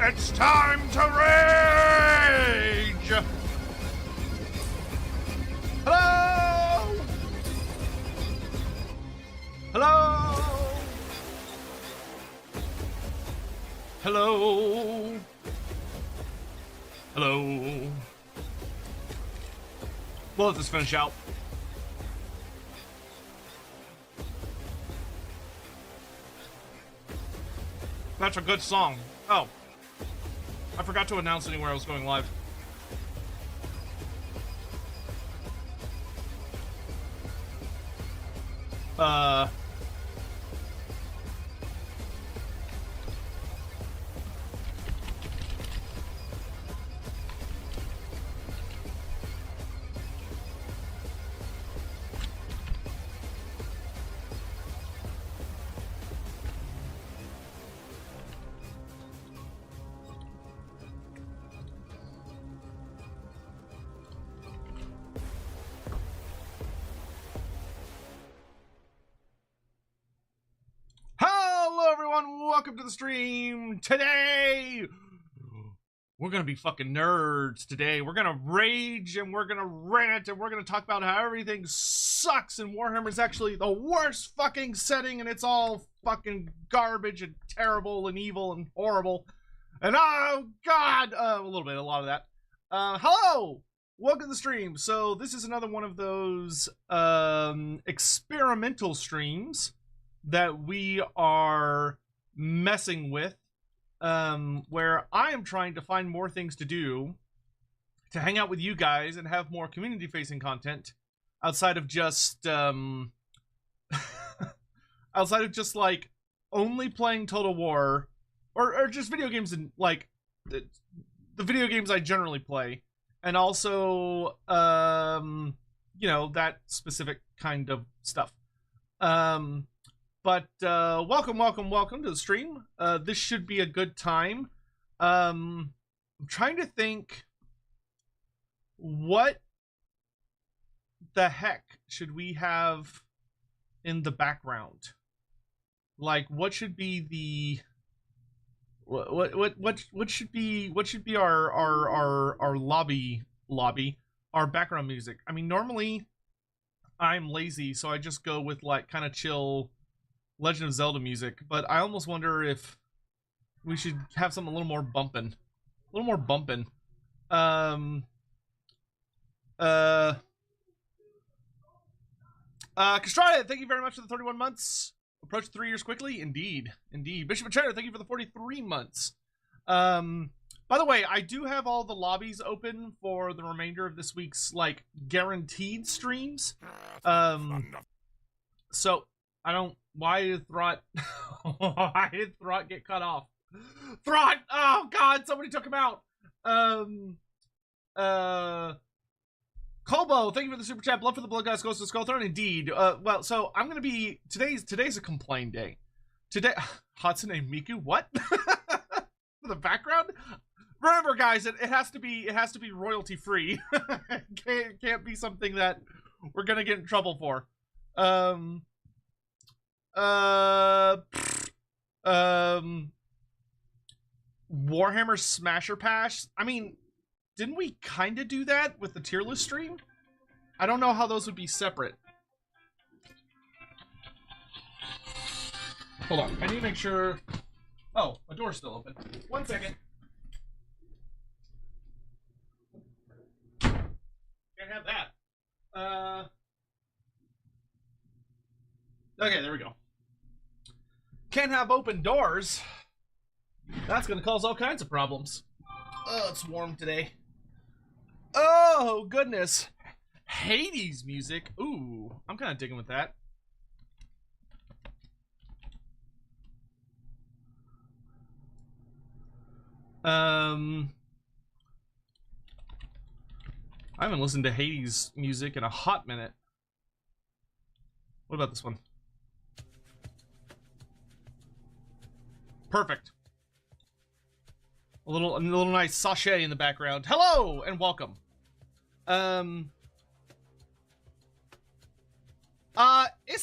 It's time to rage! Hello! Hello! Hello! Hello! We'll let this finish out. That's a good song. Oh. I forgot to announce anywhere I was going live. Welcome to the stream. Today we're gonna be fucking nerds. Today we're gonna rage and we're gonna rant and we're gonna talk about how everything sucks and Warhammer is actually the worst fucking setting and it's all fucking garbage and terrible and evil and horrible and oh god, a lot of that. Hello, welcome to the stream. So this is another one of those experimental streams that we are messing with, where I am trying to find more things to do to hang out with you guys and have more community facing content outside of just outside of just like only playing Total War or just video games and like the video games I generally play, and also you know, that specific kind of stuff. But welcome to the stream. This should be a good time. I'm trying to think, what the heck should we have in the background? Like, what should be the what should be our lobby, our background music? I mean, normally I'm lazy, so I just go with like kind of chill Legend of Zelda music, but I almost wonder if we should have something a little more bumping. Castrada, thank you very much for the 31 months. Approach 3 years quickly. Indeed. Bishop and Chair, thank you for the 43 months. By the way, I do have all the lobbies open for the remainder of this week's, like, guaranteed streams. So I don't. Why did Throt get cut off? Throt! Oh god, somebody took him out. Colbo, thank you for the super chat. Blood for the Blood Guys goes to Skull Throne. Indeed. Well, so I'm gonna be today's a complaint day. Today, Hatsune Miku. What? For the background. Remember, guys, it has to be royalty free. can't be something that we're gonna get in trouble for. Warhammer Smasher Pash. I mean, didn't we kind of do that with the tier list stream? I don't know how those would be separate. Hold on, I need to make sure. Oh, my door's still open. 1 second. Can't have that. Okay, there we go. Can't have open doors. That's gonna cause all kinds of problems. Oh, it's warm today. Oh, goodness. Hades music. Ooh, I'm kind of digging with that. I haven't listened to Hades music in a hot minute. What about this one? Perfect. A little nice sachet in the background. Hello and welcome. Is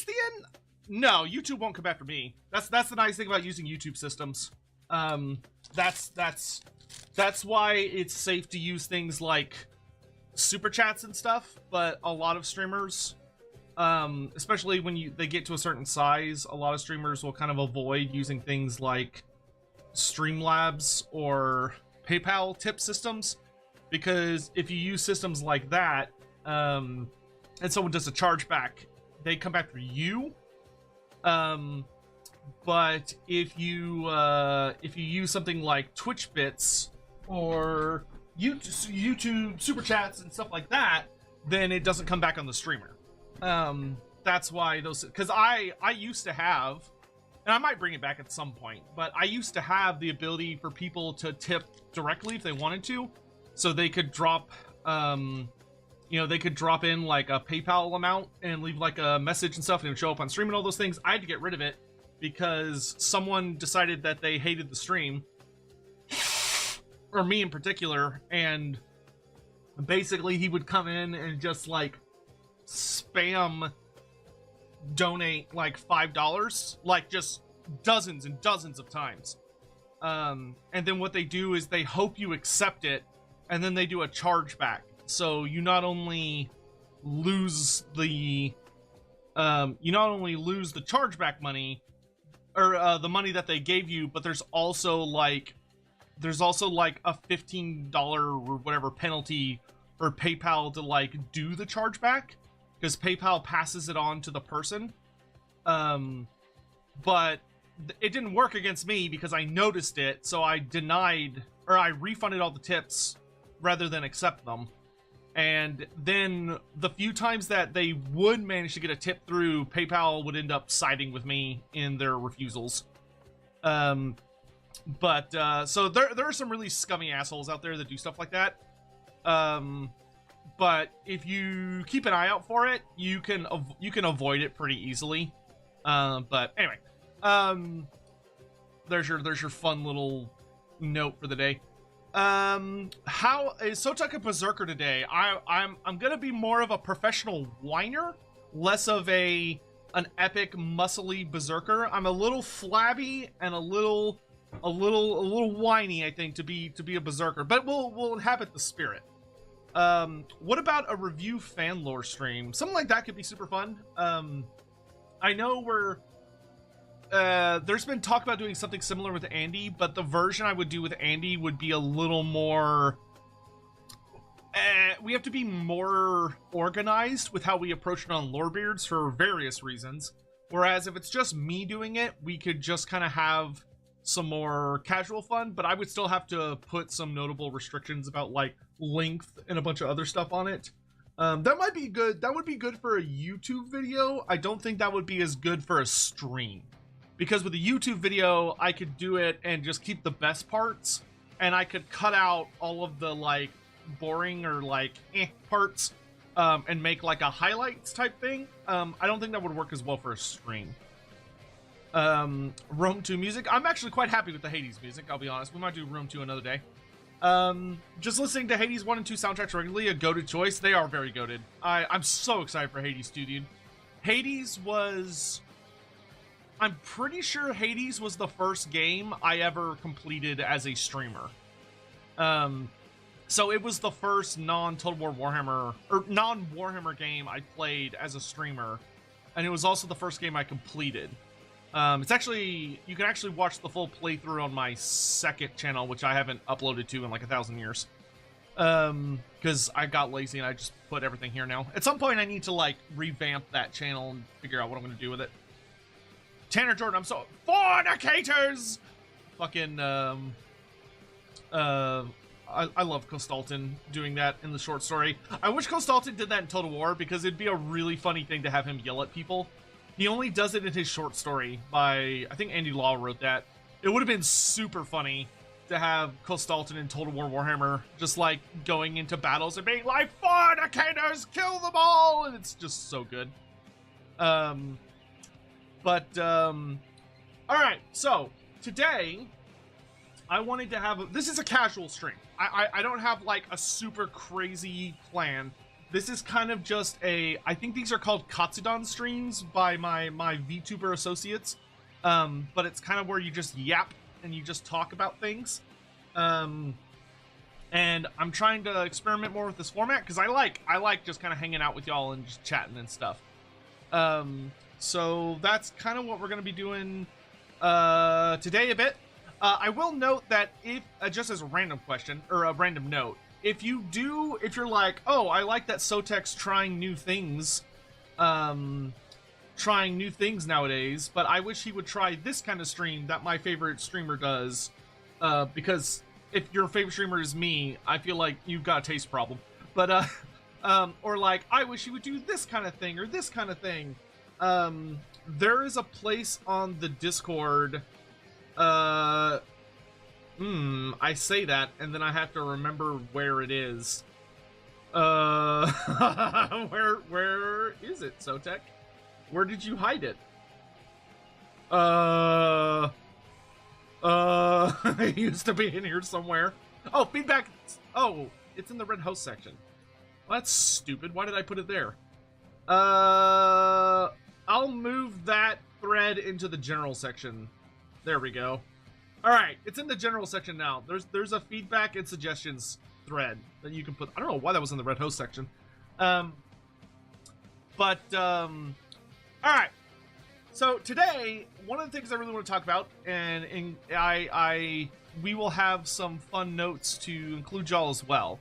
the end? No, YouTube won't come after me. That's the nice thing about using YouTube systems. That's why it's safe to use things like super chats and stuff, but a lot of streamers, especially when they get to a certain size, a lot of streamers will kind of avoid using things like Streamlabs or PayPal tip systems, because if you use systems like that, and someone does a chargeback, they come back for you. But if you use something like Twitch bits or YouTube super chats and stuff like that, then it doesn't come back on the streamer. That's why those, because I used to have, and I might bring it back at some point, but I used to have the ability for people to tip directly if they wanted to, so they could drop, they could drop in like a PayPal amount and leave like a message and stuff, and it would show up on stream and all those things. I had to get rid of it because someone decided that they hated the stream, or me in particular, and basically he would come in and just like spam donate like $5, like just dozens and dozens of times. And then what they do is they hope you accept it, and then they do a chargeback. So you not only lose the chargeback money, or the money that they gave you, but there's also like a $15 or whatever penalty for PayPal to like do the chargeback, because PayPal passes it on to the person. But it didn't work against me because I noticed it, so I refunded all the tips rather than accept them. And then the few times that they would manage to get a tip through, PayPal would end up siding with me in their refusals. So there are some really scummy assholes out there that do stuff like that. But if you keep an eye out for it, you can avoid it pretty easily. But anyway, there's your fun little note for the day. How is Sotek a berserker today? I'm gonna be more of a professional whiner, less of an epic muscly berserker. I'm a little flabby and a little whiny, I think, to be a berserker, but we'll inhabit the spirit. What about a review fan lore stream? Something like that could be super fun. I know there's been talk about doing something similar with Andy, but the version I would do with Andy would be a little more, we have to be more organized with how we approach it on Lorebeards for various reasons. Whereas if it's just me doing it, we could just kind of have some more casual fun, but I would still have to put some notable restrictions about like length and a bunch of other stuff on it. That might be good. That would be good for a YouTube video. I don't think that would be as good for a stream, because with a YouTube video, I could do it and just keep the best parts, and I could cut out all of the like boring or like parts, and make like a highlights type thing. I don't think that would work as well for a stream. Rome 2 music. I'm actually quite happy with the Hades music, I'll be honest. We might do Rome 2 another day. Just listening to Hades 1 and 2 soundtracks regularly, a goated choice. They are very goated. I'm so excited for Hades 2, dude. Hades was... I'm pretty sure Hades was the first game I ever completed as a streamer. So it was the first non-Total War Warhammer, or non-Warhammer game I played as a streamer. And it was also the first game I completed. It's actually, you can actually watch the full playthrough on my second channel, which I haven't uploaded to in like 1,000 years. Because I got lazy and I just put everything here now. At some point I need to like revamp that channel and figure out what I'm going to do with it. Tanner Jordan, I'm so... Fornicators! Fucking, I love Costalton doing that in the short story. I wish Costalton did that in Total War, because it'd be a really funny thing to have him yell at people. He only does it in his short story by... I think Andy Law wrote that. It would have been super funny to have Costalton in Total War Warhammer just, like, going into battles and being like, fornicators, kill them all! And it's just so good. Alright, so, today, I wanted to have... This is a casual stream. I don't have, like, a super crazy plan. This is kind of just a... I think these are called Katsudon streams by my VTuber associates. But it's kind of where you just yap and you just talk about things. And I'm trying to experiment more with this format because I like just kind of hanging out with y'all and just chatting and stuff. So that's kind of what we're going to be doing today a bit. I will note that if, just as a random question, or a random note, if you're like, oh, I like that Sotek's trying new things nowadays, but I wish he would try this kind of stream that my favorite streamer does, because if your favorite streamer is me, I feel like you've got a taste problem. But, or like, I wish he would do this kind of thing, or this kind of thing. There is a place on the Discord, I say that, and then I have to remember where it is. Where is it, Sotek? Where did you hide it? It used to be in here somewhere. Oh, feedback. Oh, it's in the red host section. Well, that's stupid. Why did I put it there? I'll move that thread into the general section. There we go. All right, it's in the general section now. There's a feedback and suggestions thread that you can put. I don't know why that was in the red host section. All right. So today, one of the things I really want to talk about, and we will have some fun notes to include y'all as well,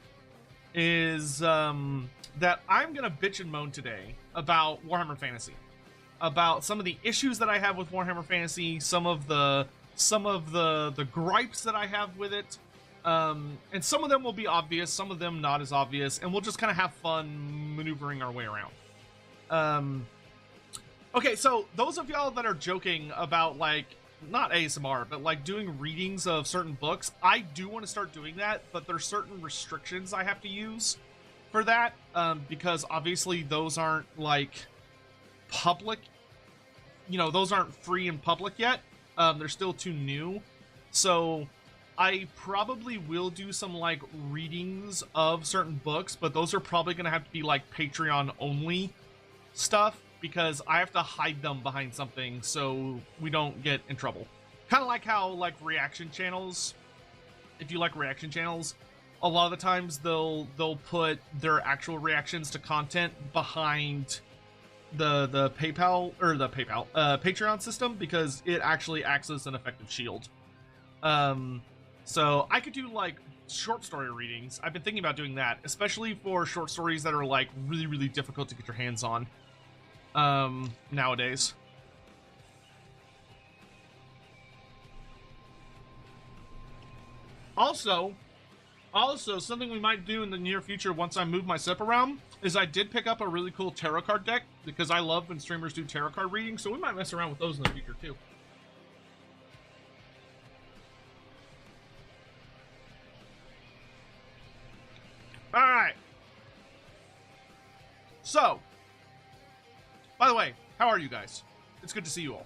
is that I'm gonna bitch and moan today about Warhammer Fantasy, about some of the issues that I have with Warhammer Fantasy, some of the gripes that I have with it, and some of them will be obvious, some of them not as obvious, and we'll just kind of have fun maneuvering our way around. Okay, so those of y'all that are joking about, like, not ASMR, but like doing readings of certain books, I do want to start doing that, but there's certain restrictions I have to use for that, because obviously those aren't like public, those aren't free in public yet. They're still too new. So I probably will do some like readings of certain books, but those are probably going to have to be like Patreon only stuff, because I have to hide them behind something so we don't get in trouble. Kind of like how like reaction channels, if you like reaction channels, a lot of the times they'll put their actual reactions to content behind the Patreon system, because it actually acts as an effective shield. So I could do like short story readings. I've been thinking about doing that, especially for short stories that are like really, really difficult to get your hands on nowadays. Also, something we might do in the near future once I move my setup around is I did pick up a really cool tarot card deck, because I love when streamers do tarot card readings, so we might mess around with those in the future too. Alright. So, by the way, how are you guys? It's good to see you all.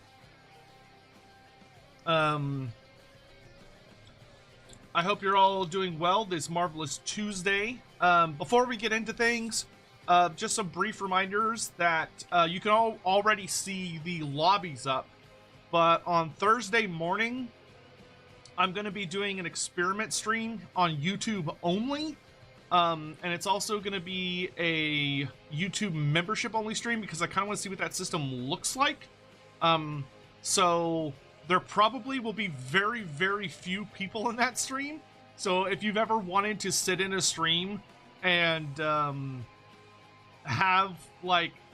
I hope you're all doing well this marvelous Tuesday. Before we get into things, just some brief reminders that you can all already see the lobbies up, but on Thursday morning, I'm going to be doing an experiment stream on YouTube only. And it's also going to be a YouTube membership only stream, because I kind of want to see what that system looks like. So there probably will be very, very few people in that stream. So if you've ever wanted to sit in a stream and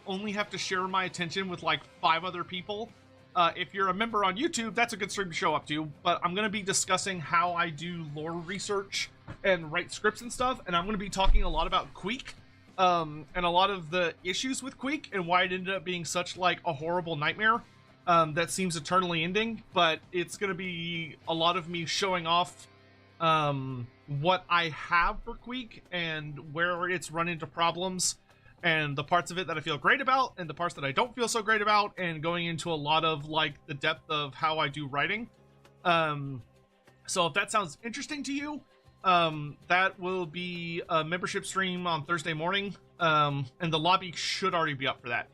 only have to share my attention with like 5 other people, if you're a member on YouTube, that's a good stream to show up to. But I'm going to be discussing how I do lore research and write scripts and stuff, and I'm going to be talking a lot about Queek, and a lot of the issues with Queek, and why it ended up being such like a horrible nightmare that seems eternally ending. But it's going to be a lot of me showing off what I have for Queek and where it's run into problems, and the parts of it that I feel great about and the parts that I don't feel so great about, and going into a lot of like the depth of how I do writing. So if that sounds interesting to you, that will be a membership stream on Thursday morning, and the lobby should already be up for that.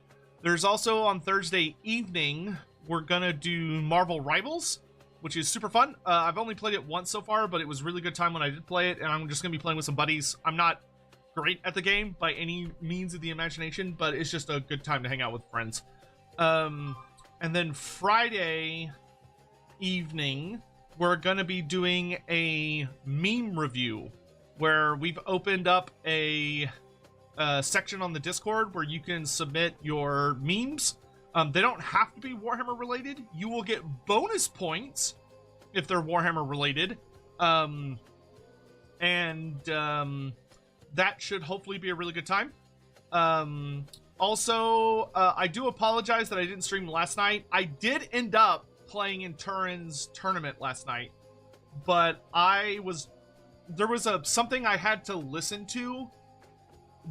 There's also on Thursday evening, we're gonna do Marvel Rivals, which is super fun. I've only played it once so far, but it was really good time when I did play it, and I'm just going to be playing with some buddies. I'm not great at the game by any means of the imagination, but it's just a good time to hang out with friends. And then Friday evening, we're going to be doing a meme review, where we've opened up a section on the Discord where you can submit your memes. They don't have to be Warhammer related. You will get bonus points if they're Warhammer related. That should hopefully be a really good time. Also, I do apologize that I didn't stream last night. I did end up playing in Turin's tournament last night, but there was something I had to listen to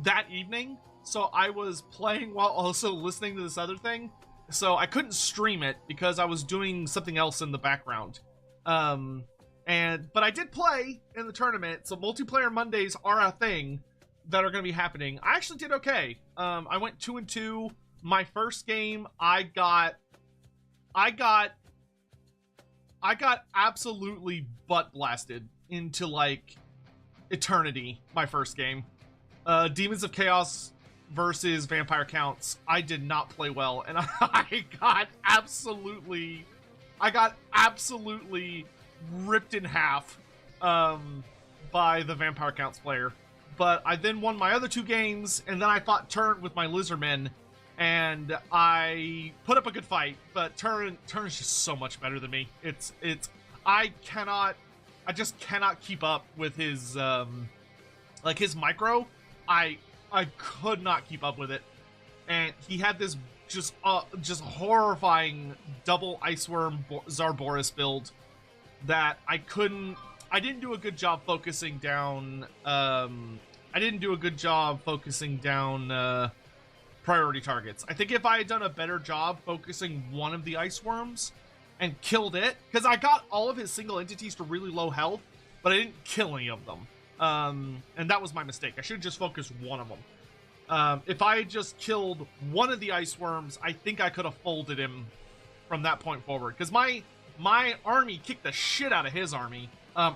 that evening, so I was playing while also listening to this other thing, so I couldn't stream it because I was doing something else in the background. But I did play in the tournament, so multiplayer Mondays are a thing that are going to be happening. I actually did okay. I went 2-2. My first game, I got absolutely butt blasted into like eternity. My first game, Demons of Chaos versus Vampire Counts. I did not play well, and I got absolutely ripped in half by the Vampire Counts player. But I then won my other two games, and then I fought Turn with my Lizardmen, and I put up a good fight. But Turn is just so much better than me. I just cannot keep up with his his micro. I could not keep up with it, and he had this just horrifying double Iceworm Zarboris build that I didn't do a good job focusing down. Priority targets. I think if I had done a better job focusing one of the ice worms and killed it, because I got all of his single entities to really low health, but I didn't kill any of them. And that was my mistake. I should have just focused one of them. If I had just killed one of the ice worms, I think I could have folded him from that point forward. Because my army kicked the shit out of his army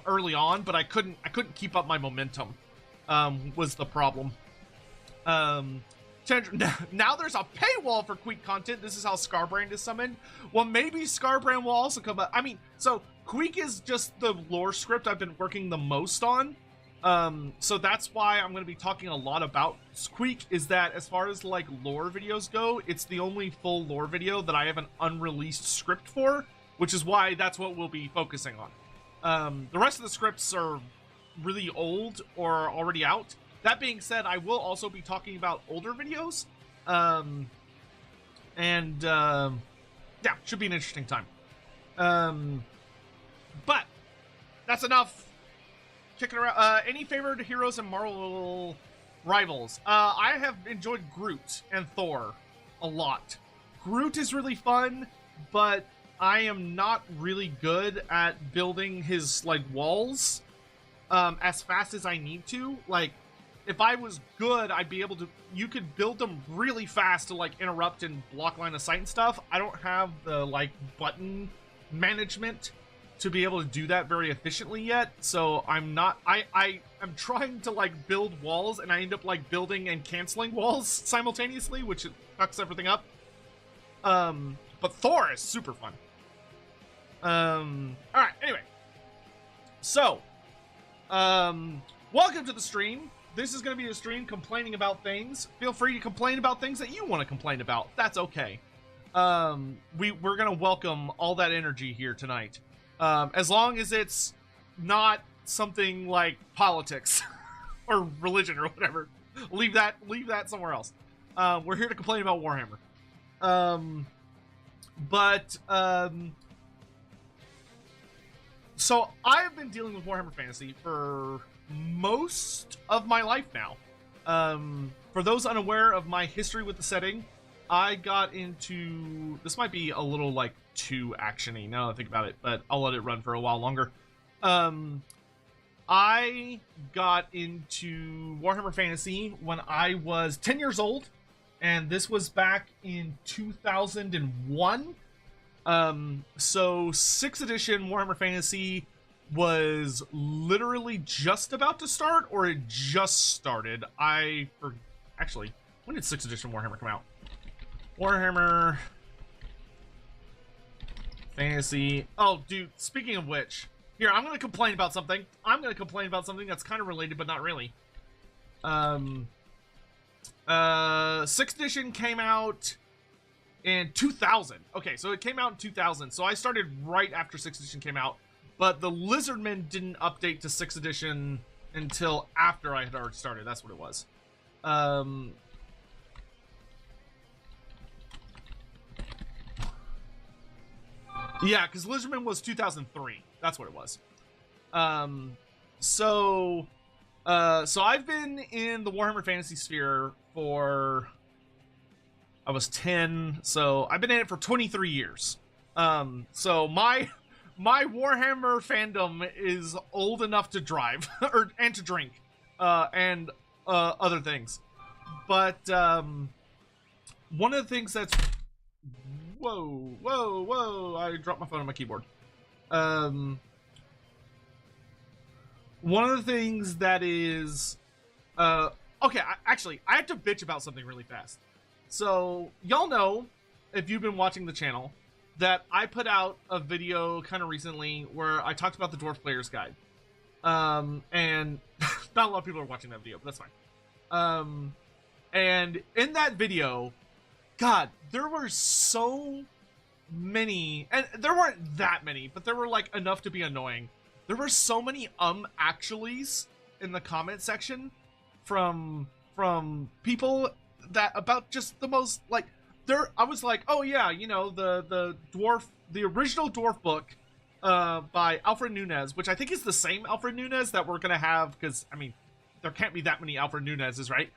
early on, but I couldn't keep up my momentum. Was the problem. Now there's a paywall for Queek content. This is how Scarbrand is summoned. Well, maybe Scarbrand will also come up. I mean, so Queek is just the lore script I've been working the most on. So that's why I'm going to be talking a lot about Queek, is that as far as like lore videos go, it's the only full lore video that I have an unreleased script for, which is why that's what we'll be focusing on. The rest of the scripts are really old or already out. That being said, I will also be talking about older videos. Yeah, should be an interesting time. But that's enough kicking around. Any favorite heroes and Marvel rivals? I have enjoyed Groot and Thor a lot. Groot is really fun, but I am not really good at building his like walls as fast as I need to. Like, if I was good, I'd be able to. You could build them really fast to like interrupt and block line of sight and stuff. I don't have the like button management to be able to do that very efficiently yet. So I'm not. I'm trying to like build walls, and I end up like building and canceling walls simultaneously, which fucks everything up. But Thor is super fun. All right. Anyway, so welcome to the stream. This is going to be a stream complaining about things. Feel free to complain about things that you want to complain about. That's okay. We're going to welcome all that energy here tonight. As long as it's not something like politics or religion or whatever. Leave that somewhere else. We're here to complain about Warhammer. So I've been dealing with Warhammer Fantasy for most of my life now. For those unaware of my history with the setting, I got into... This might be a little, like, too action-y now that I think about it, but I'll let it run for a while longer. I got into Warhammer Fantasy when I was 10 years old, and this was back in 2001. So 6th edition Warhammer Fantasy was literally just about to start, or it just started. Actually, when did 6th edition Warhammer come out? Warhammer Fantasy. Oh, dude, speaking of which, here, I'm going to complain about something. I'm going to complain about something that's kind of related, but not really. 6th edition came out in 2000. Okay, so it came out in 2000. So I started right after 6th edition came out, but the Lizardmen didn't update to 6th edition until after I had already started. That's what it was. Yeah, because Lizardmen was 2003. That's what it was. So I've been in the Warhammer Fantasy sphere for, I was 10, so I've been in it for 23 years. So my Warhammer fandom is old enough to drive and to drink, and other things. But one of the things that's whoa, I dropped my phone on my keyboard. One of the things that is okay, actually I have to bitch about something really fast. So y'all know, if you've been watching the channel, that I put out a video kind of recently where I talked about the Dwarf Player's Guide. And not a lot of people are watching that video, but that's fine. And in that video, God, there were so many, and there weren't that many, but there were like enough to be annoying. There were so many actuallys in the comment section from people that about just the most like I was like, oh yeah, you know, the original Dwarf book by Alfred Nunes, which I think is the same Alfred Nunes that we're gonna have, because I mean there can't be that many Alfred Nuneses, right?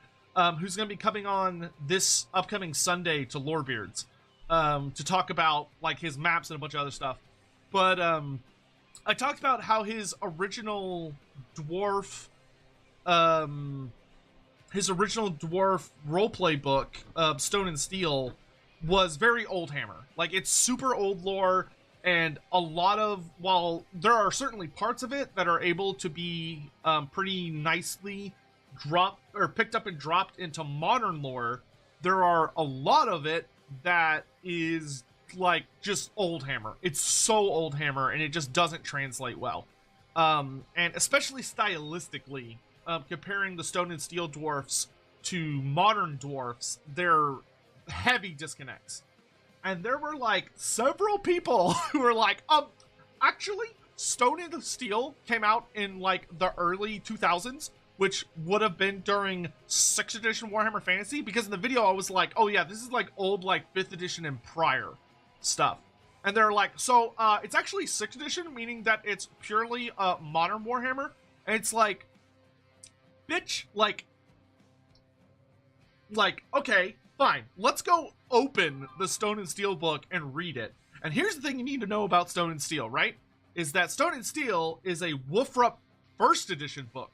Who's gonna be coming on this upcoming Sunday to Lorebeards to talk about like his maps and a bunch of other stuff. But I talked about how his original dwarf roleplay book, Stone and Steel, was very old hammer. Like, it's super old lore, and a lot of, while there are certainly parts of it that are able to be pretty nicely dropped or picked up and dropped into modern lore, there are a lot of it that is like just old hammer. It's so old hammer, and it just doesn't translate well. And especially stylistically, comparing the Stone and Steel dwarfs to modern dwarfs, they're heavy disconnects. And there were like several people who were like, actually, Stone and Steel came out in like the early 2000s, which would have been during 6th edition Warhammer Fantasy, because in the video I was like, oh yeah, this is like old like 5th edition and prior stuff. And they're like, so it's actually 6th edition, meaning that it's purely modern Warhammer. And it's like, bitch, like okay, fine, let's go open the Stone and Steel book and read it. And here's the thing you need to know about Stone and Steel, right? Is that Stone and Steel is a Wolfrup 1st edition book.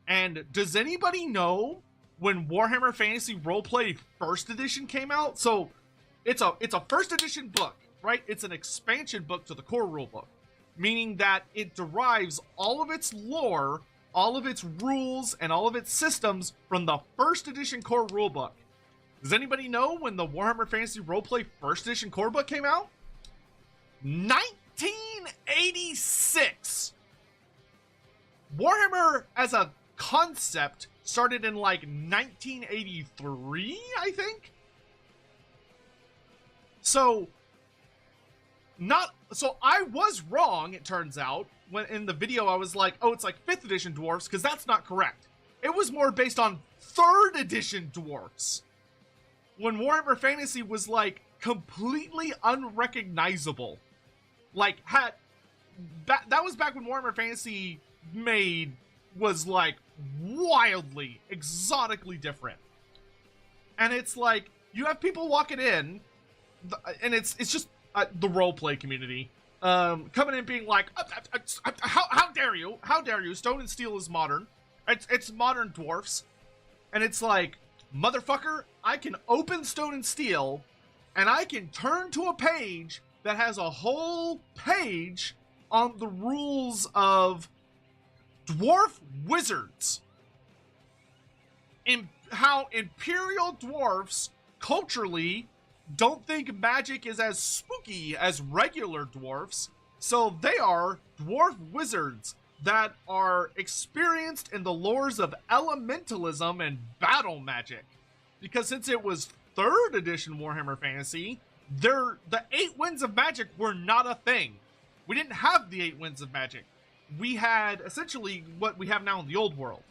And does anybody know when Warhammer Fantasy Roleplay 1st edition came out? So it's a 1st edition book, right? It's an expansion book to the core rulebook, meaning that it derives all of its lore, all of its rules, and all of its systems from the 1st edition core rulebook. Does anybody know when the Warhammer Fantasy Roleplay 1st edition core book came out? 1986. Warhammer as a concept started in like 1983, I think. So I was wrong, it turns out, when in the video I was like, oh, it's like 5th edition dwarfs, because that's not correct. It was more based on 3rd edition dwarfs, when Warhammer Fantasy was like completely unrecognizable. Like, that was back when Warhammer Fantasy was like wildly, exotically different. And it's like, you have people walking in, and it's just the roleplay community coming in being like, how dare you, Stone and Steel is modern, it's modern dwarfs. And it's like, motherfucker, I can open Stone and Steel and I can turn to a page that has a whole page on the rules of dwarf wizards. In how imperial dwarfs culturally don't think magic is as spooky as regular dwarfs, so they are dwarf wizards that are experienced in the lores of elementalism and battle magic. Because since it was 3rd edition Warhammer Fantasy, the 8 winds of magic were not a thing. We didn't have the 8 winds of magic. We had essentially what we have now in the old world.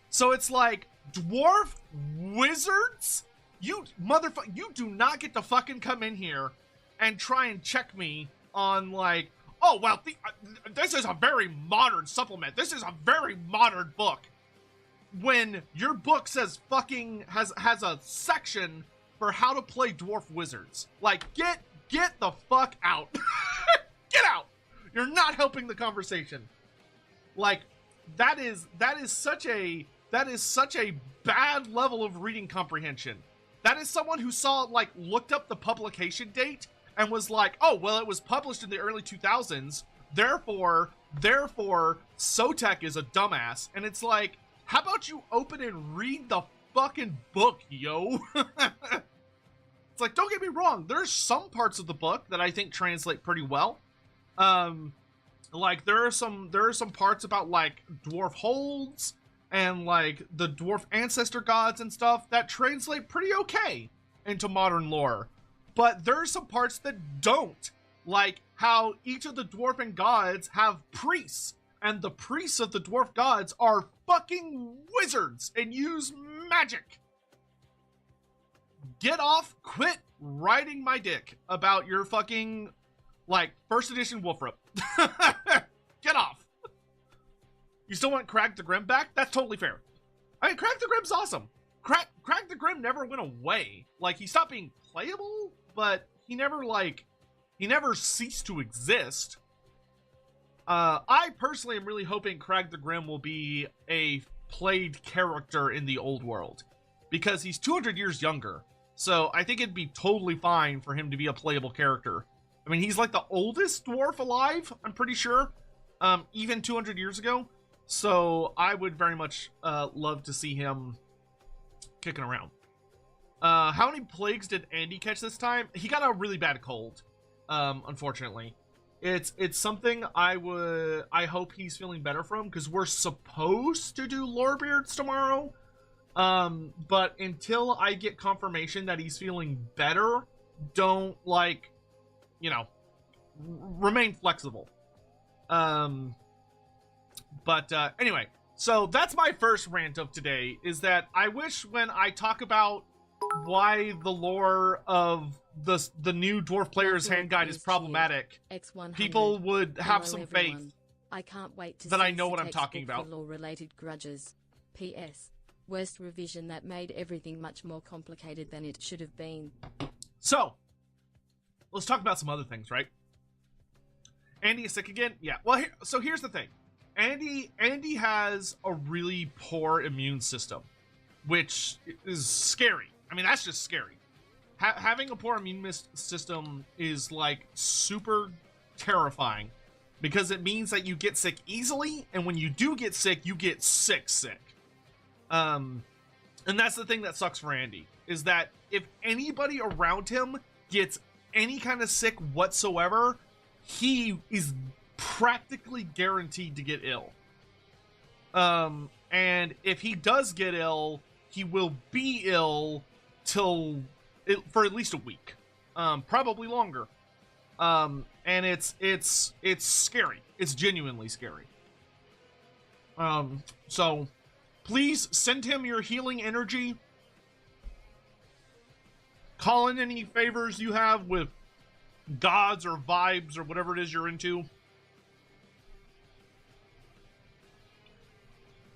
So it's like, dwarf wizards? You motherfucker, you do not get to fucking come in here and try and check me on like, oh, well, this is a very modern supplement. This is a very modern book. When your book says fucking has a section for how to play dwarf wizards. Like, get the fuck out. Get out. You're not helping the conversation. Like, that is such a bad level of reading comprehension. That is someone who looked up the publication date and was like, oh, well, it was published in the early 2000s, therefore, Sotek is a dumbass. And it's like, how about you open and read the fucking book, yo? It's like, don't get me wrong, there's some parts of the book that I think translate pretty well. Like, there are some parts about, like, dwarf holds and, like, the dwarf ancestor gods and stuff that translate pretty okay into modern lore. But there are some parts that don't, like how each of the dwarven gods have priests, and the priests of the dwarf gods are fucking wizards and use magic. Get off, quit riding my dick about your fucking, like, 1st edition Wolfrup. Get off. You still want Crag the Grim back? That's totally fair. I mean, Crag the Grim's awesome. Crag the Grim never went away. Like, he stopped being playable, but he never ceased to exist. I personally am really hoping Crag the Grim will be a played character in the old world, because he's 200 years younger. So I think it'd be totally fine for him to be a playable character. I mean, he's like the oldest dwarf alive, I'm pretty sure, even 200 years ago. So I would very much love to see him kicking around. How many plagues did Andy catch this time? He got a really bad cold, unfortunately. It's something I hope he's feeling better from, because we're supposed to do Lorebeards tomorrow. But until I get confirmation that he's feeling better, don't, like, you know, remain flexible. Anyway, so that's my first rant of today, is that I wish when I talk about why the lore of the new Dwarf Player's Hand Guide is problematic, people would have some faith. I can't wait to that I know what I'm talking about. Lore-related grudges. P.S. Worst revision that made everything much more complicated than it should have been. So, let's talk about some other things, right? Andy is sick again? Yeah. Well, so here's the thing. Andy has a really poor immune system, which is scary. I mean, that's just scary. Having a poor immune system is, like, super terrifying, because it means that you get sick easily, and when you do get sick, you get sick. And that's the thing that sucks for Andy, is that if anybody around him gets any kind of sick whatsoever, he is practically guaranteed to get ill. And if he does get ill, he will be ill for at least a week, probably longer. And it's scary. It's genuinely scary. So please send him your healing energy. Call in any favors you have with gods or vibes or whatever it is you're into.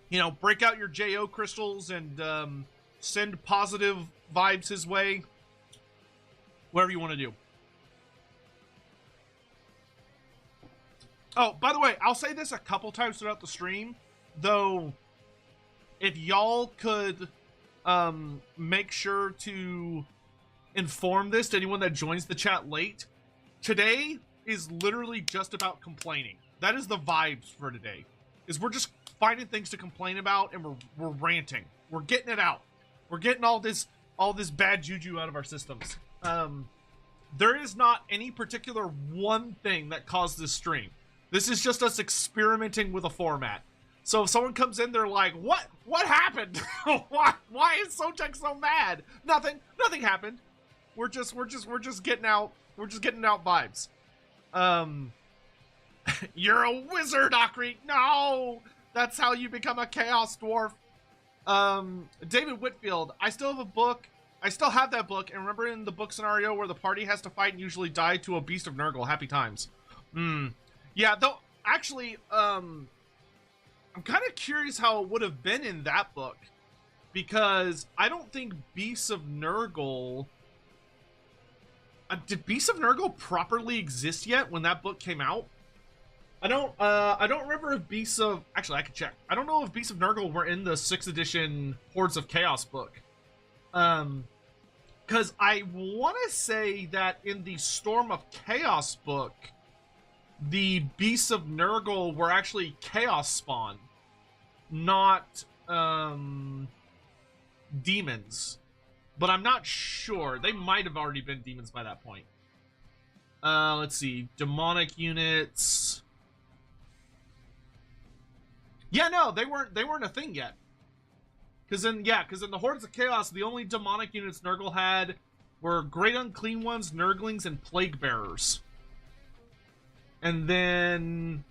You know, break out your JO crystals and send positive vibes his way. Whatever you want to do. Oh, by the way, I'll say this a couple times throughout the stream, though. If y'all could make sure to inform this to anyone that joins the chat late. Today is literally just about complaining. That is the vibes for today. Is we're just finding things to complain about, and we're ranting. We're getting it out. We're getting all this bad juju out of our systems. There is not any particular one thing that caused this stream. This is just us experimenting with a format. So if someone comes in, they're like, what happened? Why is Sotek so mad? Nothing happened. We're just getting out vibes. You're a wizard, Ogre. No, that's how you become a chaos dwarf. David Whitfield, I still have a book. I still have that book, and remember in the book scenario where the party has to fight and usually die to a beast of Nurgle. Happy times. Yeah, though, actually, I'm kind of curious how it would have been in that book, because I don't think beasts of Nurgle... did beasts of Nurgle properly exist yet when that book came out? I don't remember if beasts of... Actually, I could check. I don't know if beasts of Nurgle were in the 6th edition Hordes of Chaos book. Because I want to say that in the Storm of Chaos book, the beasts of Nurgle were actually chaos spawn, not demons. But I'm not sure. They might have already been demons by that point. Let's see. Demonic units. Yeah, no, they weren't a thing yet. Because in the Hordes of Chaos, the only demonic units Nurgle had were Great Unclean Ones, Nurglings, and Plague Bearers. And then...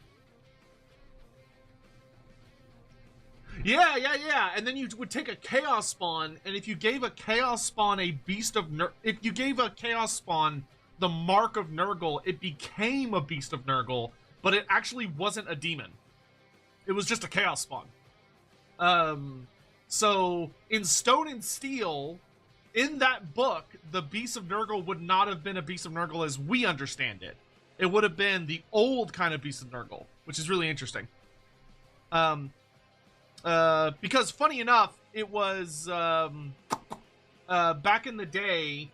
Yeah. And then you would take a Chaos Spawn, and if you gave a Chaos Spawn a Beast of if you gave a Chaos Spawn the Mark of Nurgle, it became a Beast of Nurgle, but it actually wasn't a demon. It was just a Chaos Spawn. So, in Stone and Steel, in that book, the Beast of Nurgle would not have been a Beast of Nurgle as we understand it. It would have been the old kind of Beast of Nurgle, which is really interesting. Because, funny enough, it was, back in the day,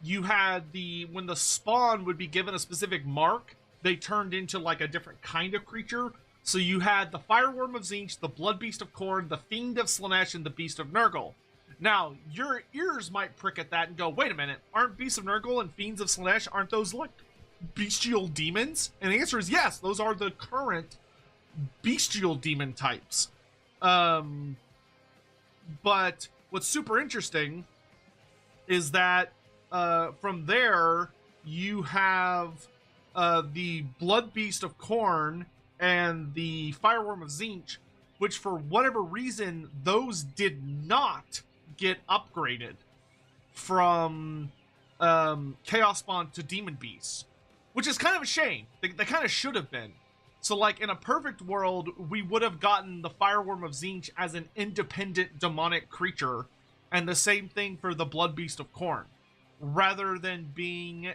you had when the spawn would be given a specific mark, they turned into, like, a different kind of creature. So you had the Fireworm of Tzeentch, the Blood Beast of Khorne, the Fiend of Slaanesh, and the Beast of Nurgle. Now, your ears might prick at that and go, wait a minute, aren't Beasts of Nurgle and Fiends of Slaanesh, aren't those, like, bestial demons? And the answer is yes, those are the current bestial demon types. But what's super interesting is that from there, you have the Blood Beast of Khorne and the Fireworm of Tzeentch, which for whatever reason, those did not get upgraded from Chaos Spawn to Demon Beasts, which is kind of a shame. They kind of should have been. So, like, in a perfect world, we would have gotten the Fireworm of Tzeentch as an independent demonic creature, and the same thing for the Blood Beast of Khorne, rather than being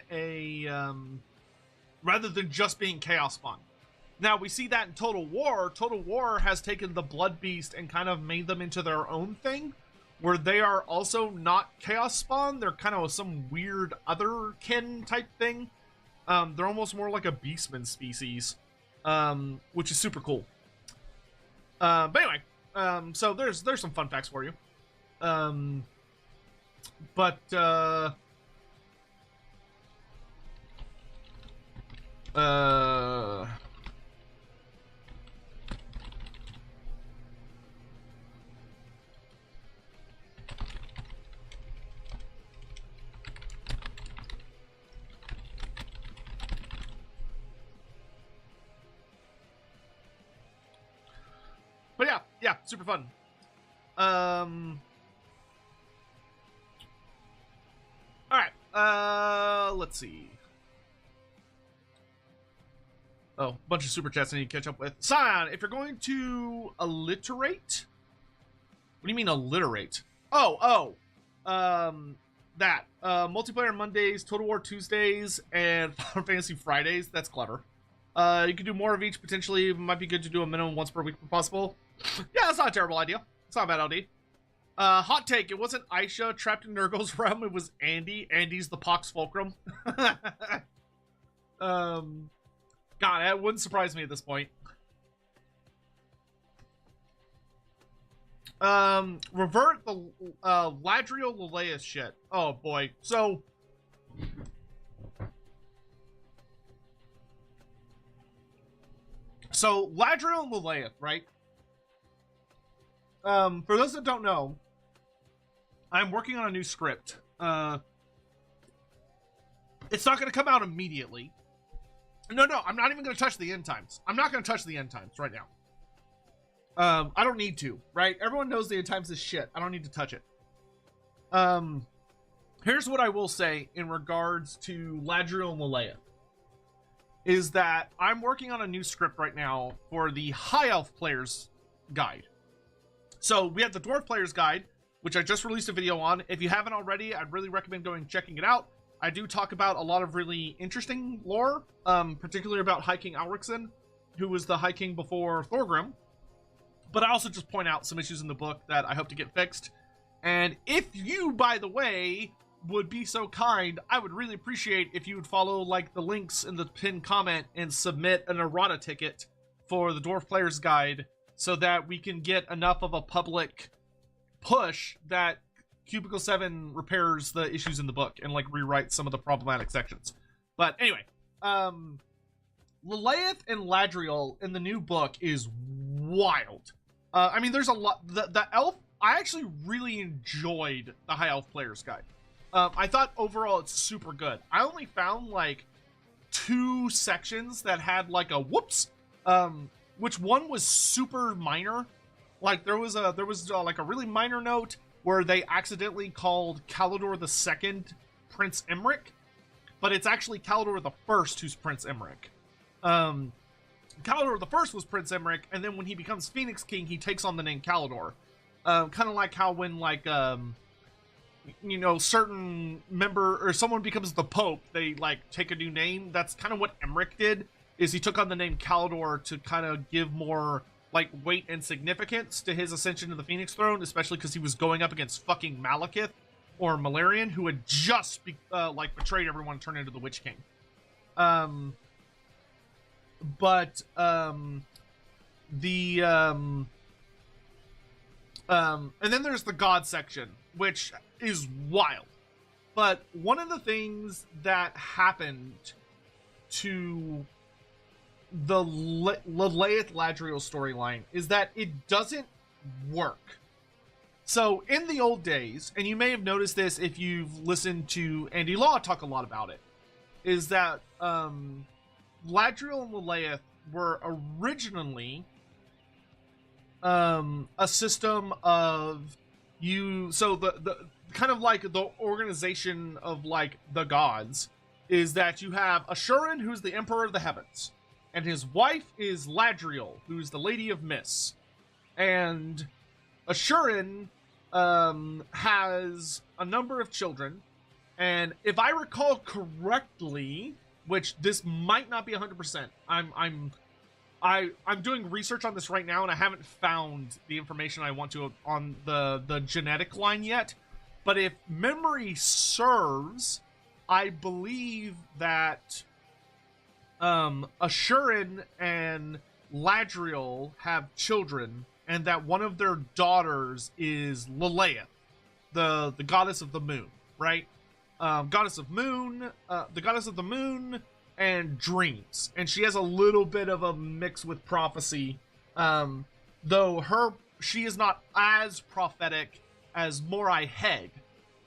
rather than just being Chaos Spawn. Now, we see that in Total War. Total War has taken the Blood Beast and kind of made them into their own thing, where they are also not Chaos Spawn. They're kind of some weird other kin type thing. They're almost more like a Beastman species, which is super cool. But anyway, so there's some fun facts for you. But yeah, super fun. Alright, let's see. Oh, bunch of super chats I need to catch up with. Scion, if you're going to alliterate... What do you mean alliterate? That. Multiplayer Mondays, Total War Tuesdays, and Final Fantasy Fridays. That's clever. You could do more of each, potentially. It might be good to do a minimum once per week if possible. Yeah, that's not a terrible idea. It's not a bad idea. Hot take, it wasn't Aisha trapped in Nurgle's realm, it was Andy. Andy's the Pox Fulcrum. God, that wouldn't surprise me at this point. Revert the Ladrielle Lileath shit. Oh boy. So Ladrielle and Lileath, right? For those that don't know, I'm working on a new script. It's not going to come out immediately. No, I'm not even going to touch the end times. I'm not going to touch the end times right now. I don't need to, right? Everyone knows the end times is shit. I don't need to touch it. Here's what I will say in regards to Ladrielle and Lileath. Is that I'm working on a new script right now for the High Elf Player's Guide. So we have the Dwarf Player's Guide, which I just released a video on. If you haven't already, I'd really recommend going and checking it out. I do talk about a lot of really interesting lore, particularly about High King Alricsson, who was the High King before Thorgrim. But I also just point out some issues in the book that I hope to get fixed. And if you, by the way, would be so kind, I would really appreciate if you would follow like the links in the pinned comment and submit an errata ticket for the Dwarf Player's Guide so that we can get enough of a public push that Cubicle 7 repairs the issues in the book and like rewrites some of the problematic sections. But anyway, Lileath and Ladrielle in the new book is wild. I mean, there's a lot. The elf, I actually really enjoyed the High Elf Player's Guide. I thought overall it's super good. I only found like 2 sections that had like a whoops, which one was super minor. Like there was like a really minor note where they accidentally called Calidor II Prince Emmerich, but it's actually Calidor I who's Prince Emmerich. Calidor I was Prince Emmerich, and then when he becomes Phoenix King, he takes on the name Calidor. Kind of like how when like you know, certain member or someone becomes the Pope, they like take a new name. That's kind of what Emmerich did. Is he took on the name Calidor to kind of give more like weight and significance to his ascension to the Phoenix Throne, especially because he was going up against fucking Malekith or Malarian, who had just like betrayed everyone and turned into the Witch King. And then there's the God section, which is wild. But one of the things that happened to the Lileath Ladrielle storyline is that it doesn't work. So in the old days, and you may have noticed this if you've listened to Andy Law talk a lot about it, is that Ladrielle and Lileath were originally a system of so the kind of like the organization of like the gods is that you have Ashurin, who's the Emperor of the Heavens, and his wife is Ladrielle, who's the Lady of Mists. And Ashurin has a number of children, and if I recall correctly, which this might not be 100%, I'm doing research on this right now, and I haven't found the information I want to on the genetic line yet. But if memory serves, I believe that Ashurin and Ladrielle have children, and that one of their daughters is Lileath, the goddess of the moon, right? Goddess of moon, the goddess of the moon and dreams, and she has a little bit of a mix with prophecy, though she is not as prophetic as Morai Head,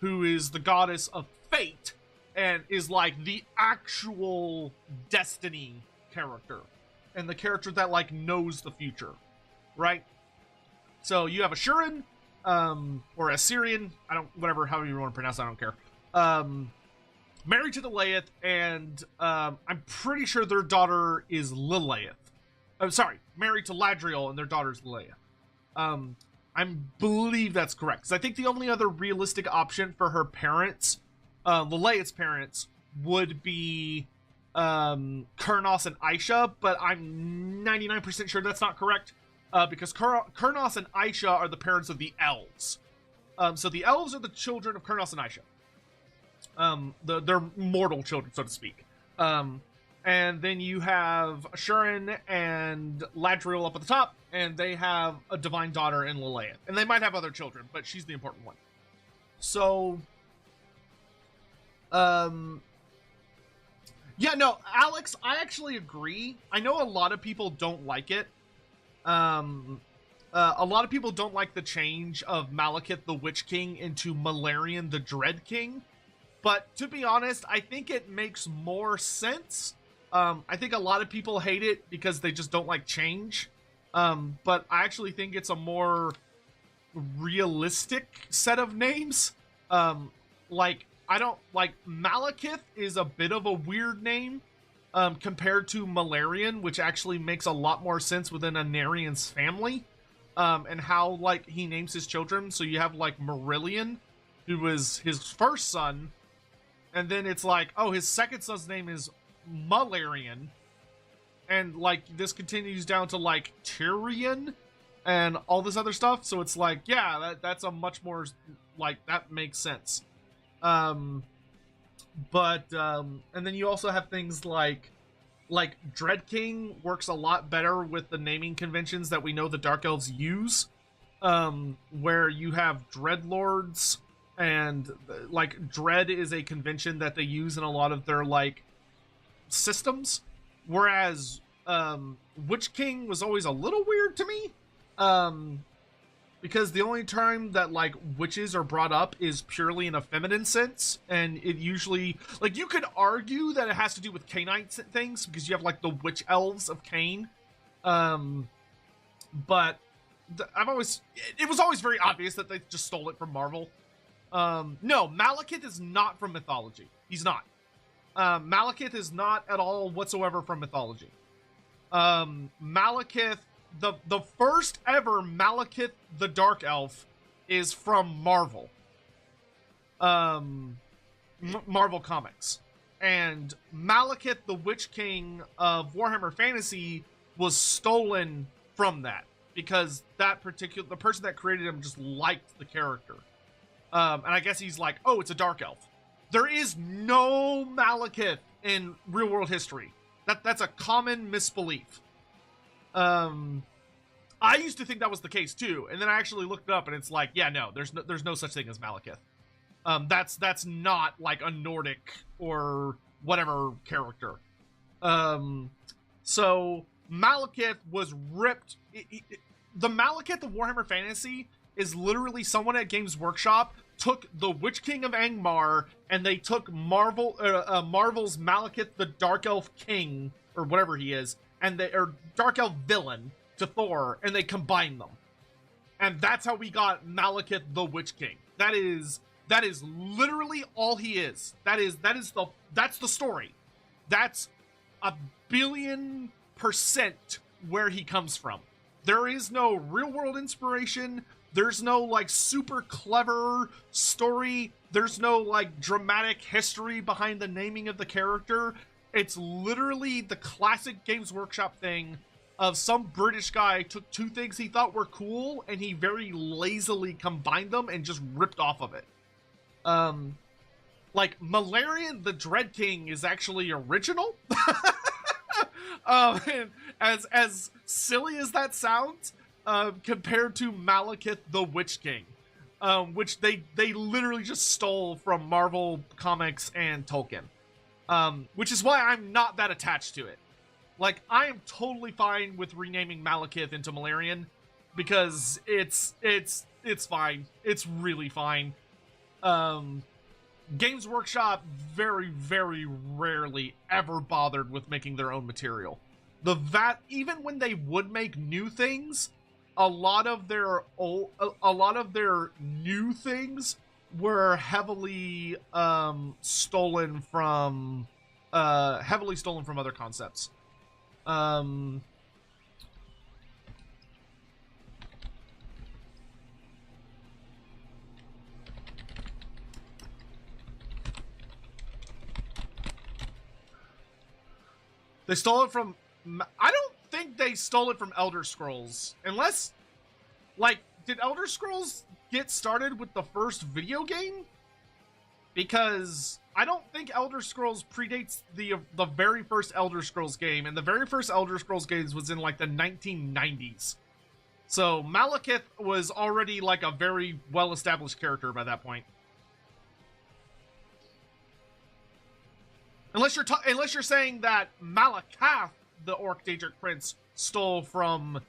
who is the goddess of fate and is like the actual destiny character and the character that like knows the future, right? So you have Ashurin, or Assyrian, however you want to pronounce it, I don't care. Married to Lileath, and I'm pretty sure their daughter is Lileath. I'm sorry, married to Ladrielle, and their daughter's Lileath. I believe that's correct, because I think the only other realistic option for her parents, Lileath's parents, would be Kurnos and Aisha, but I'm 99% sure that's not correct, because Kurnos and Aisha are the parents of the elves. So the elves are the children of Kurnos and Aisha. They're mortal children, so to speak. And then you have Ashurin and Ladrielle up at the top, and they have a divine daughter in Lileath. And they might have other children, but she's the important one. So, yeah, no, Alex, I actually agree. I know a lot of people don't like it. A lot of people don't like the change of Malekith the Witch King into Malarian the Dread King. But to be honest, I think it makes more sense. I think a lot of people hate it because they just don't like change. But I actually think it's a more realistic set of names. Malekith is a bit of a weird name compared to Malarian, which actually makes a lot more sense within Anarian's family. And how, like, he names his children. So you have, like, Marillion, who was his first son. And then it's like, oh, his second son's name is Malarian. And, like, this continues down to, like, Tyrion and all this other stuff. So it's like, yeah, that's a much more, like, that makes sense. And then you also have things like Dread King works a lot better with the naming conventions that we know the Dark Elves use, where you have Dreadlords, and like Dread is a convention that they use in a lot of their like systems, whereas Witch King was always a little weird to me, because the only time that like witches are brought up is purely in a feminine sense, and it usually, like, you could argue that it has to do with Canaanite things because you have like the witch elves of Cain, but it was always very obvious that they just stole it from Marvel. No, Malekith is not from mythology. He's not. Malekith is not at all whatsoever from mythology. Malekith, the first ever Malekith the Dark Elf is from Marvel. Marvel Comics. And Malekith the Witch King of Warhammer Fantasy was stolen from that, because the person that created him just liked the character. And I guess he's like, oh, it's a Dark Elf. There is no Malekith in real world history. That's a common misbelief. I used to think that was the case too, and then I actually looked it up, and it's like, yeah, no, there's no such thing as Malekith. That's not like a Nordic or whatever character. So Malekith was ripped. The Malekith of Warhammer Fantasy is literally someone at Games Workshop took the Witch King of Angmar, and they took Marvel's Malekith the Dark Elf King, or whatever he is, or Dark Elf villain, to Thor, and they combined them. And that's how we got Malekith the Witch King. That is literally all he is. That's the story. That's 1,000,000,000% where he comes from. There is no real world inspiration. There's no like super clever story. There's no like dramatic history behind the naming of the character. It's literally the classic Games Workshop thing of some British guy took two things he thought were cool and he very lazily combined them and just ripped off of it. Like Malarian the Dread King is actually original. And as silly as that sounds, compared to Malekith the Witch King, which they literally just stole from Marvel Comics and Tolkien, which is why I'm not that attached to it. Like, I am totally fine with renaming Malekith into Malarian, because it's fine. It's really fine. Games Workshop very, very rarely ever bothered with making their own material. Even when they would make new things, a lot of their new things were heavily stolen from other concepts. They stole it from... I don't think they stole it from Elder Scrolls. Unless... Like, did Elder Scrolls get started with the first video game, because I don't think Elder Scrolls predates the very first Elder Scrolls game, and the very first Elder Scrolls games was in like the 1990s. So Malekith was already like a very well-established character by that point. Unless you're saying that Malakath, the Orc Daedric Prince, stole from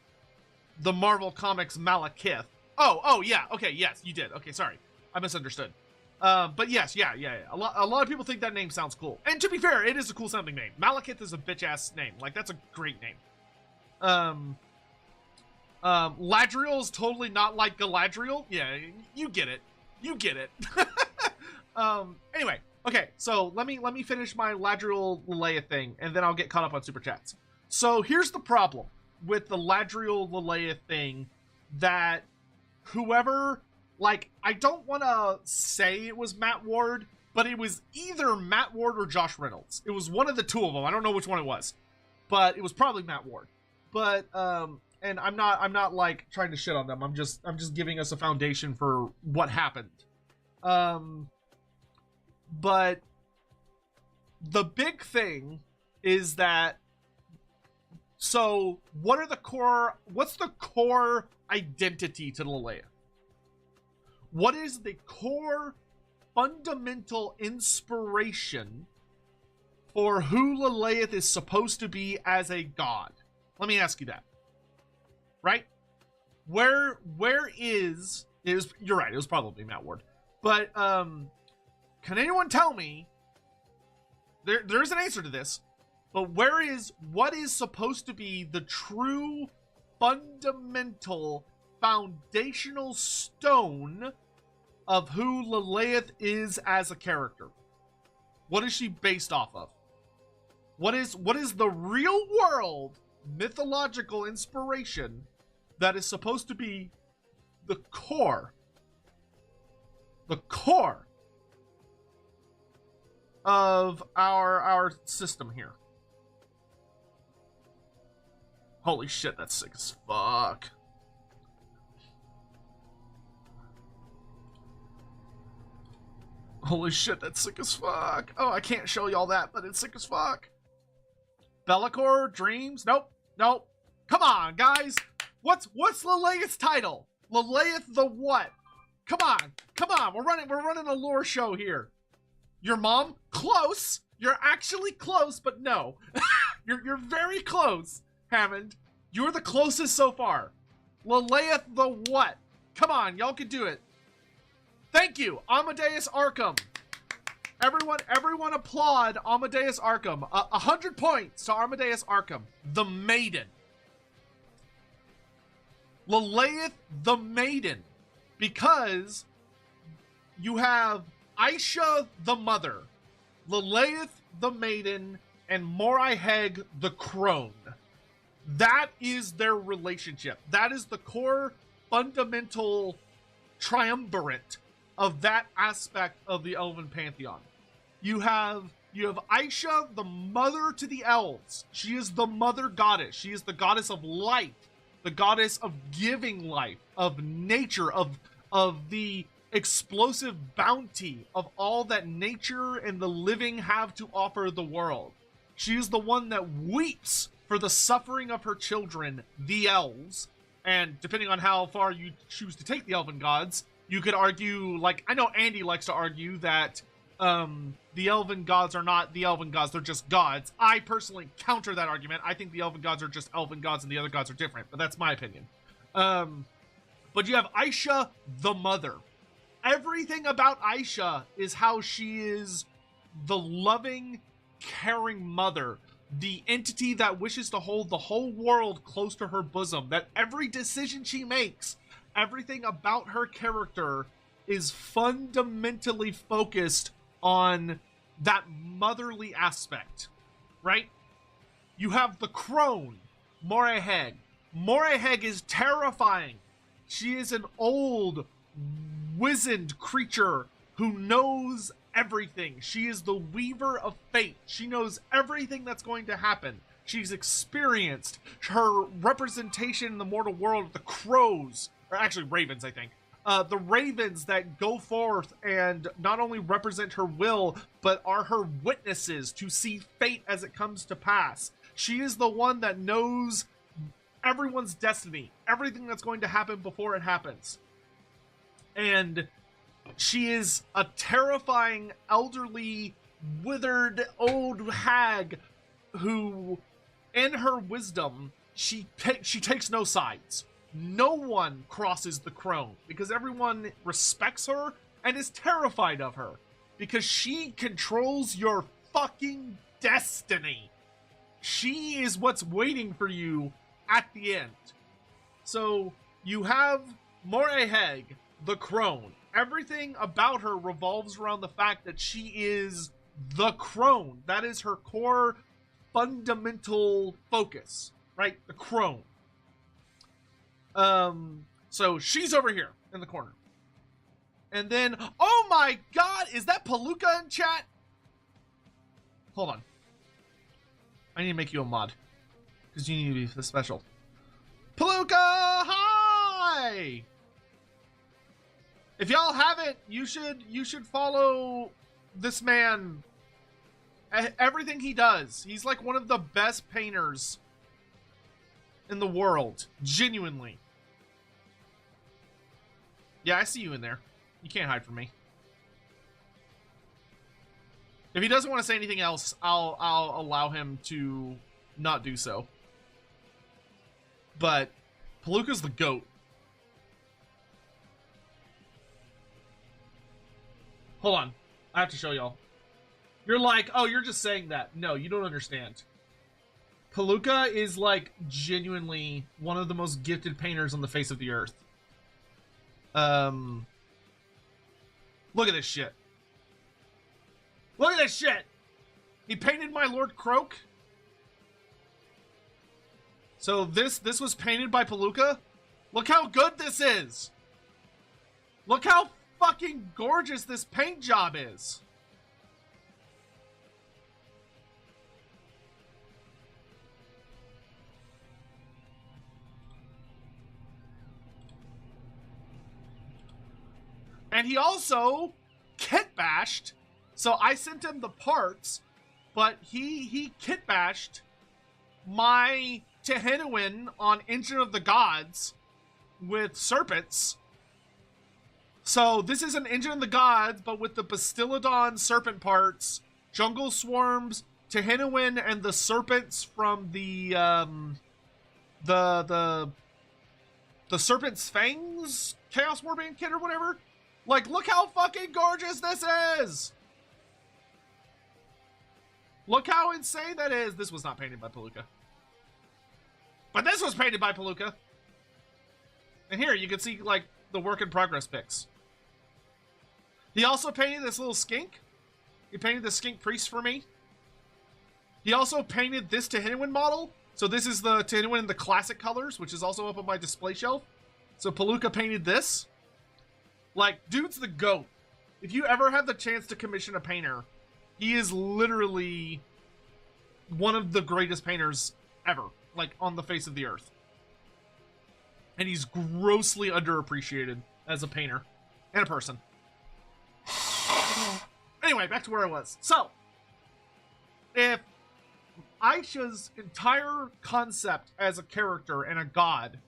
the Marvel Comics Malekith. Oh, yeah. Okay, yes, you did. Okay, sorry. I misunderstood. But yes, yeah. A lot of people think that name sounds cool. And to be fair, it is a cool sounding name. Malekith is a bitch-ass name. Like, that's a great name. Ladrielle is totally not like Galadriel. Yeah, you get it. You get it. Anyway. Okay, so let me finish my Ladrielle Lileath thing, and then I'll get caught up on Super Chats. So here's the problem with the Ladrielle Lileath thing, that whoever, like, I don't want to say it was Matt Ward, but it was either Matt Ward or Josh Reynolds. It was one of the two of them. I don't know which one it was, but it was probably Matt Ward. But and I'm not like trying to shit on them. I'm just giving us a foundation for what happened. But the big thing is that, so what's the core identity to Lileath? What is the core fundamental inspiration for who Lileath is supposed to be as a god? Let me ask you that. Right? Where is you're right, it was probably Matt Ward. But can anyone tell me, there is an answer to this, but what is supposed to be the true fundamental foundational stone of who Lileath is as a character? What is she based off of? What is the real world mythological inspiration that is supposed to be the core of our system here? Holy shit, that's sick as fuck. Holy shit, that's sick as fuck. Oh, I can't show y'all that, but it's sick as fuck. Bellicor, Dreams? Nope. Come on, guys. What's Lileath's title? Lileath the what? Come on. We're running a lore show here. Your mom? Close. You're actually close, but no. You're very close, Hammond. You're the closest so far. Lileath the what? Come on, y'all can do it. Thank you, Amadeus Arkham. Everyone applaud Amadeus Arkham. 100 points to Amadeus Arkham. The Maiden. Lileath the Maiden. Because you have Aisha the Mother, Lileath the Maiden, and Morghul the Crone. That is their relationship. That is the core fundamental triumvirate of that aspect of the Elven pantheon. You have Aisha, the mother to the elves. She is the mother goddess. She is the goddess of life, the goddess of giving life, of nature, of the explosive bounty of all that nature and the living have to offer the world. She is the one that weeps for the suffering of her children, the elves. And depending on how far you choose to take the elven gods, you could argue, like, I know Andy likes to argue that the elven gods are not the elven gods, they're just gods. I personally counter that argument. I think the elven gods are just elven gods and the other gods are different, but that's my opinion. But you have Aisha the Mother. Everything about Aisha is how she is the loving, caring mother, the entity that wishes to hold the whole world close to her bosom, that every decision she makes, everything about her character is fundamentally focused on that motherly aspect, right? You have the crone, Morghul. Morghul is terrifying. She is an old, wizened creature who knows everything. She is the weaver of fate. She knows everything that's going to happen. She's experienced. Her representation in the mortal world, the crows, or actually ravens, I think, the ravens that go forth and not only represent her will, but are her witnesses to see fate as it comes to pass. She is the one that knows everyone's destiny, everything that's going to happen before it happens. And she is a terrifying, elderly, withered old hag who, in her wisdom, she takes no sides. No one crosses the crone because everyone respects her and is terrified of her because she controls your fucking destiny. She is what's waiting for you at the end. So you have Morghul, the crone. Everything about her revolves around the fact that she is the crone. That is her core fundamental focus, right? The crone. So she's over here in the corner. And then, oh my god, is that Palooka in chat? Hold on. I need to make you a mod. Because you need to be special. Palooka, hi! If y'all haven't, you should follow this man. Everything he does. He's like one of the best painters in the world. Genuinely. Yeah, I see you in there. You can't hide from me. If he doesn't want to say anything else, I'll allow him to not do so. But Palooka's the GOAT. Hold on. I have to show y'all. You're like, oh, you're just saying that. No, you don't understand. Palooka is like genuinely one of the most gifted painters on the face of the earth. Look at this shit. Look at this shit. He painted my Lord Croak. So this was painted by Palooka. Look how good this is. Look how fucking gorgeous this paint job is. And he also kit bashed. So I sent him the parts, but he kit bashed my Tehenuin on Engine of the Gods with serpents. So this is an Engine of the Gods, but with the Bastiladon serpent parts, jungle swarms, Tehenuin, and the serpents from the Serpent's Fangs Chaos Warband kit or whatever. Like, look how fucking gorgeous this is! Look how insane that is! This was not painted by Palooka. But this was painted by Palooka. And here, you can see, like, the work in progress pics. He also painted this little skink. He painted the skink priest for me. He also painted this Tehenuin model. So this is the Tehenuin in the classic colors, which is also up on my display shelf. So Palooka painted this. Like, dude's the GOAT. If you ever have the chance to commission a painter, he is literally one of the greatest painters ever, like, on the face of the earth. And he's grossly underappreciated as a painter and a person. Anyway, back to where I was. So, if Aisha's entire concept as a character and a god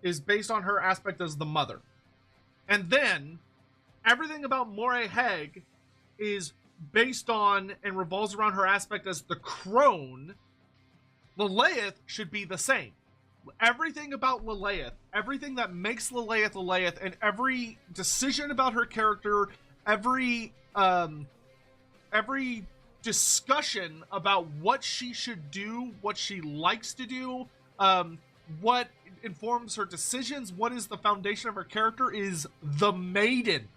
is based on her aspect as the mother, and then everything about Morghul is based on and revolves around her aspect as the crone, Lileath should be the same. Everything about Lileath, everything that makes Lileath Lileath, and every decision about her character, every discussion about what she should do, what she likes to do, what informs her decisions, what is the foundation of her character, is the maiden,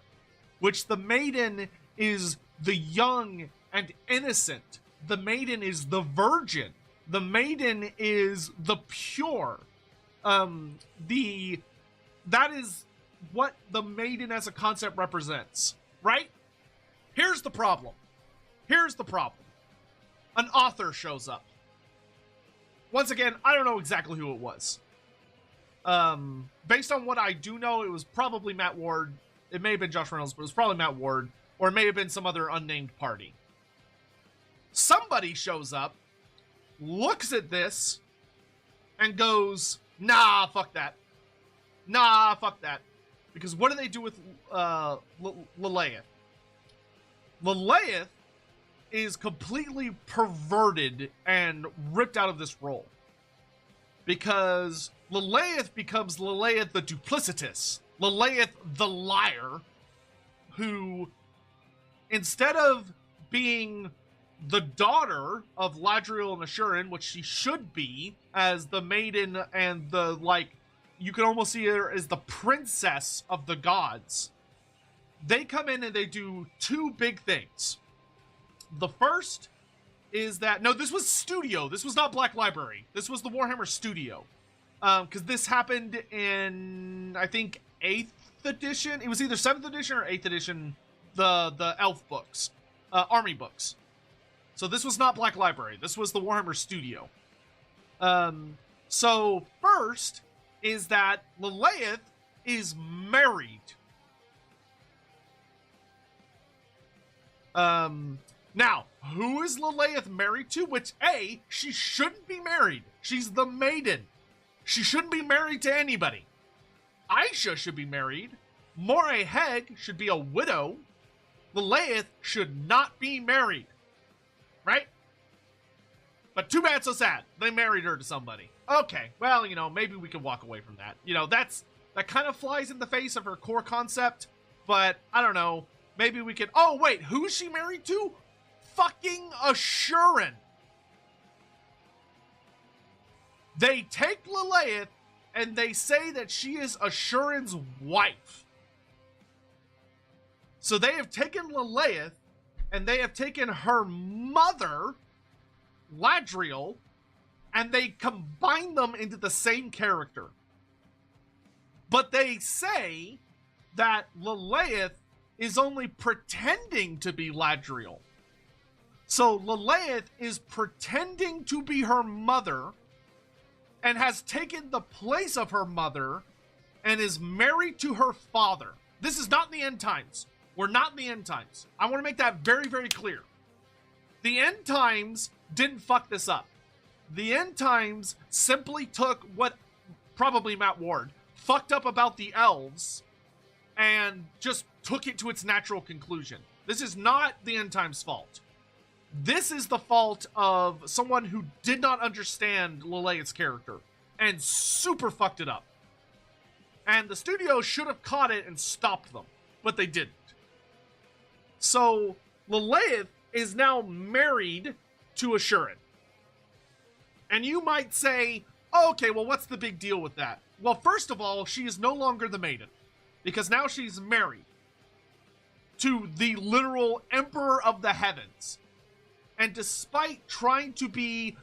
which the maiden is the young and innocent. The maiden is the virgin. The maiden is the pure. That is what the maiden as a concept represents, right? Here's the problem. Here's the problem. An author shows up. Once again, I don't know exactly who it was. Based on what I do know, it was probably Matt Ward. It may have been Josh Reynolds, but it was probably Matt Ward, or it may have been some other unnamed party. Somebody shows up, looks at this, and goes, nah, fuck that. Nah, fuck that. Because what do they do with Lileath? Lileath is completely perverted and ripped out of this role. Because Lileath becomes Lileath the duplicitous, Lileath the liar, who, instead of being the daughter of Ladrielle and Assurin, which she should be, as the maiden and the, like, you can almost see her as the princess of the gods, they come in and they do two big things. The first is that, no, this was Studio. This was not Black Library. This was the Warhammer Studio. Because this happened in, I think, 8th edition. It was either 7th edition or 8th edition, the elf books, army books. So this was not Black Library. This was the Warhammer Studio. So first is that Lileath is married. Now, who is Lileath married to? Which, A, she shouldn't be married. She's the maiden. She shouldn't be married to anybody. Aisha should be married. Moray Heg should be a widow. Lileath should not be married. Right? But too bad, so sad. They married her to somebody. Okay, well, you know, maybe we can walk away from that. You know, that kind of flies in the face of her core concept, but I don't know. Maybe we could... Oh, wait, who's she married to? Fucking Assurin. They take Lileath and they say that she is Assurin's wife. So they have taken Lileath and they have taken her mother, Ladrielle, and they combine them into the same character. But they say that Lileath is only pretending to be Ladrielle. So Lileath is pretending to be her mother and has taken the place of her mother and is married to her father. This is not in the end times. We're not in the end times. I want to make that very, very clear. The end times didn't fuck this up. The end times simply took what probably Matt Ward fucked up about the elves and just took it to its natural conclusion. This is not the end times' fault. This is the fault of someone who did not understand Lileath's character and super fucked it up. And the studio should have caught it and stopped them, but they didn't. So Lileath is now married to Assurin. And you might say, oh, okay, well, what's the big deal with that? Well, first of all, she is no longer the maiden, because now she's married to the literal Emperor of the Heavens. And despite trying to be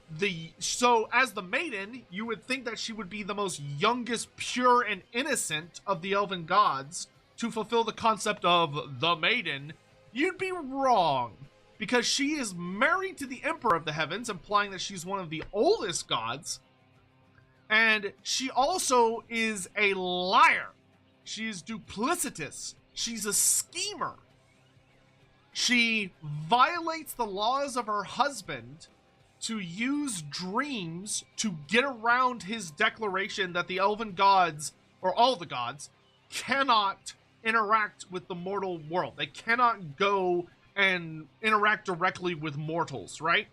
so as the maiden, you would think that she would be the most youngest, pure, and innocent of the elven gods to fulfill the concept of the maiden. You'd be wrong, because she is married to the Emperor of the Heavens, implying that she's one of the oldest gods. And she also is a liar. She's duplicitous. She's a schemer. She violates the laws of her husband to use dreams to get around his declaration that the elven gods, or all the gods, cannot interact with the mortal world. They cannot go and interact directly with mortals, right?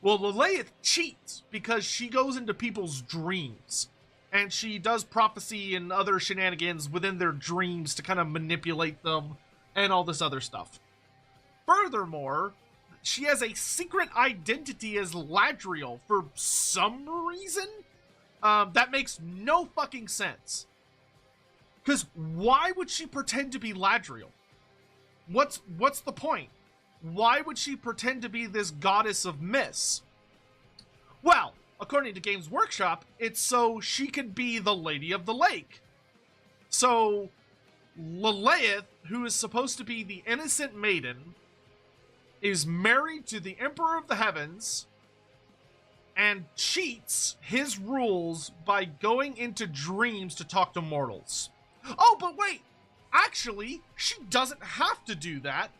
Well, Lileath cheats because she goes into people's dreams. And she does prophecy and other shenanigans within their dreams to kind of manipulate them and all this other stuff. Furthermore, she has a secret identity as Ladrielle for some reason. That makes no fucking sense. Because why would she pretend to be Ladrielle? What's the point? Why would she pretend to be this goddess of myths? Well, according to Games Workshop, it's so she could be the Lady of the Lake. So Lileath, who is supposed to be the innocent maiden, is married to the Emperor of the Heavens and cheats his rules by going into dreams to talk to mortals. Oh, but wait! Actually, she doesn't have to do that,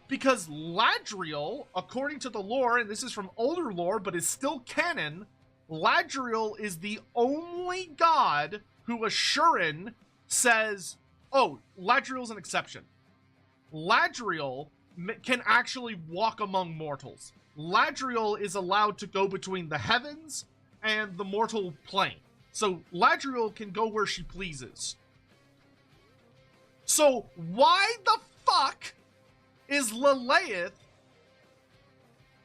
because Ladrielle, according to the lore, and this is from older lore, but is still canon, Ladrielle is the only god who Ashurin says, oh, Ladrielle's an exception. Ladrielle can actually walk among mortals. Ladrielle is allowed to go between the heavens and the mortal plane. So Ladrielle can go where she pleases. So why the fuck is Lileath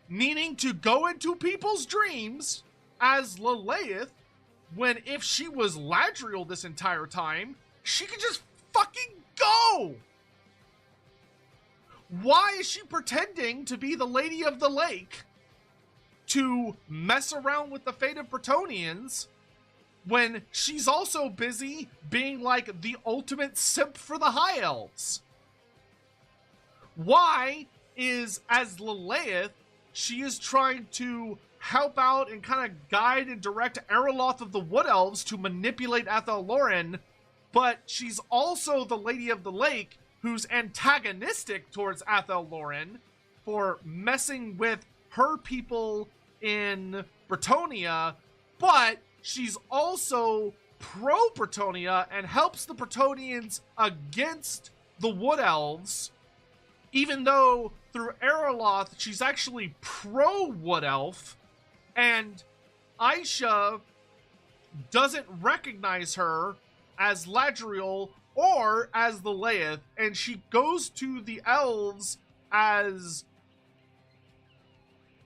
needing to go into people's dreams as Lileath when if she was Ladrielle this entire time, she could just fucking go? Why is she pretending to be the Lady of the Lake to mess around with the fate of Bretonnians when she's also busy being like the ultimate simp for the High Elves? Why is, as Lileath, she is trying to help out and kind of guide and direct Araloth of the Wood Elves to manipulate Athel Loren, but she's also the Lady of the Lake who's antagonistic towards Athel Loren for messing with her people in Bretonnia, but she's also pro-Bretonnia and helps the Bretonnians against the Wood Elves, even though through Araloth she's actually pro-Wood Elf, and Aisha doesn't recognize her as Ladrielle or as Lileath, and she goes to the elves as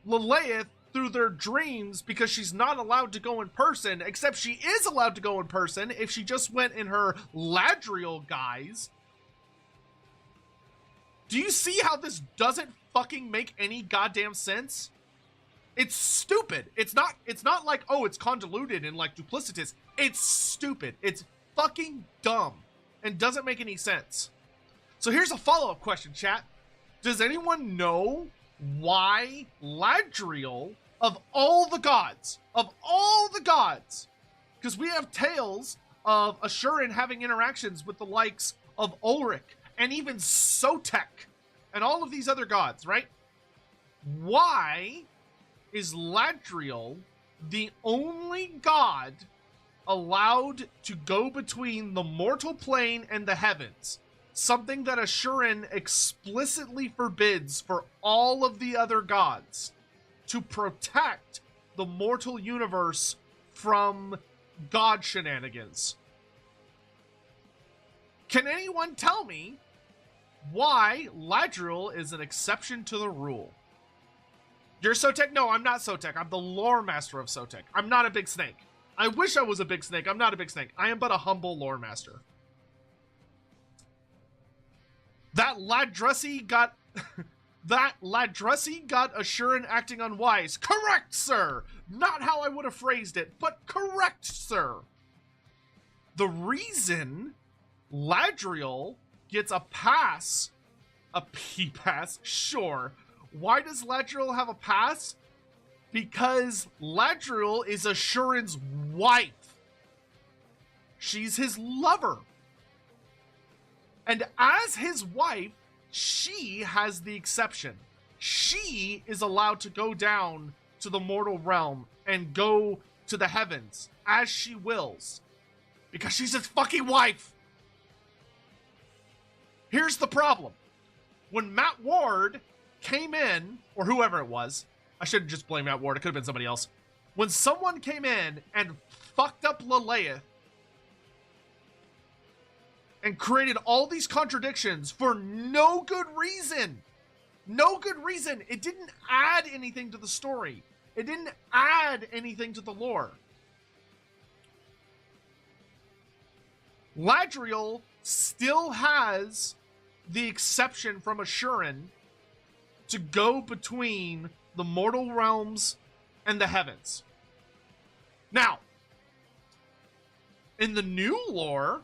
Lileath through their dreams because she's not allowed to go in person, except she is allowed to go in person if she just went in her Ladrielle guise. Do you see how this doesn't fucking make any goddamn sense? It's stupid. It's not like, oh, it's convoluted and like duplicitous. It's stupid. It's fucking dumb and doesn't make any sense. So here's a follow-up question, chat. Does anyone know why Ladrielle, of all the gods, because we have tales of Ashurin having interactions with the likes of Ulrich and even Sotek and all of these other gods, right? Why is Ladrielle the only god allowed to go between the mortal plane and the heavens? Something that Ashurin explicitly forbids for all of the other gods, to protect the mortal universe from god shenanigans. Can anyone tell me why Ladrielle is an exception to the rule? You're Sotek? No, I'm not Sotek. I'm the Loremaster of Sotek. I'm not a big snake. I wish I was a big snake. I'm not a big snake. I am but a humble Loremaster. That Ladressy got Ashurin acting unwise. Correct, sir! Not how I would have phrased it, but correct, sir. The reason Ladrielle gets a pass, a P-pass, sure. Why does Ladrielle have a pass? Because Ladrielle is Ashurin's wife. She's his lover. And as his wife, she has the exception. She is allowed to go down to the mortal realm and go to the heavens as she wills. Because she's his fucking wife. Here's the problem. When Matt Ward came in, or whoever it was, I shouldn't just blame Matt Ward, it could have been somebody else. When someone came in and fucked up Lileath and created all these contradictions for no good reason. No good reason. It didn't add anything to the story. It didn't add anything to the lore. Ladrielle still has the exception from Ashurin to go between the mortal realms and the heavens. Now, in the new lore,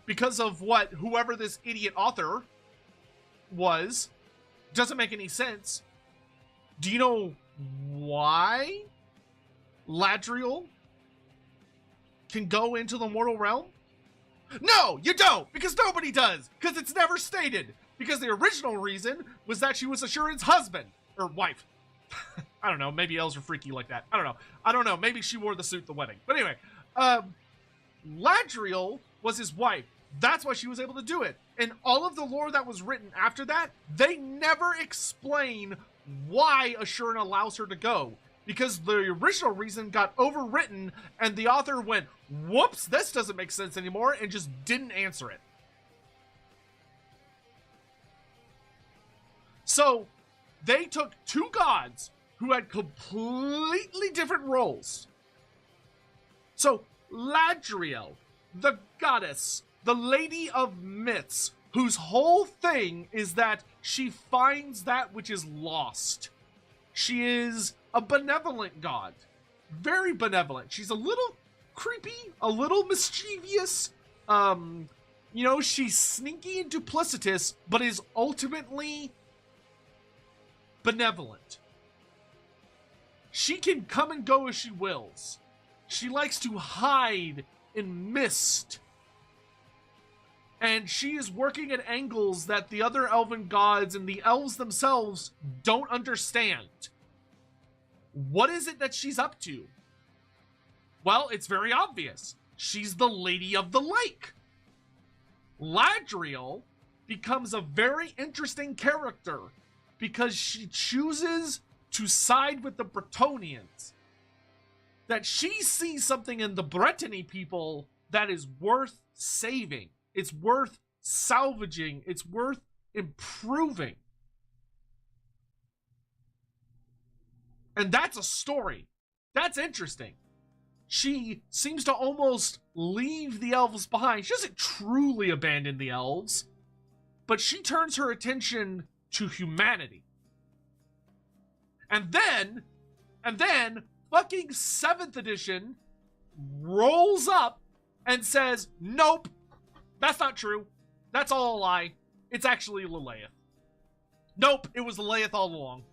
because of what whoever this idiot author was, doesn't make any sense. Do you know why Ladrielle can go into the mortal realm? No, you don't, because nobody does, because it's never stated. Because the original reason was that she was Assuran's husband, or wife. I don't know, maybe elves are freaky like that. I don't know, maybe she wore the suit at the wedding. But anyway, Ladrielle was his wife. That's why she was able to do it. And all of the lore that was written after that, they never explain why Assuran allows her to go. Because the original reason got overwritten and the author went, whoops, this doesn't make sense anymore, and just didn't answer it. So they took two gods who had completely different roles. So Ladrielle, the goddess, the lady of myths, whose whole thing is that she finds that which is lost. She is a benevolent god. Very benevolent. She's a little creepy, a little mischievous. You know, she's sneaky and duplicitous, but is ultimately benevolent. She can come and go as she wills. She likes to hide in mist. And she is working at angles that the other elven gods and the elves themselves don't understand. What is it that she's up to? Well, it's very obvious. She's the Lady of the Lake. Ladrielle becomes a very interesting character because she chooses to side with the Bretonnians. That she sees something in the Brittany people that is worth saving. It's worth salvaging. It's worth improving. And that's a story. That's interesting. She seems to almost leave the elves behind. She doesn't truly abandon the elves, but she turns her attention to humanity. And then fucking 7th edition rolls up and says, nope, that's not true. That's all a lie. It's actually Lileath. Nope, it was Lileath all along.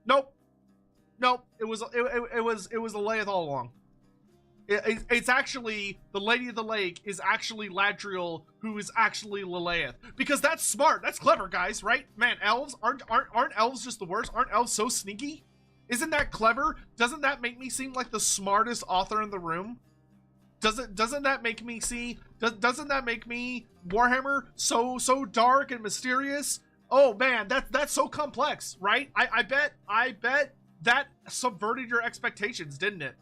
Nope. It was Lileath all along. It's actually the Lady of the Lake is actually Ladrielle, who is actually Lileath. Because that's smart. That's clever, guys, right? Man, elves aren't elves just the worst? Aren't elves so sneaky? Isn't that clever? Doesn't that make me seem like the smartest author in the room? Doesn't that make me doesn't that make me Warhammer so dark and mysterious? Oh man, that's so complex, right? I bet that subverted your expectations, didn't it?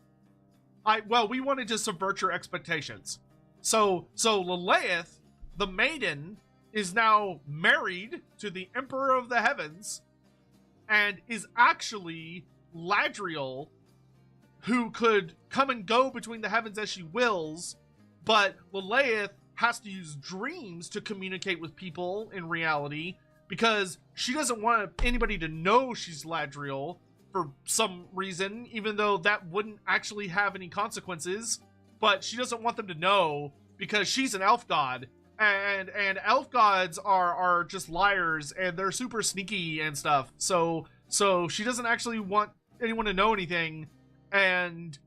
Well, we wanted to subvert your expectations. So Lileath, the maiden, is now married to the Emperor of the Heavens and is actually Ladrielle, who could come and go between the heavens as she wills, but Lileath has to use dreams to communicate with people in reality because she doesn't want anybody to know she's Ladrielle for some reason, even though that wouldn't actually have any consequences. But she doesn't want them to know because she's an elf god, and elf gods are just liars and they're super sneaky and stuff. So she doesn't actually want anyone to know anything. And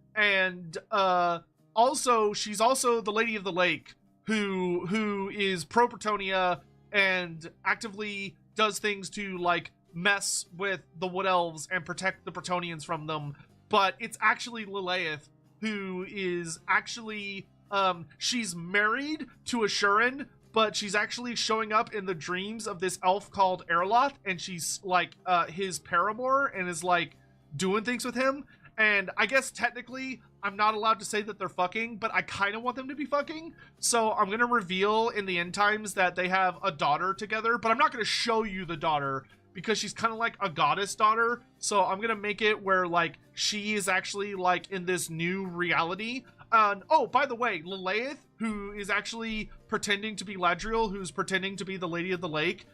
also she's also the Lady of the Lake who is pro Bretonnia and actively does things to like mess with the Wood Elves and protect the Bretonnians from them. But it's actually Lileath who is actually she's married to Assuran, but she's actually showing up in the dreams of this elf called Erloth, and she's like his paramour and is like doing things with him. And I guess technically I'm not allowed to say that they're fucking, but I kind of want them to be fucking. So I'm going to reveal in the end times that they have a daughter together, but I'm not going to show you the daughter because she's kind of like a goddess daughter. So I'm going to make it where like she is actually like in this new reality. Oh, by the way, Lileath, who is actually pretending to be Ladrielle, who's pretending to be the Lady of the Lake,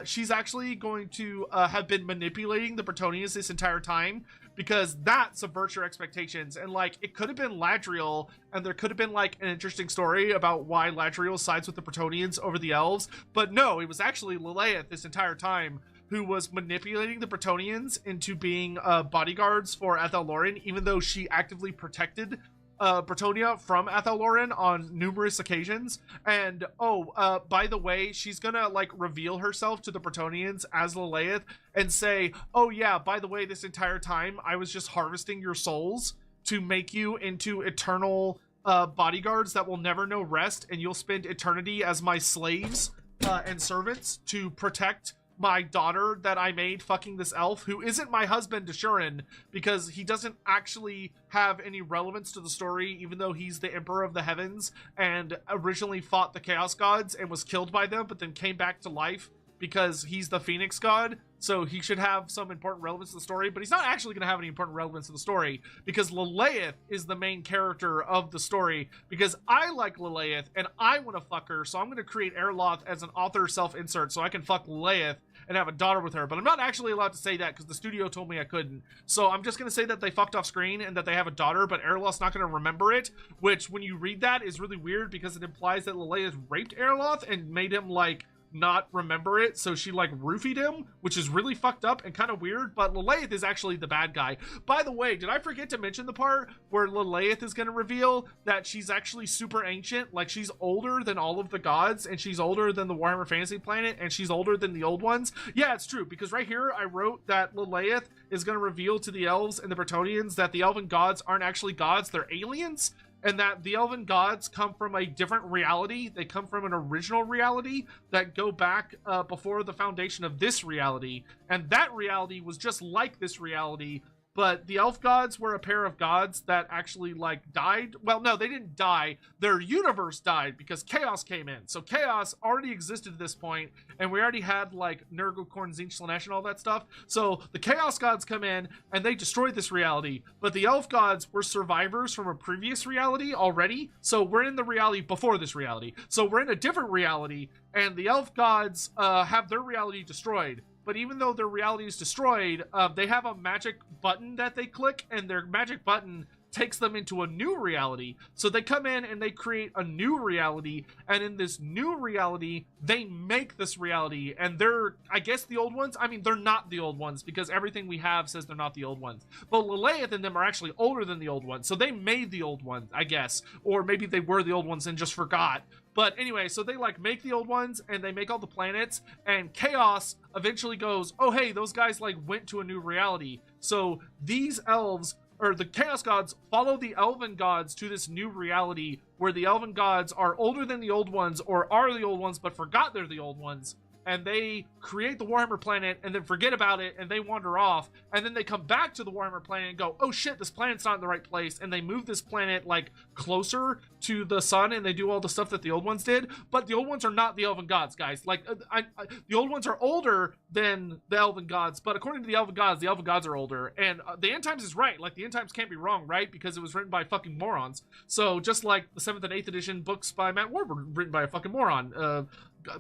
she's actually going to have been manipulating the Bretonnians this entire time, because that subverts your expectations. And like, it could have been Ladrielle, and there could have been like an interesting story about why Ladrielle sides with the Bretonnians over the elves, but no, it was actually Lileath this entire time, who was manipulating the Bretonnians into being bodyguards for Athelloren, even though she actively protected Bretonnia from Athelloren on numerous occasions. And by the way, she's gonna like reveal herself to the Bretonnians as Lileath and say, oh yeah, by the way, this entire time I was just harvesting your souls to make you into eternal bodyguards that will never know rest, and you'll spend eternity as my slaves and servants to protect my daughter that I made fucking this elf, who isn't my husband Ashurin, because he doesn't actually have any relevance to the story, even though he's the Emperor of the Heavens and originally fought the Chaos Gods and was killed by them, but then came back to life because he's the Phoenix God. So he should have some important relevance to the story, but he's not actually going to have any important relevance to the story because Lileath is the main character of the story, because I like Lileath and I want to fuck her, so I'm going to create Erloth as an author self-insert so I can fuck Lileath and have a daughter with her. But I'm not actually allowed to say that because the studio told me I couldn't. So I'm just going to say that they fucked off screen and that they have a daughter, but Erloth's not going to remember it, which when you read that is really weird because it implies that Lileath raped Erloth and made him like not remember it, so she like roofied him, which is really fucked up and kind of weird. But Lileath is actually the bad guy. By the way, did I forget to mention the part where Lileath is going to reveal that she's actually super ancient? Like, she's older than all of the gods, and she's older than the Warhammer Fantasy Planet, and she's older than the old ones. Yeah, it's true, because right here I wrote that Lileath is going to reveal to the elves and the Bretonnians that the elven gods aren't actually gods, they're aliens, and that the elven gods come from a different reality. They come from an original reality that go back before the foundation of this reality. And that reality was just like this reality, but the elf gods were a pair of gods that actually like died. Well, no, they didn't die. Their universe died because chaos came in. So chaos already existed at this point, and we already had like Nurgle, Khorne, Tzeentch, Slaanesh, and all that stuff. So the chaos gods come in and they destroyed this reality, but the elf gods were survivors from a previous reality already. So we're in the reality before this reality. So we're in a different reality, and the elf gods have their reality destroyed. But even though their reality is destroyed, they have a magic button that they click, and their magic button takes them into a new reality. So they come in and they create a new reality, and in this new reality, they make this reality. And they're, I guess, the old ones. I mean, they're not the old ones because everything we have says they're not the old ones. But Lileath and them are actually older than the old ones. So they made the old ones, I guess. Or maybe they were the old ones and just forgot. But anyway, so they like make the old ones and they make all the planets, and Chaos eventually goes, oh hey, those guys like went to a new reality. So these elves, or the Chaos gods, follow the Elven gods to this new reality where the Elven gods are older than the old ones, or are the old ones but forgot they're the old ones. And they create the Warhammer planet and then forget about it, and they wander off, and then they come back to the Warhammer planet and go, oh shit, this planet's not in the right place, and they move this planet like closer to the sun, and they do all the stuff that the old ones did. But the old ones are not the Elven gods, guys. Like the old ones are older than the Elven gods, but according to the Elven gods are older. And the End Times is right. Like, the End Times can't be wrong, right? Because it was written by fucking morons. So just like the 7th and 8th edition books by Matt Ward were written by a fucking moron.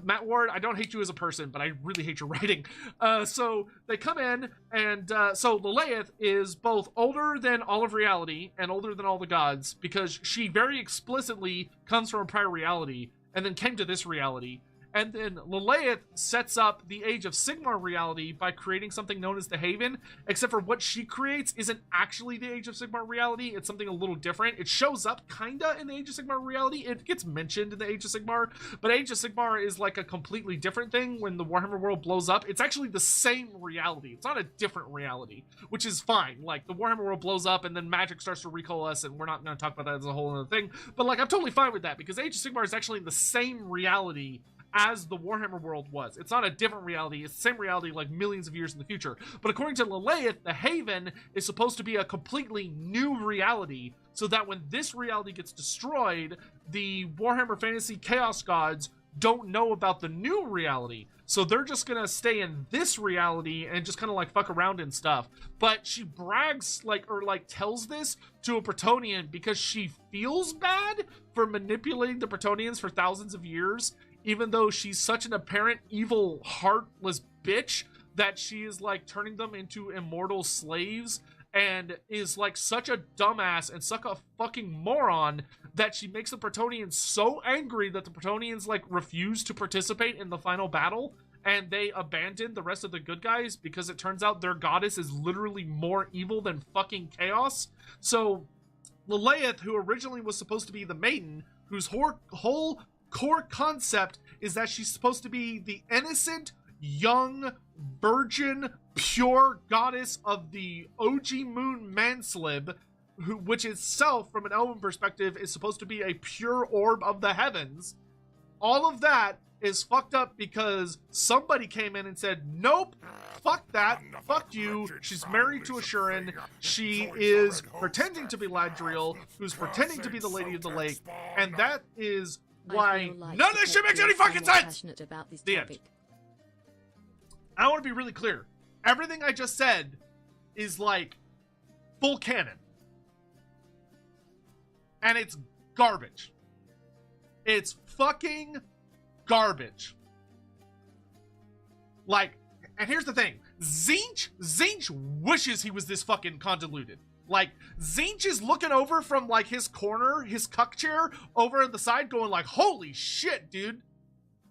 Matt Ward, I don't hate you as a person, but I really hate your writing. So they come in, and so Lileath is both older than all of reality and older than all the gods, because she very explicitly comes from a prior reality and then came to this reality. And then Lileath sets up the Age of Sigmar reality by creating something known as the Haven, except for what she creates isn't actually the Age of Sigmar reality. It's something a little different. It shows up kinda in the Age of Sigmar reality. It gets mentioned in the Age of Sigmar, but Age of Sigmar is like a completely different thing. When the Warhammer world blows up, it's actually the same reality. It's not a different reality, which is fine. Like, the Warhammer world blows up and then magic starts to recoalesce, and we're not going to talk about that as a whole other thing. But like, I'm totally fine with that because Age of Sigmar is actually the same reality as the Warhammer world was. It's not a different reality. It's the same reality like millions of years in the future. But according to Lileath, the Haven is supposed to be a completely new reality, so that when this reality gets destroyed, the Warhammer Fantasy Chaos Gods don't know about the new reality. So they're just gonna stay in this reality and just kind of like fuck around and stuff. But she brags or tells this to a Bretonnian because she feels bad for manipulating the Bretonnians for thousands of years, even though she's such an apparent evil, heartless bitch that she is like turning them into immortal slaves, and is like such a dumbass and such a fucking moron that she makes the Bretonnians so angry that the Bretonnians like refuse to participate in the final battle. and they abandoned the rest of the good guys because it turns out their goddess is literally more evil than fucking chaos. So Lileath, who originally was supposed to be the maiden, whose whole core concept is that she's supposed to be the innocent, young, virgin, pure goddess of the OG moon Manslib, which itself, from an Elven perspective, is supposed to be a pure orb of the heavens. All of that is fucked up because somebody came in and said, nope, fuck that, fuck you. She's married to Assurin. She is pretending to be Ladrielle, who's pretending to be the Lady of the Lake, and that is why none of this shit makes any fucking sense! The end. I want to be really clear. Everything I just said is like full canon. And it's garbage. It's fucking garbage. Like, and here's the thing. Tzeentch wishes he was this fucking convoluted. Like, Tzeentch is looking over from, like, his corner, his cuck chair, over at the side going like, holy shit, dude.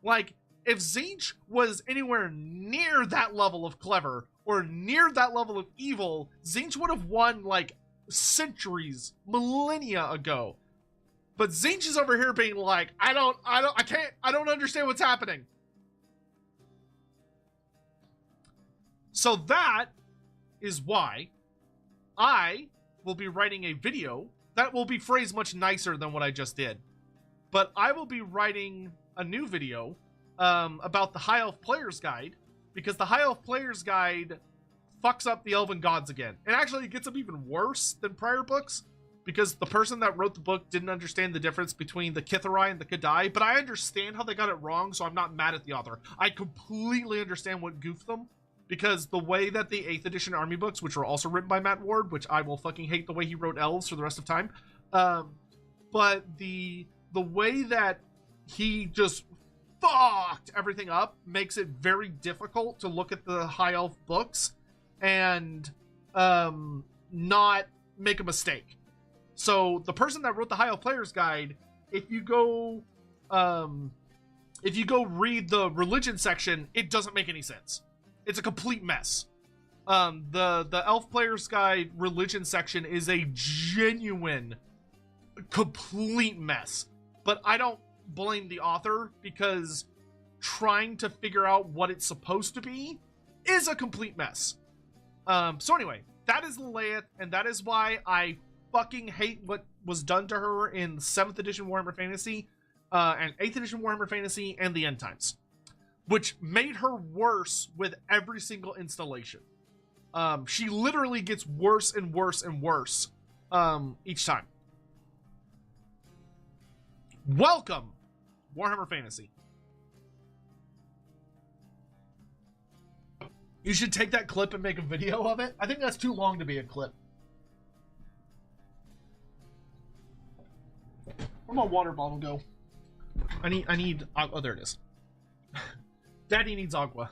Like, if Tzeentch was anywhere near that level of clever, or near that level of evil, Tzeentch would have won, like, centuries, millennia ago. But Tzeentch is over here being like, I don't understand what's happening. So that is why I will be writing a video that will be phrased much nicer than what I just did. But I will be writing a new video about the High Elf Player's Guide, because the High Elf Player's Guide fucks up the Elven gods again. And actually it gets them even worse than prior books, because the person that wrote the book didn't understand the difference between the Kithari and the Kadai, but I understand how they got it wrong, so I'm not mad at the author. I completely understand what goofed them, because the way that the 8th edition army books, which were also written by Matt Ward, which I will fucking hate the way he wrote elves for the rest of time, but the way that he just fucked everything up makes it very difficult to look at the High Elf books and not make a mistake. So the person that wrote the High Elf Player's Guide, if you go read the religion section, it doesn't make any sense. It's a complete mess. The Elf Player's Guide religion section is a genuine, complete mess. But I don't blame the author, because trying to figure out what it's supposed to be is a complete mess. So anyway, that is Lileath, and that is why I fucking hate what was done to her in 7th edition Warhammer Fantasy, and 8th edition Warhammer Fantasy, and the End Times, which made her worse with every single installation. She literally gets worse and worse and worse each time. Welcome, Warhammer Fantasy. You should take that clip and make a video of it. I think that's too long to be a clip. Where'd my water bottle go? I need, oh, there it is. Daddy needs agua.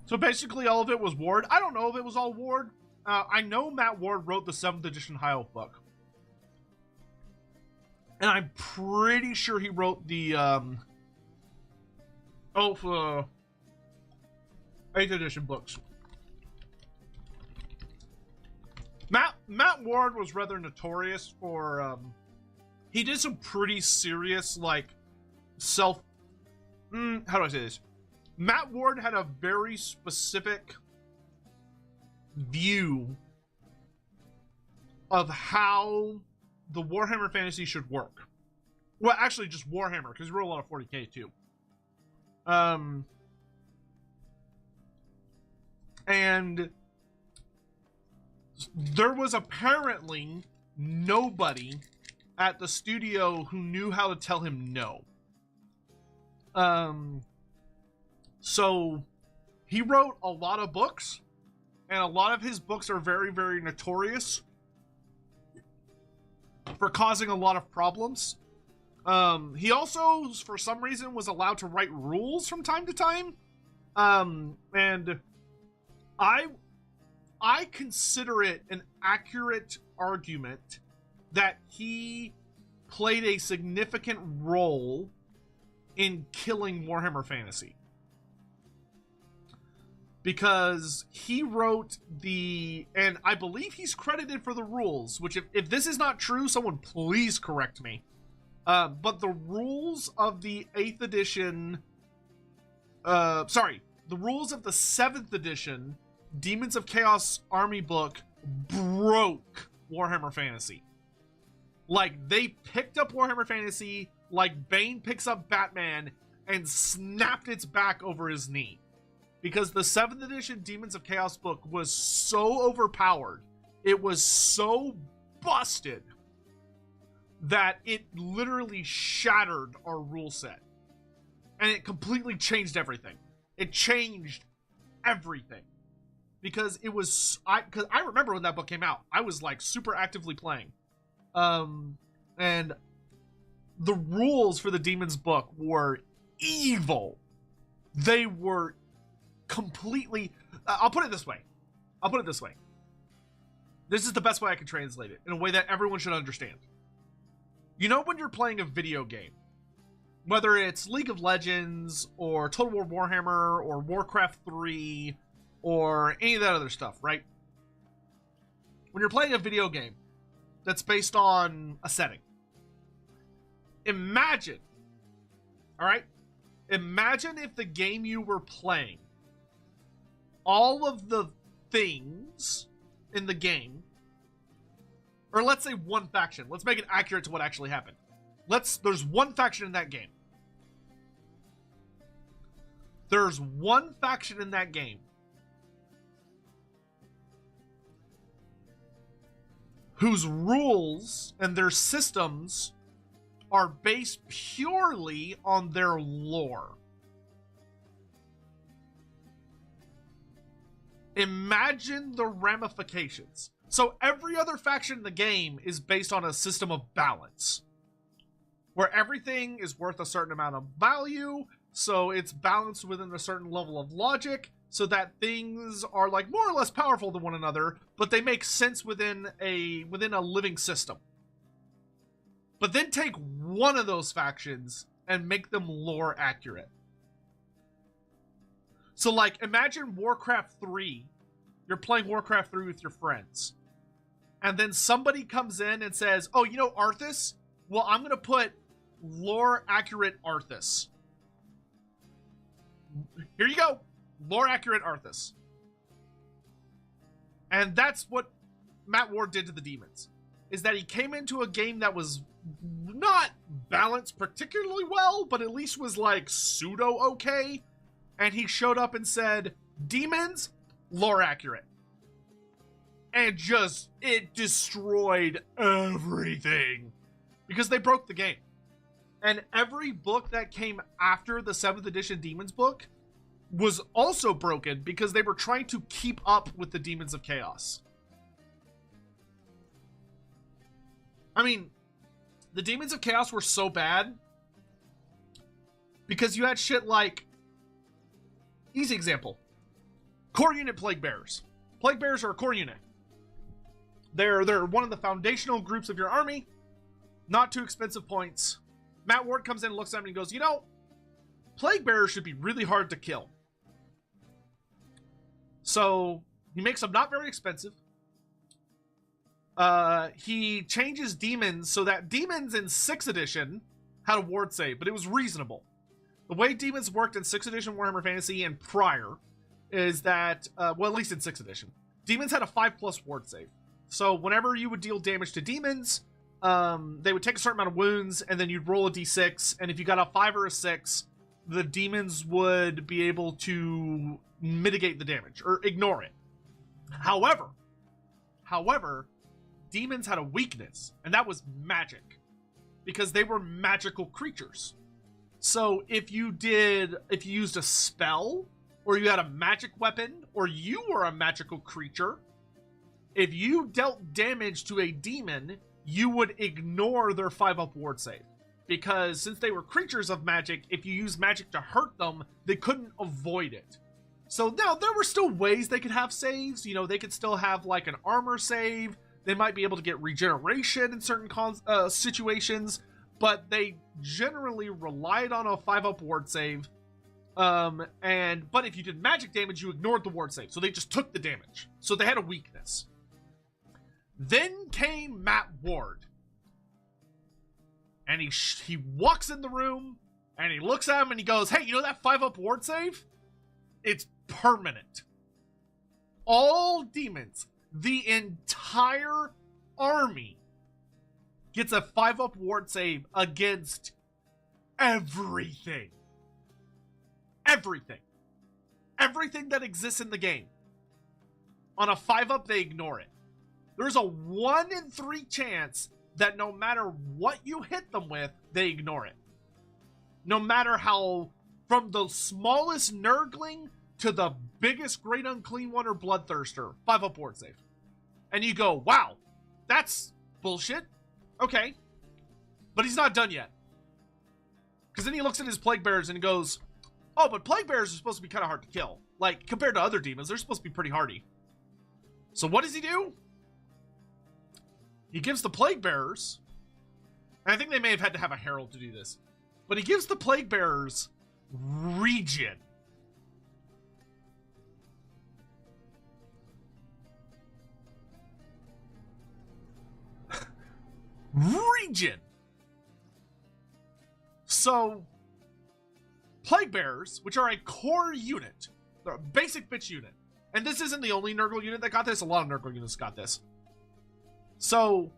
So basically all of it was Ward. I don't know if it was all Ward. I know Matt Ward wrote the 7th edition High Elf book. And I'm pretty sure he wrote the 8th edition books. Matt Ward was rather notorious for he did some pretty serious, like, how do I say this? Matt Ward had a very specific view of how the Warhammer Fantasy should work. Well, actually just Warhammer, because he wrote a lot of 40k too. And there was apparently nobody at the studio who knew how to tell him no. So he wrote a lot of books, and a lot of his books are very, very notorious for causing a lot of problems. He also, for some reason, was allowed to write rules from time to time. And I consider it an accurate argument that he played a significant role in killing Warhammer Fantasy. Because he wrote and I believe he's credited for the rules, which if this is not true, someone please correct me. But the rules of the 8th edition, the rules of the 7th edition Demons of Chaos army book broke Warhammer Fantasy. Like, they picked up Warhammer Fantasy like Bane picks up Batman and snapped its back over his knee. Because the 7th edition Demons of Chaos book was so overpowered, it was so busted, that it literally shattered our rule set. And it completely changed everything. It changed everything. Because it was... Because I remember when that book came out, I was like super actively playing. And the rules for the Demons book were evil. They were completely... I'll put it this way. This is the best way I can translate it, in a way that everyone should understand. You know when you're playing a video game, whether it's League of Legends, or Total War Warhammer, or Warcraft 3, or any of that other stuff, right? When you're playing a video game that's based on a setting, imagine, alright? Imagine if the game you were playing, all of the things in the game, or let's say one faction. Let's make it accurate to what actually happened. There's one faction in that game. There's one faction in that game whose rules and their systems are based purely on their lore. Imagine the ramifications. So every other faction in the game is based on a system of balance, where everything is worth a certain amount of value, so it's balanced within a certain level of logic, so that things are like more or less powerful to one another, but they make sense within a living system. But then take one of those factions and make them lore accurate. So like, imagine Warcraft 3. You're playing Warcraft 3 with your friends. And then somebody comes in and says, oh, you know Arthas? Well, I'm going to put lore accurate Arthas. Here you go. Lore accurate Arthas. And that's what Matt Ward did to the Demons. Is that he came into a game that was not balanced particularly well, but at least was like pseudo okay. And he showed up and said, Demons, lore accurate. And just, it destroyed everything. Because they broke the game. And every book that came after the 7th edition Demons book was also broken because they were trying to keep up with the Demons of Chaos. I mean, the Demons of Chaos were so bad because you had shit like, easy example, core unit Plague Bearers. Plague Bearers are a core unit. They're one of the foundational groups of your army. Not too expensive points. Matt Ward comes in and looks at him and he goes, you know, Plague Bearers should be really hard to kill. So he makes them not very expensive. He changes Demons so that Demons in 6th edition had a ward save, but it was reasonable. The way Demons worked in 6th edition Warhammer Fantasy and prior is that, well, at least in 6th edition, Demons had a 5+ ward save. So whenever you would deal damage to Demons, they would take a certain amount of wounds, and then you'd roll a d6, and if you got a 5 or a 6, the Demons would be able to mitigate the damage, or ignore it. However, Demons had a weakness, and that was magic, because they were magical creatures. So if you used a spell, or you had a magic weapon, or you were a magical creature, if you dealt damage to a demon, you would ignore their 5+ ward save. Because since they were creatures of magic, if you used magic to hurt them, they couldn't avoid it. So now there were still ways they could have saves. You know, they could still have like an armor save. They might be able to get regeneration in certain situations, but they generally relied on a 5-up ward save. But if you did magic damage, you ignored the ward save, so they just took the damage. So they had a weakness. Then came Matt Ward, and he walks in the room, and he looks at him, and he goes, "Hey, you know that 5-up ward save? It's permanent. All demons, the entire army, gets a 5-up ward save against everything. Everything. Everything that exists in the game. On a 5-up, they ignore it. There's a 1 in 3 chance that no matter what you hit them with, they ignore it. No matter how, from the smallest Nurgling to the biggest Great Unclean One or Bloodthirster, 5-up ward save. And you go, wow, that's bullshit. Okay. But he's not done yet. Because then he looks at his Plague Bearers and he goes, oh, but Plague Bearers are supposed to be kind of hard to kill. Like, compared to other demons, they're supposed to be pretty hardy. So what does he do? He gives the Plague Bearers, and I think they may have had to have a herald to do this, but he gives the Plague Bearers regen. Regen. So, Plague Bearers, which are a core unit, they're a basic bitch unit, and this isn't the only Nurgle unit that got this, a lot of Nurgle units got this. So,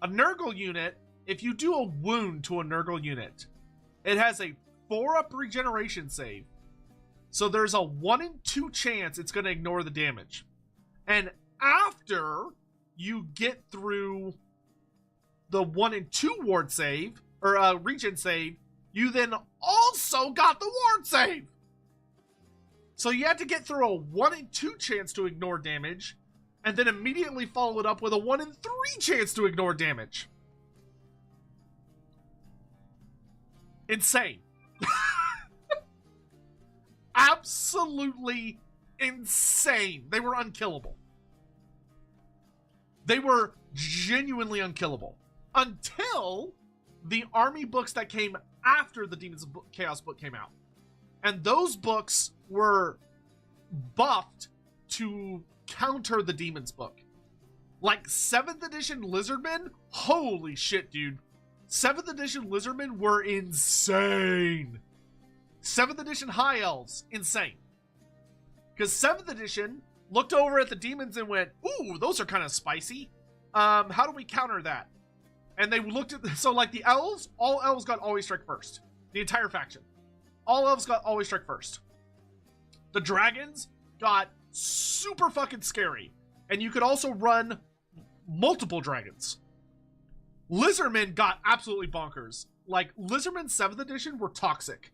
a Nurgle unit, if you do a wound to a Nurgle unit, it has a 4-up regeneration save. So there's a 1 in 2 chance it's going to ignore the damage. And after you get through the 1 in 2 ward save, or regen save, you then also got the ward save. So you had to get through a 1 in 2 chance to ignore damage, and then immediately follow it up with a 1 in 3 chance to ignore damage. Insane. Absolutely insane. They were unkillable. They were genuinely unkillable. Until the army books that came after the Demons of Chaos book came out. And those books were buffed to counter the Demons book. Like 7th edition Lizardmen, holy shit, dude. 7th edition Lizardmen were insane. 7th edition High Elves, insane. Because 7th edition looked over at the demons and went, ooh, those are kind of spicy. How do we counter that? And they looked at, so like the elves, all elves got always strike first. The entire faction. All elves got always strike first. The dragons got super fucking scary. And you could also run multiple dragons. Lizardmen got absolutely bonkers. Like, Lizardmen 7th edition were toxic.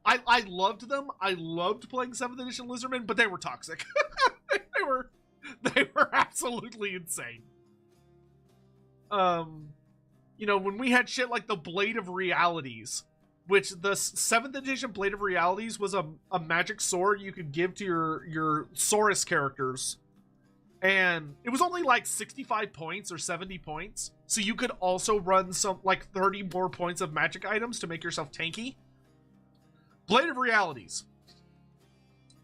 I loved them. I loved playing 7th edition Lizardmen, but they were toxic. they were absolutely insane. You know, when we had shit like the Blade of Realities, which the 7th edition Blade of Realities was a magic sword you could give to your Saurus characters. And it was only like 65 points or 70 points. So you could also run some like 30 more points of magic items to make yourself tanky. Blade of Realities.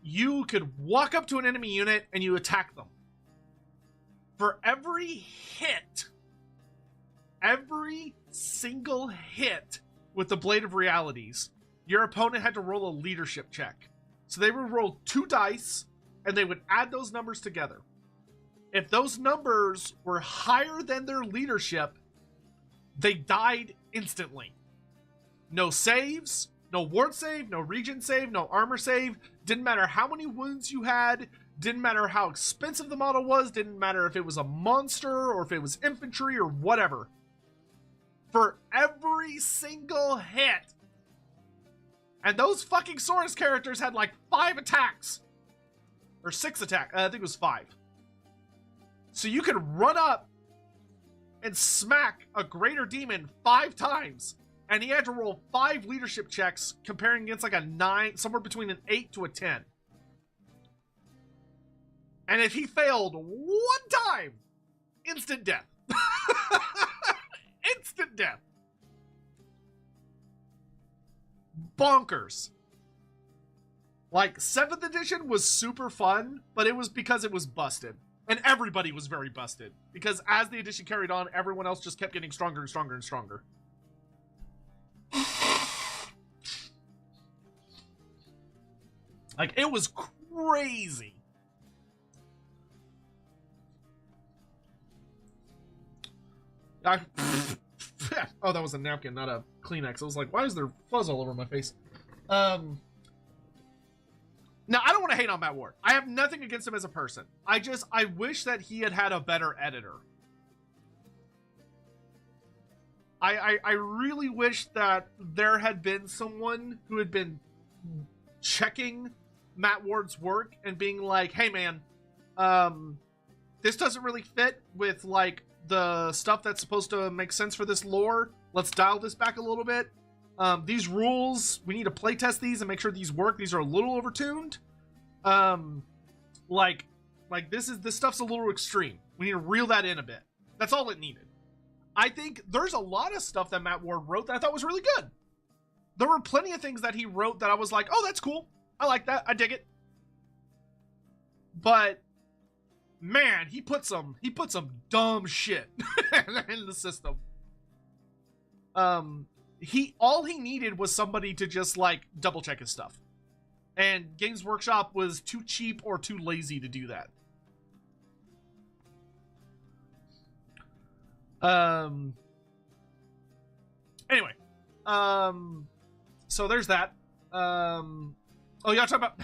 You could walk up to an enemy unit and you attack them. For every hit, every single hit with the Blade of Realities, your opponent had to roll a leadership check. So they would roll 2 dice and they would add those numbers together. If those numbers were higher than their leadership, they died instantly. No saves, no ward save, no regen save, no armor save. Didn't matter how many wounds you had. Didn't matter how expensive the model was. Didn't matter if it was a monster or if it was infantry or whatever. For every single hit. And those fucking Saurus characters had like 5 attacks. Or 6 attacks. I think it was 5. So you could run up and smack a greater demon 5 times. And he had to roll 5 leadership checks comparing against like a 9, somewhere between an 8 to a 10. And if he failed 1 time, instant death. Instant death. Bonkers. Like, 7th edition was super fun, but it was because it was busted. And everybody was very busted. Because as the edition carried on, everyone else just kept getting stronger and stronger and stronger. Like, it was crazy. Oh, that was a napkin, not a Kleenex. I was like, why is there fuzz all over my face? Now, I don't want to hate on Matt Ward. I have nothing against him as a person. I wish that he had a better editor. I really wish that there had been someone who had been checking Matt Ward's work and being like, hey man, this doesn't really fit with like the stuff that's supposed to make sense for this lore. Let's dial this back a little bit. These rules, we need to playtest these and make sure these work. These are a little overtuned. Like this stuff's a little extreme. We need to reel that in a bit. That's all it needed. I think there's a lot of stuff that Matt Ward wrote that I thought was really good. There were plenty of things that he wrote that I was like, oh, that's cool. I like that. I dig it. But man, he put some dumb shit in the system. All he needed was somebody to just like double check his stuff. And Games Workshop was too cheap or too lazy to do that. Anyway. So there's that. Oh, y'all talk about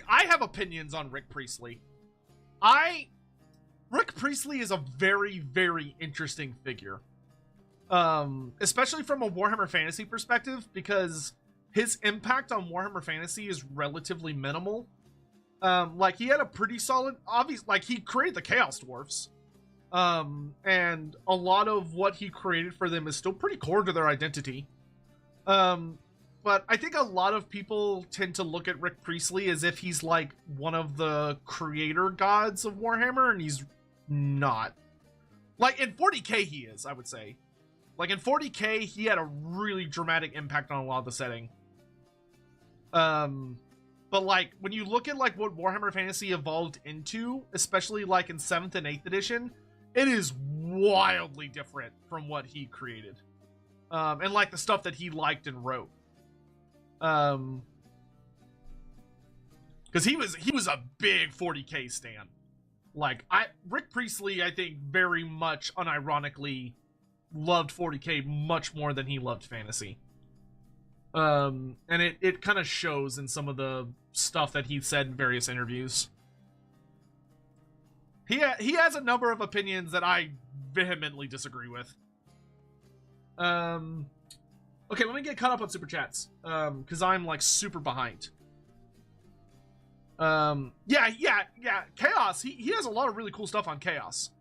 I have opinions on Rick Priestley. Rick Priestley is a very, very interesting figure. Especially from a Warhammer Fantasy perspective, because his impact on Warhammer Fantasy is relatively minimal. Like, he had a pretty solid, obvious, like, he created the Chaos Dwarfs. And a lot of what he created for them is still pretty core to their identity. But I think a lot of people tend to look at Rick Priestley as if he's like one of the creator gods of Warhammer, and he's not. Like, in 40k he is, I would say. Like, in 40k, he had a really dramatic impact on a lot of the setting. But, like, when you look at, like, what Warhammer Fantasy evolved into, especially, like, in 7th and 8th edition, it is wildly different from what he created. And, like, the stuff that he liked and wrote. Because he was a big 40k stan. Like, Rick Priestley, I think, very much unironically loved 40k much more than he loved fantasy. And it kind of shows in some of the stuff that he said in various interviews. He has a number of opinions that I vehemently disagree with. Okay, let me get caught up on super chats, because I'm like super behind. Yeah, Chaos. He has a lot of really cool stuff on Chaos.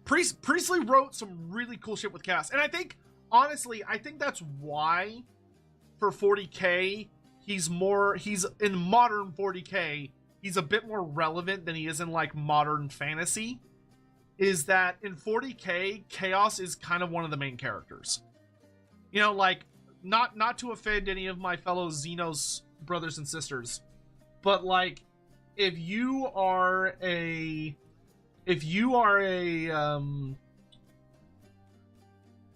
Priestley wrote some really cool shit with Chaos, and I think, honestly, that's why for 40k he's in modern 40k he's a bit more relevant than he is in like modern fantasy. Is that in 40k Chaos is kind of one of the main characters. You know, like, not to offend any of my fellow Xenos brothers and sisters, but like, if you're a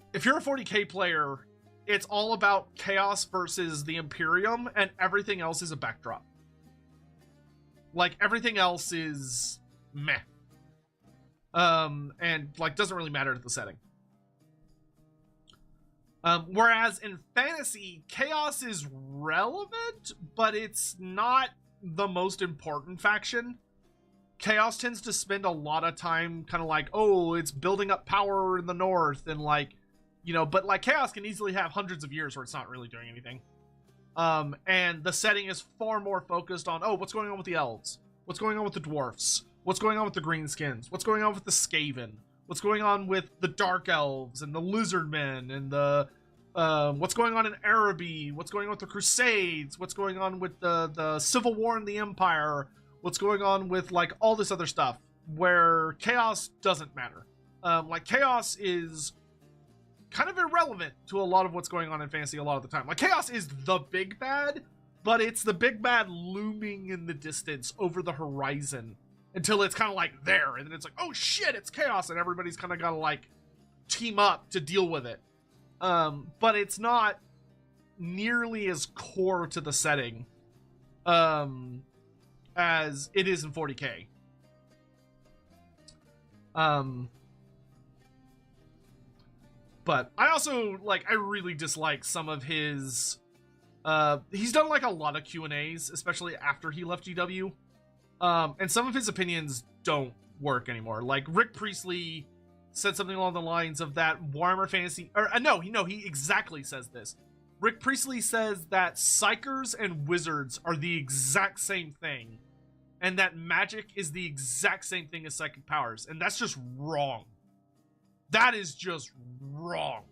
40k player, it's all about Chaos versus the Imperium, and everything else is a backdrop. Like, everything else is meh. And like doesn't really matter to the setting. Whereas in fantasy, Chaos is relevant, but it's not the most important faction. Chaos tends to spend a lot of time kind of like, oh, it's building up power in the north, and like, you know, but like Chaos can easily have hundreds of years where it's not really doing anything. And the setting is far more focused on, oh, what's going on with the elves? What's going on with the dwarfs? What's going on with the greenskins? What's going on with the Skaven? What's going on with the Dark Elves and the Lizardmen and the what's going on in Araby? What's going on with the Crusades? What's going on with the Civil War in the Empire? What's going on with like all this other stuff? where chaos doesn't matter. Like, chaos is kind of irrelevant to a lot of what's going on in fantasy a lot of the time. Like, chaos is the big bad, but it's the big bad looming in the distance over the horizon until it's kind of like there, and then it's like, oh shit, it's chaos, and everybody's kind of got to like team up to deal with it. But it's not nearly as core to the setting as it is in 40k. But I also, like, I really dislike some of his, he's done, like, a lot of Q&As, especially after he left GW, and some of his opinions don't work anymore. Like, Rick Priestley said something along the lines of that Warhammer Fantasy, or, he exactly says this. Rick Priestley says that Psychers and Wizards are the exact same thing, and that magic is the exact same thing as psychic powers, and that's just wrong. That is just wrong.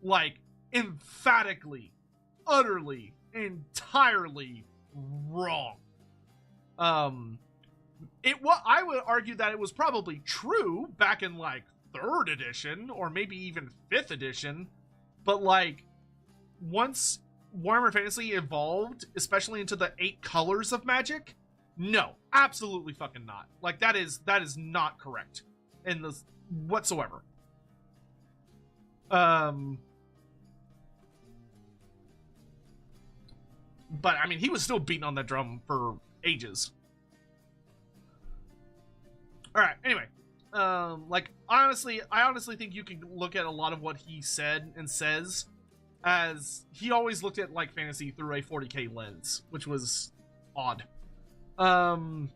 Like, emphatically, utterly, entirely wrong. I would argue that it was probably true back in, like, 3rd edition, or maybe even 5th edition, but, like, once Warhammer Fantasy evolved, especially into the 8 colors of magic, no, absolutely fucking not. Like, that is not correct in this whatsoever. But I mean, he was still beating on that drum for ages. All right. Anyway, like, I honestly think you can look at a lot of what he said and says as he always looked at, like, fantasy through a 40k lens, which was odd. Anywho,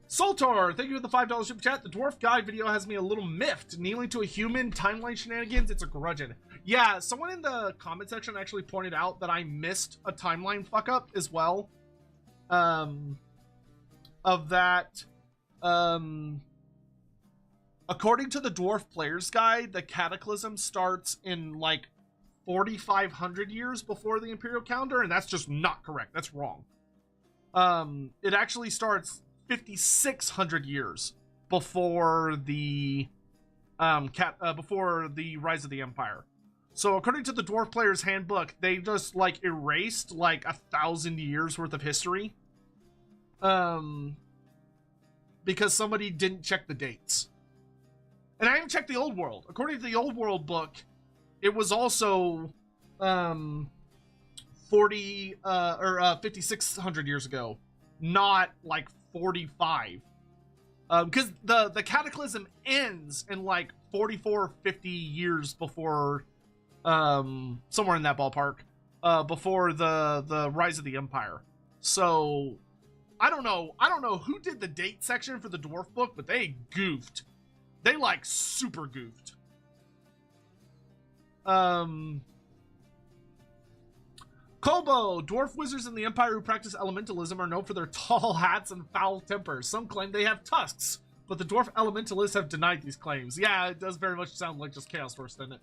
Soltar, thank you for the $5 super chat. The Dwarf Guide video has me a little miffed. Kneeling to a human, timeline shenanigans, it's a grudging. Yeah, someone in the comment section actually pointed out that I missed a timeline fuck up as well. Of that, according to the Dwarf Player's Guide, the Cataclysm starts in, like, 4,500 years before the Imperial calendar, and that's just not correct. That's wrong. It actually starts 5,600 years before the before the rise of the Empire. So according to the Dwarf Player's Handbook, they just, like, erased, like, 1,000 years worth of history. Because somebody didn't check the dates. And I even checked the Old World. According to the Old World book, it was also 5,600 years ago, not like 45. Because the Cataclysm ends in like 44, 50 years before, somewhere in that ballpark, before the rise of the Empire. So I don't know who did the date section for the Dwarf book, but they goofed. They, like, super goofed. Kolbo, dwarf wizards in the Empire who practice elementalism are known for their tall hats and foul tempers. Some claim they have tusks, but the dwarf elementalists have denied these claims. Yeah, it does very much sound like just Chaos Force, doesn't it?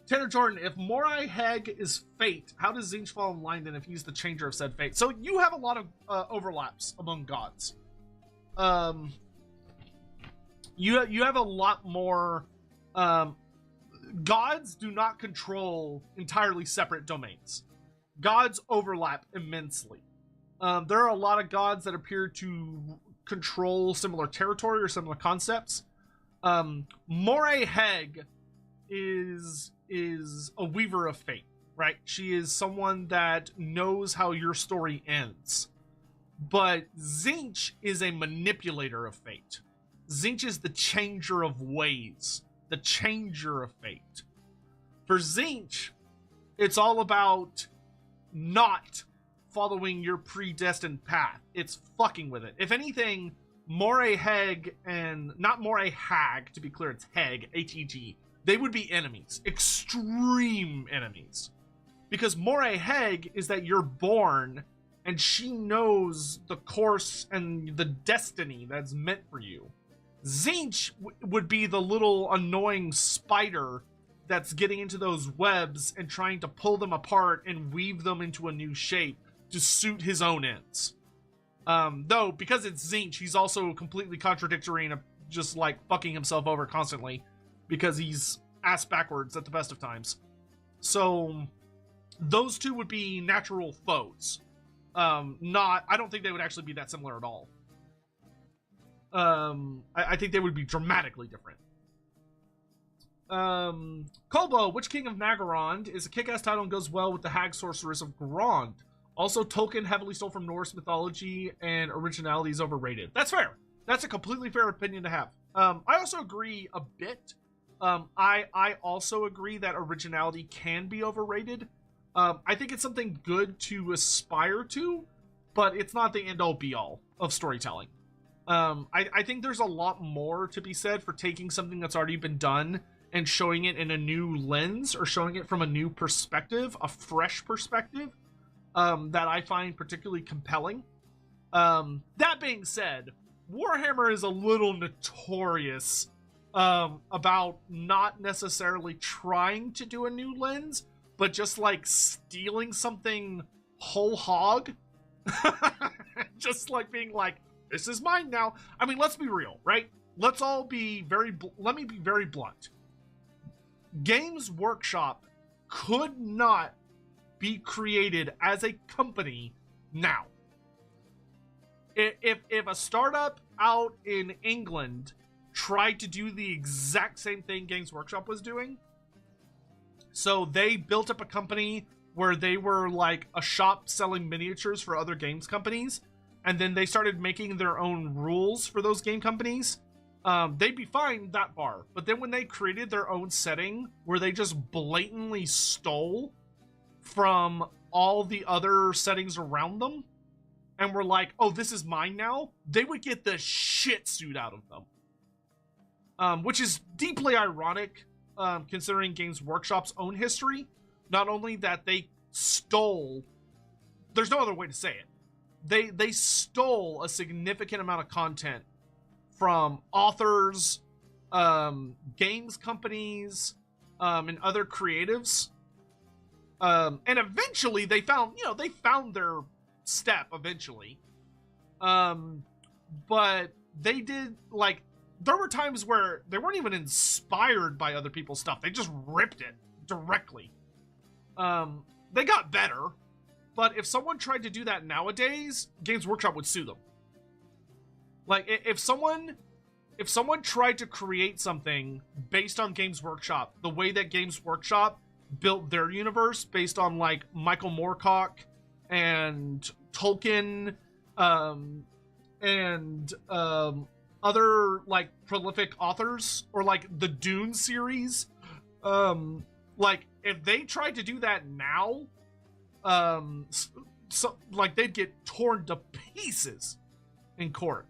Tanner Jordan, if Morghul is fate, how does Tzeentch fall in line then if he's the changer of said fate? So you have a lot of overlaps among gods. You have a lot more. Gods do not control entirely separate domains. Gods overlap immensely. There are a lot of gods that appear to control similar territory or similar concepts. Morghul is a weaver of fate, right? She is someone that knows how your story ends. But Tzeentch is a manipulator of fate. Tzeentch is the changer of ways, the changer of fate. For Tzeentch, it's all about not following your predestined path. It's fucking with it. If anything, Morghul and not Morghul, to be clear, it's Heg, H-E-G. They would be enemies, extreme enemies, because Morghul is that you're born, and she knows the course and the destiny that's meant for you. Tzeentch would be the little annoying spider that's getting into those webs and trying to pull them apart and weave them into a new shape to suit his own ends. Though, because it's Tzeentch, he's also completely contradictory and just, like, fucking himself over constantly. Because he's ass backwards at the best of times. So, those two would be natural foes. I don't think they would actually be that similar at all. I think they would be dramatically different. Kolbo, Witch King of Nagorond, is a kick-ass title and goes well with the Hag Sorceress of Grond. Also, Tolkien heavily stole from Norse mythology and originality is overrated. That's fair. That's a completely fair opinion to have. I also agree a bit. I also agree that originality can be overrated. I think it's something good to aspire to, but it's not the end-all be-all of storytelling. I think there's a lot more to be said for taking something that's already been done and showing it in a new lens, or showing it from a new perspective, a fresh perspective, that I find particularly compelling. That being said, Warhammer is a little notorious about not necessarily trying to do a new lens, but just like stealing something whole hog. Just like being like, this is mine now. I mean, let's be real, right? Let's all be let me be very blunt. Games Workshop could not be created as a company now. If a startup out in England tried to do the exact same thing Games Workshop was doing, so they built up a company where they were like a shop selling miniatures for other games companies, and then they started making their own rules for those game companies, they'd be fine that far. But then when they created their own setting where they just blatantly stole from all the other settings around them and were like, oh, this is mine now, they would get the shit suit out of them. Which is deeply ironic, considering Games Workshop's own history. Not only that they stole, there's no other way to say it, they stole a significant amount of content from authors, games companies, and other creatives. And eventually they found their step eventually. But they did, like, there were times where they weren't even inspired by other people's stuff. They just ripped it directly. They got better, but if someone tried to do that nowadays, Games Workshop would sue them. Like, if someone tried to create something based on Games Workshop, the way that Games Workshop built their universe based on, like, Michael Moorcock and Tolkien, and other, like, prolific authors, or, like, the Dune series, like, if they tried to do that now, like, they'd get torn to pieces in court.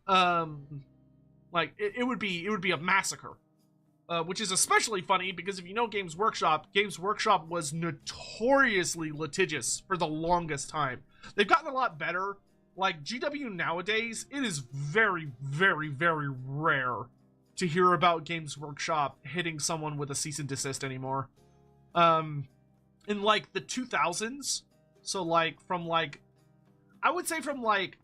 Like, it would be a massacre. Which is especially funny because if you know Games Workshop was notoriously litigious for the longest time. They've gotten a lot better. Like, GW nowadays, it is very, very, very rare to hear about Games Workshop hitting someone with a cease and desist anymore. In, like, the 2000s, so, like, from, like, I would say from, like,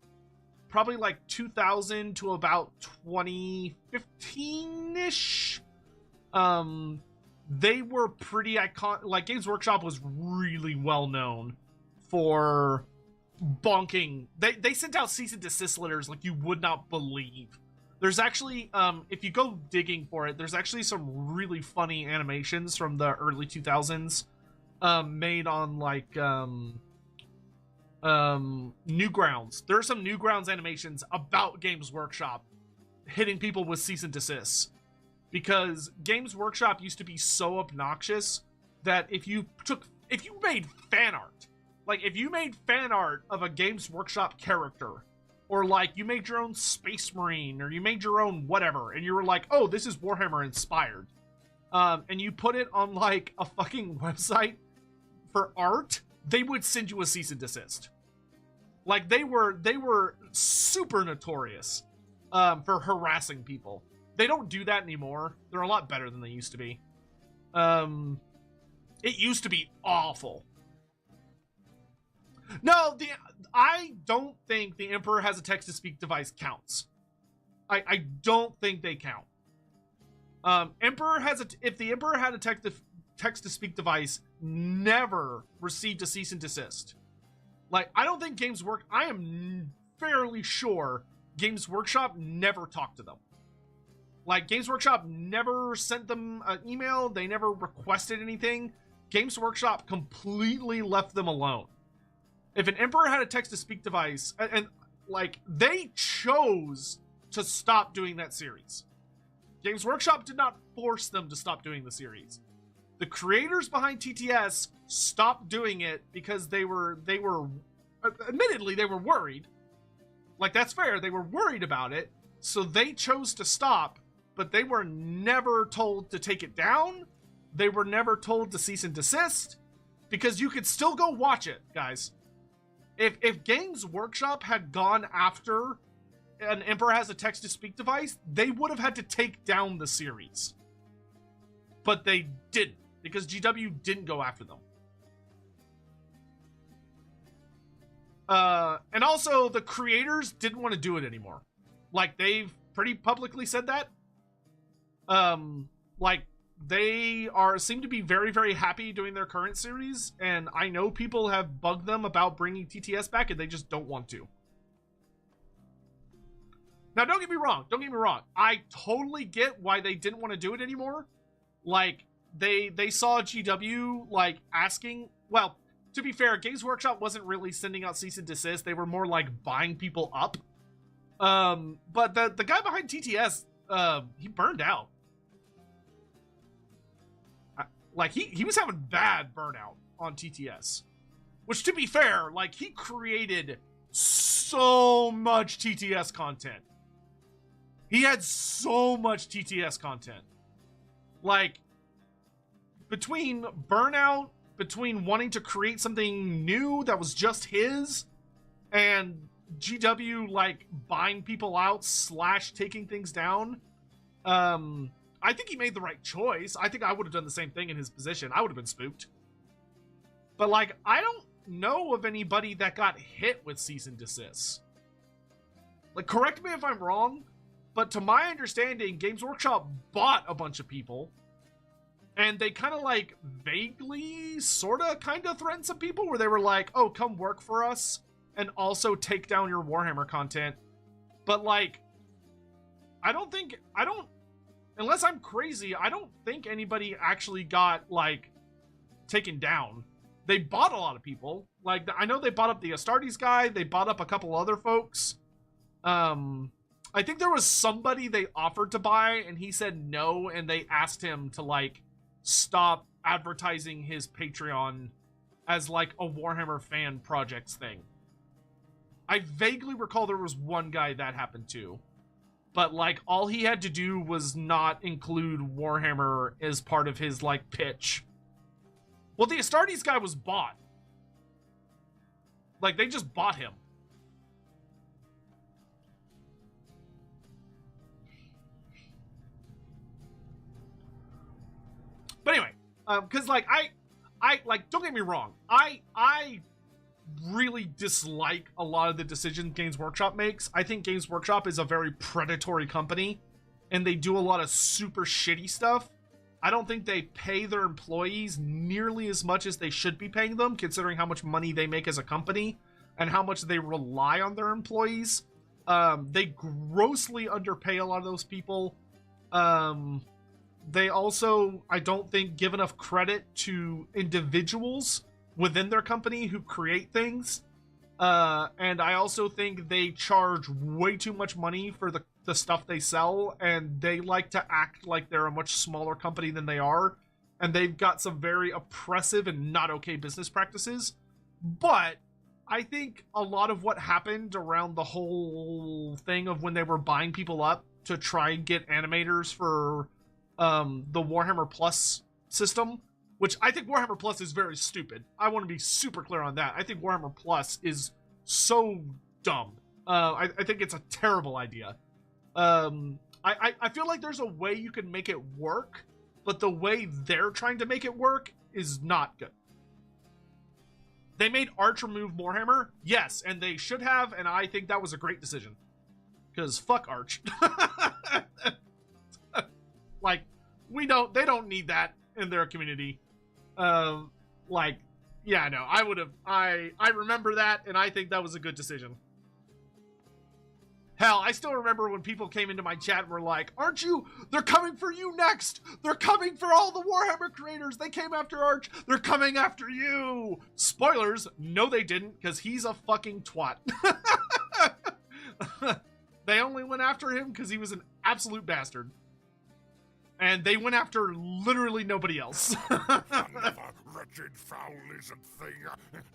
probably, like, 2000 to about 2015-ish, they were pretty iconic. Like, Games Workshop was really well known for bonking. They sent out cease and desist letters like you would not believe. There's actually, if you go digging for it, there's actually some really funny animations from the early 2000s, made on, like, Newgrounds. There are some Newgrounds animations about Games Workshop hitting people with cease and desists. Because Games Workshop used to be so obnoxious that if you made fan art, like, if you made fan art of a Games Workshop character, or, like, you made your own Space Marine, or you made your own whatever, and you were like, oh, this is Warhammer inspired, and you put it on, like, a fucking website for art, they would send you a cease and desist. Like, they were super notorious, for harassing people. They don't do that anymore. They're a lot better than they used to be. It used to be awful. No, I don't think the Emperor has a text-to-speak device counts. I don't think they count. If the Emperor had a text-to-speak device, never received a cease and desist. Like, I don't think I am fairly sure Games Workshop never talked to them. Like, Games Workshop never sent them an email. They never requested anything. Games Workshop completely left them alone. If an Emperor had a text-to-speak device, and like, they chose to stop doing that series. Games Workshop did not force them to stop doing the series. The creators behind TTS stopped doing it because they were admittedly, they were worried. Like, that's fair. They were worried about it. So they chose to stop, but they were never told to take it down. They were never told to cease and desist, because you could still go watch it, guys. If Games Workshop had gone after an Emperor has a text-to-speak device, they would have had to take down the series. But they didn't, because GW didn't go after them. And also, the creators didn't want to do it anymore. Like, they've pretty publicly said that. Like, they seem to be very, very happy doing their current series, and I know people have bugged them about bringing TTS back, and they just don't want to. Now, don't get me wrong. I totally get why they didn't want to do it anymore. Like, they saw GW, like, asking... Well, to be fair, Games Workshop wasn't really sending out cease and desist. They were more, like, buying people up. But the guy behind TTS, he burned out. Like, he was having bad burnout on TTS. Which, to be fair, like, he created so much TTS content. He had so much TTS content. Like, between burnout, between wanting to create something new that was just his, and GW, like, buying people out / taking things down, I think he made the right choice. I think I would have done the same thing in his position. I would have been spooked. But, like, I don't know of anybody that got hit with cease and desist. Like, correct me if I'm wrong, but to my understanding, Games Workshop bought a bunch of people, and they kind of, like, vaguely, sort of, kind of threatened some people where they were like, oh, come work for us, and also take down your Warhammer content. But, like, unless I'm crazy, I don't think anybody actually got, like, taken down. They bought a lot of people. Like, I know they bought up the Astartes guy, they bought up a couple other folks. I think there was somebody they offered to buy, and he said no, and they asked him to, like, stop advertising his Patreon as, like, a Warhammer fan projects thing. I vaguely recall there was one guy that happened to. But, like, all he had to do was not include Warhammer as part of his, like, pitch. Well, the Astartes guy was bought. Like, they just bought him. But anyway, because, like, I like, don't get me wrong. I really dislike a lot of the decisions Games Workshop makes. I think Games Workshop is a very predatory company, and they do a lot of super shitty stuff. I don't think they pay their employees nearly as much as they should be paying them, considering how much money they make as a company and how much they rely on their employees. They grossly underpay a lot of those people. They also, I don't think, give enough credit to individuals within their company who create things. And I also think they charge way too much money for the stuff they sell, and they like to act like they're a much smaller company than they are, and they've got some very oppressive and not okay business practices. But I think a lot of what happened around the whole thing of when they were buying people up to try and get animators for the Warhammer Plus system, which I think Warhammer Plus is very stupid. I want to be super clear on that. I think Warhammer Plus is so dumb. I think it's a terrible idea. I feel like there's a way you can make it work, but the way they're trying to make it work is not good. They made Arch remove Warhammer, yes, and they should have, and I think that was a great decision. Because fuck Arch. Like, they don't need that in their community. Like, yeah, no, I remember that, and I think that was a good decision. Hell, I still remember when people came into my chat and were like, aren't you? They're coming for you next. They're coming for all the Warhammer creators. They came after Arch. They're coming after you. Spoilers, no they didn't, because he's a fucking twat. They only went after him because he was an absolute bastard. And they went after literally nobody else. Another wretched foul lizard thing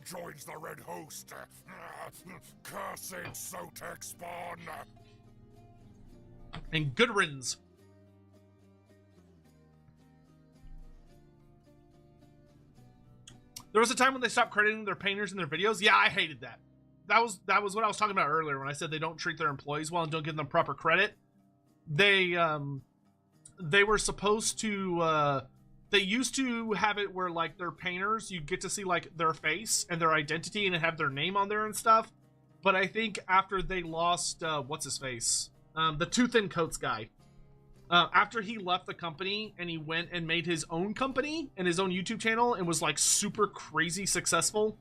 joins the red host. Cursed Sotek spawn. And good riddance. There was a time when they stopped crediting their painters in their videos. Yeah, I hated that. That was what I was talking about earlier when I said they don't treat their employees well and don't give them proper credit. They were supposed to they used to have it where, like, their painters, you get to see, like, their face and their identity and have their name on there and stuff. But I think after they lost what's his face, the Too Thin Coats guy, after he left the company and he went and made his own company and his own YouTube channel and was, like, super crazy successful,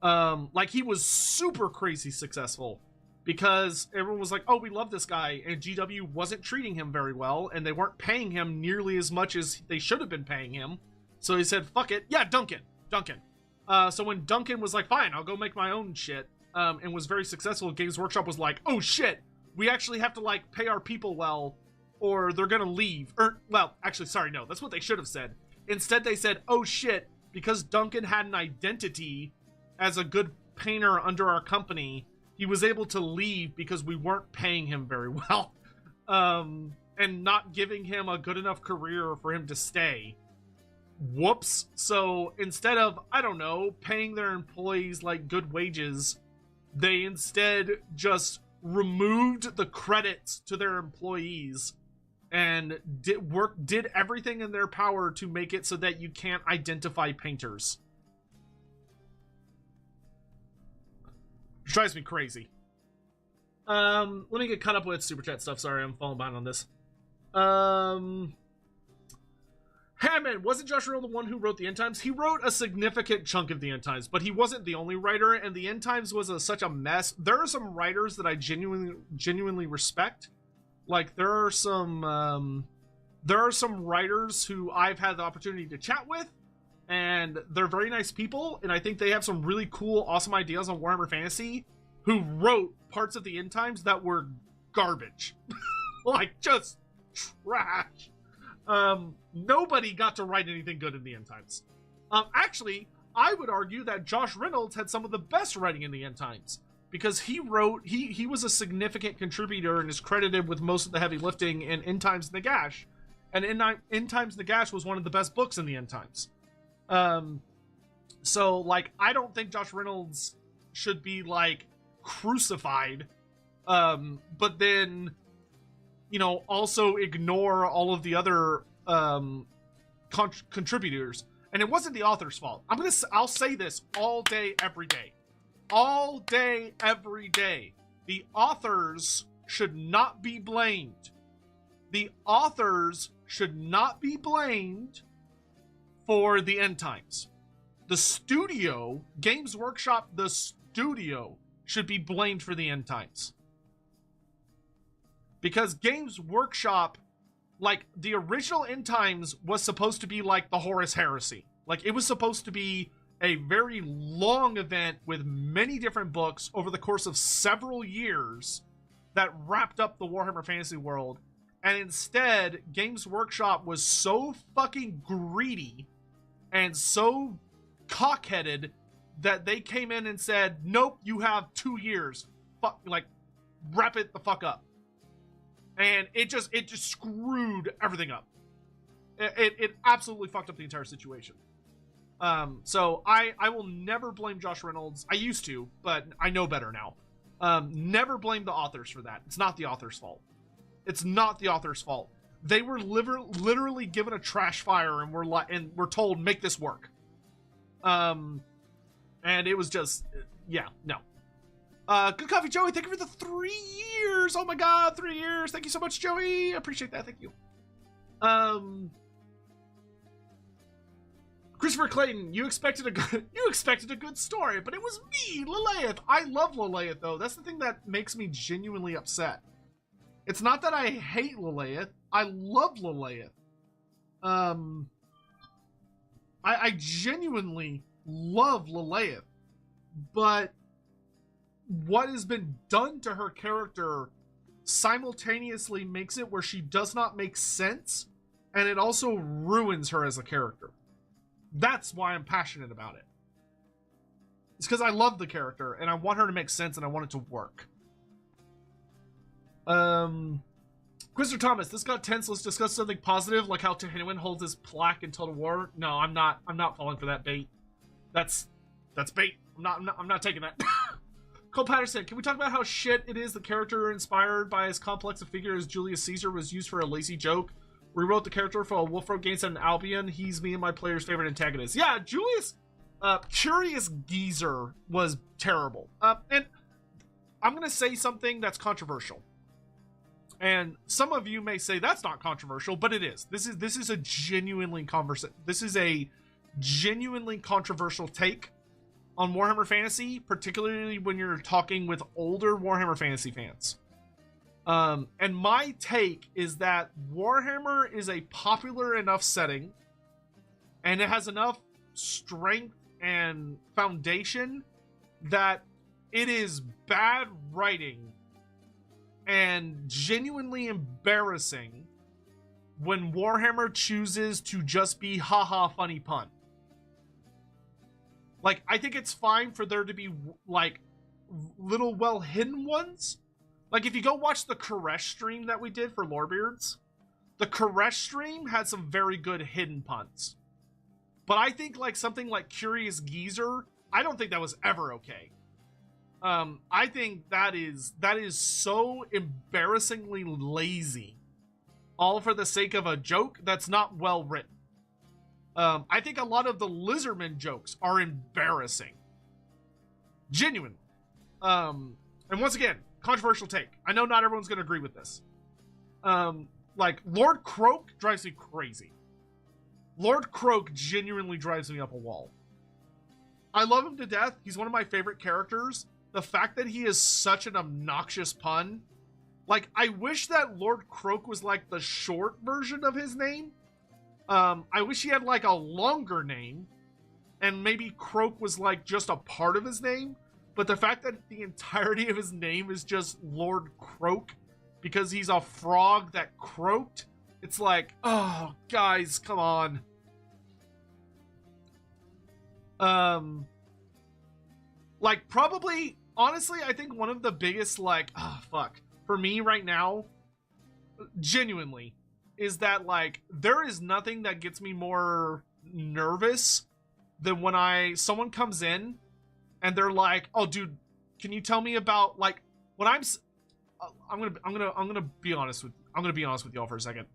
like, he was super crazy successful because everyone was like, oh, we love this guy, and GW wasn't treating him very well, and they weren't paying him nearly as much as they should have been paying him. So he said, fuck it. Yeah, Duncan. So when Duncan was like, fine, I'll go make my own shit, and was very successful, Games Workshop was like, oh shit, we actually have to, like, pay our people well, or they're gonna leave. Or, well, actually, sorry, no, that's what they should have said. Instead, they said, oh shit, because Duncan had an identity as a good painter under our company, he was able to leave because we weren't paying him very well, and not giving him a good enough career for him to stay. Whoops. So instead of, I don't know, paying their employees, like, good wages, they instead just removed the credits to their employees and did everything in their power to make it so that you can't identify painters. Which drives me crazy. Let me get caught up with super chat stuff. Sorry, I'm falling behind on this. Hammond, wasn't Josh Riddle the one who wrote the End Times? He wrote a significant chunk of the End Times, but he wasn't the only writer, and the End Times was such a mess. There are some writers that I genuinely respect. Like, there are some writers who I've had the opportunity to chat with, and they're very nice people, and I think they have some really cool, awesome ideas on Warhammer Fantasy, who wrote parts of the End Times that were garbage. Like, just trash. Nobody got to write anything good in the End Times. Actually, I would argue that Josh Reynolds had some of the best writing in the End Times, because he was a significant contributor and is credited with most of the heavy lifting in End Times Nagash. And End Times Nagash was one of the best books in the End Times. So, like, I don't think Josh Reynolds should be, like, crucified, but then, you know, also ignore all of the other contributors. And it wasn't the author's fault. I'll say this all day, every day. All day, every day. The authors should not be blamed. The authors should not be blamed for the End Times. The studio, Games Workshop, the studio, should be blamed for the End Times. Because Games Workshop, like, the original End Times was supposed to be like the Horus Heresy. Like, it was supposed to be a very long event with many different books over the course of several years that wrapped up the Warhammer Fantasy world. And instead, Games Workshop was so fucking greedy and so cock-headed that they came in and said, nope, you have 2 years. Fuck, like, wrap it the fuck up. And it just screwed everything up. It absolutely fucked up the entire situation. So I will never blame Josh Reynolds. I used to, but I know better now. Never blame the authors for that. It's not the author's fault. It's not the author's fault. They were literally given a trash fire and were told, make this work. And it was just, yeah, no. Good Coffee Joey, thank you for the 3 years. Oh my God, 3 years. Thank you so much, Joey. I appreciate that. Thank you. Christopher Clayton, you expected a good story, but it was me, Lileath. I love Lileath though. That's the thing that makes me genuinely upset. It's not that I hate Lileath. I love Lileath. I genuinely love Lileath, but what has been done to her character simultaneously makes it where she does not make sense, and it also ruins her as a character. That's why I'm passionate about it. It's because I love the character, and I want her to make sense, and I want it to work. Christopher Thomas, this got tense. Let's discuss something positive, like how Tehilwyn holds his plaque in Total War. No, I'm not falling for that bait. That's bait. I'm not taking that. Cole Patterson, can we talk about how shit it is the character inspired by as complex a figure as Julius Caesar was used for a lazy joke? Rewrote the character for a Wolfroad Games and Albion. He's me and my player's favorite antagonist. Yeah, Julius, Curious Geezer was terrible. And I'm gonna say something that's controversial. And some of you may say that's not controversial, but it is. This is a genuinely controversial take on Warhammer Fantasy, particularly when you're talking with older Warhammer Fantasy fans. And my take is that Warhammer is a popular enough setting, and it has enough strength and foundation that it is bad writing and genuinely embarrassing when Warhammer chooses to just be haha funny pun. Like, I think it's fine for there to be, like, little well-hidden ones. Like, if you go watch the Koresh stream that we did for Lorebeards, the Koresh stream had some very good hidden puns. But I think, like, something like Curious Geezer, I don't think that was ever okay. I think that is so embarrassingly lazy, all for the sake of a joke that's not well written. I think a lot of the Lizardmen jokes are embarrassing. Genuinely. And once again, controversial take. I know not everyone's going to agree with this. Like, Lord Croak drives me crazy. Lord Croak genuinely drives me up a wall. I love him to death. He's one of my favorite characters. The fact that he is such an obnoxious pun. Like, I wish that Lord Croak was like the short version of his name. I wish he had like a longer name, and maybe Croak was like just a part of his name. But the fact that the entirety of his name is just Lord Croak because he's a frog that croaked, it's like, oh, guys, come on. Like, probably, honestly, I think one of the biggest, like, for me right now, genuinely, is that, like, there is nothing that gets me more nervous than when someone comes in and they're like, oh, dude, can you tell me about, like, when I'm gonna be honest with y'all for a second.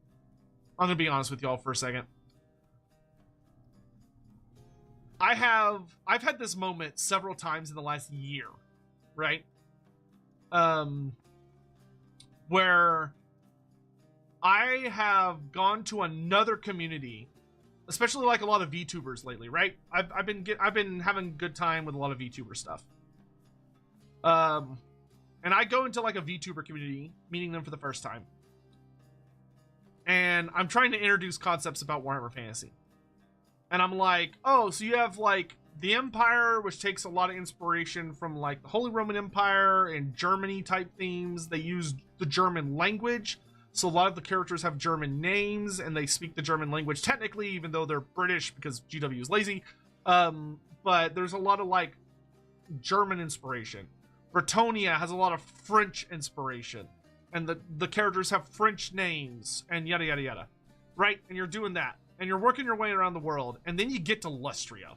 I've had this moment several times in the last year, right? Where I have gone to another community, especially like a lot of VTubers lately, right? I've been having a good time with a lot of VTuber stuff. And I go into like a VTuber community, meeting them for the first time. And I'm trying to introduce concepts about Warhammer Fantasy. And I'm like, oh, so you have like the Empire, which takes a lot of inspiration from like the Holy Roman Empire and Germany type themes. They use the German language. So a lot of the characters have German names and they speak the German language technically, even though they're British because GW is lazy. But there's a lot of like German inspiration. Bretonia has a lot of French inspiration. And the characters have French names and yada, yada, yada. Right? And you're doing that. And you're working your way around the world. And then you get to Lustria.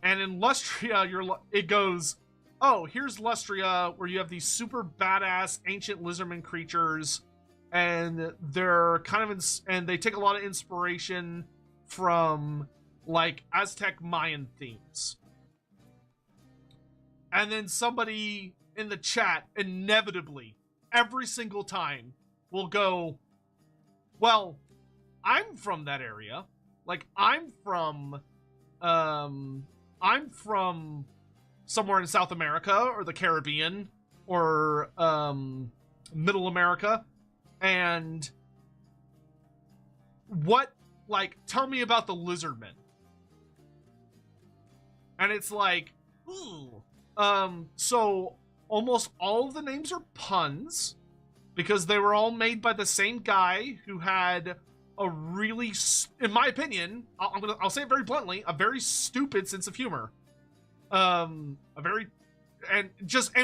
And in Lustria, it goes, oh, here's Lustria, where you have these super badass ancient lizardman creatures. And they're kind of, and they take a lot of inspiration from like Aztec Mayan themes. And then somebody in the chat inevitably, every single time, will go, well, I'm from that area. Like, I'm from somewhere in South America or the Caribbean or Middle America. And what, like, tell me about the Lizardmen. And it's like, ooh. So almost all of the names are puns because they were all made by the same guy who had a really, in my opinion, I'll say it very bluntly, a very stupid sense of humor. And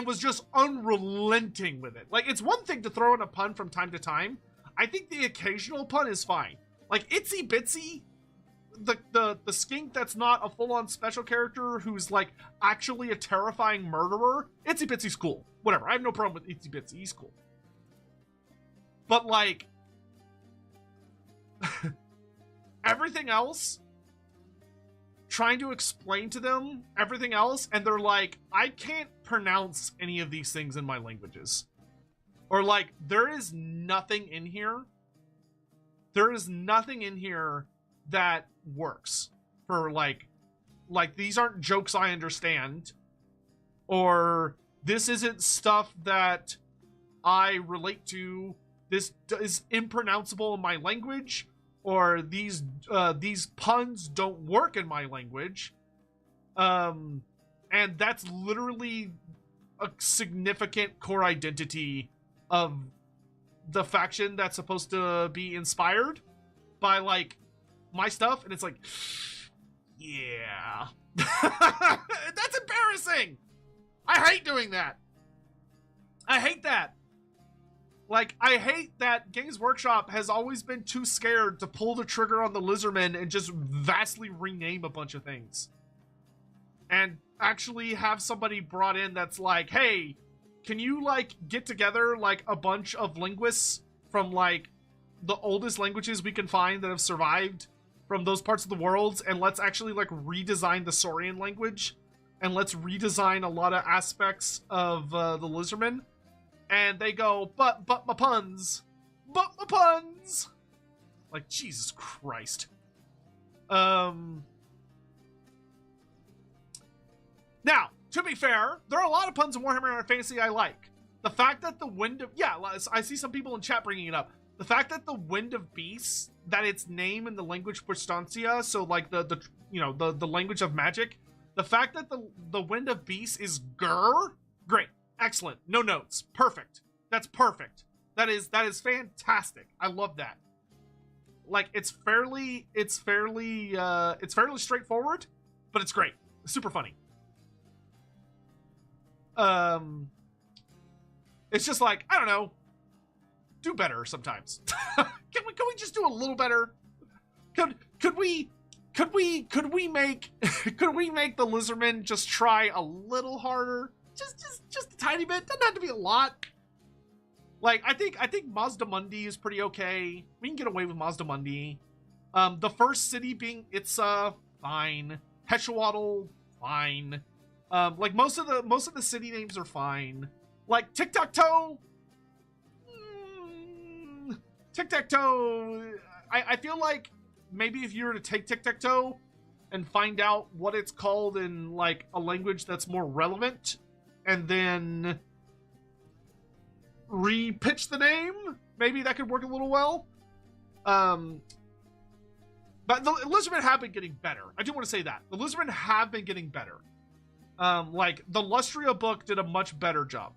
was just unrelenting with it. Like, it's one thing to throw in a pun from time to time. I think the occasional pun is fine. Like, Itsy Bitsy, the skink that's not a full-on special character who's, like, actually a terrifying murderer, Itsy Bitsy's cool. Whatever, I have no problem with Itsy Bitsy, he's cool. But, like, everything else, trying to explain to them everything else, and they're like, I can't pronounce any of these things in my languages. Or, like, there is nothing in here. There is nothing in here that works for, like these aren't jokes I understand, or this isn't stuff that I relate to, this is impronounceable in my language, or these puns don't work in my language. And that's literally a significant core identity of the faction that's supposed to be inspired by, like, my stuff. And it's like, yeah. That's embarrassing. I hate doing that. I hate that. Like, I hate that Games Workshop has always been too scared to pull the trigger on the Lizardmen and just vastly rename a bunch of things. And actually have somebody brought in that's like, hey, can you, like, get together, like, a bunch of linguists from, like, the oldest languages we can find that have survived from those parts of the world, and let's actually, like, redesign the Saurian language, and let's redesign a lot of aspects of the Lizardmen. And they go, but my puns. Like, Jesus Christ. Now, to be fair, there are a lot of puns in Warhammer Fantasy I like. The fact that the Wind of... Yeah, I see some people in chat bringing it up. The fact that the Wind of Beasts, that its name in the language Porstancia, so, like, the language of magic, the fact that the Wind of Beasts is Gur, great. Excellent. No notes. Perfect. That's perfect. That is fantastic. I love that. Like, it's fairly straightforward, but it's great. It's super funny. It's just like, I don't know, do better sometimes. Can we just do a little better? Could we make the Lizardmen just try a little harder? Just a tiny bit. Doesn't have to be a lot. Like, I think Mazdamundi is pretty okay. We can get away with Mazdamundi. The first city being Itza, fine. Hetchewattle, fine. Like, most of the city names are fine. Like, Tic-Tac-Toe. Tic-Tac-Toe. I feel like maybe if you were to take Tic-Tac-Toe and find out what it's called in, like, a language that's more relevant, and then re-pitch the name, maybe that could work a little well. But the Lizardmen have been getting better. I do want to say that. The Lizardmen have been getting better. Like, the Lustria book did a much better job.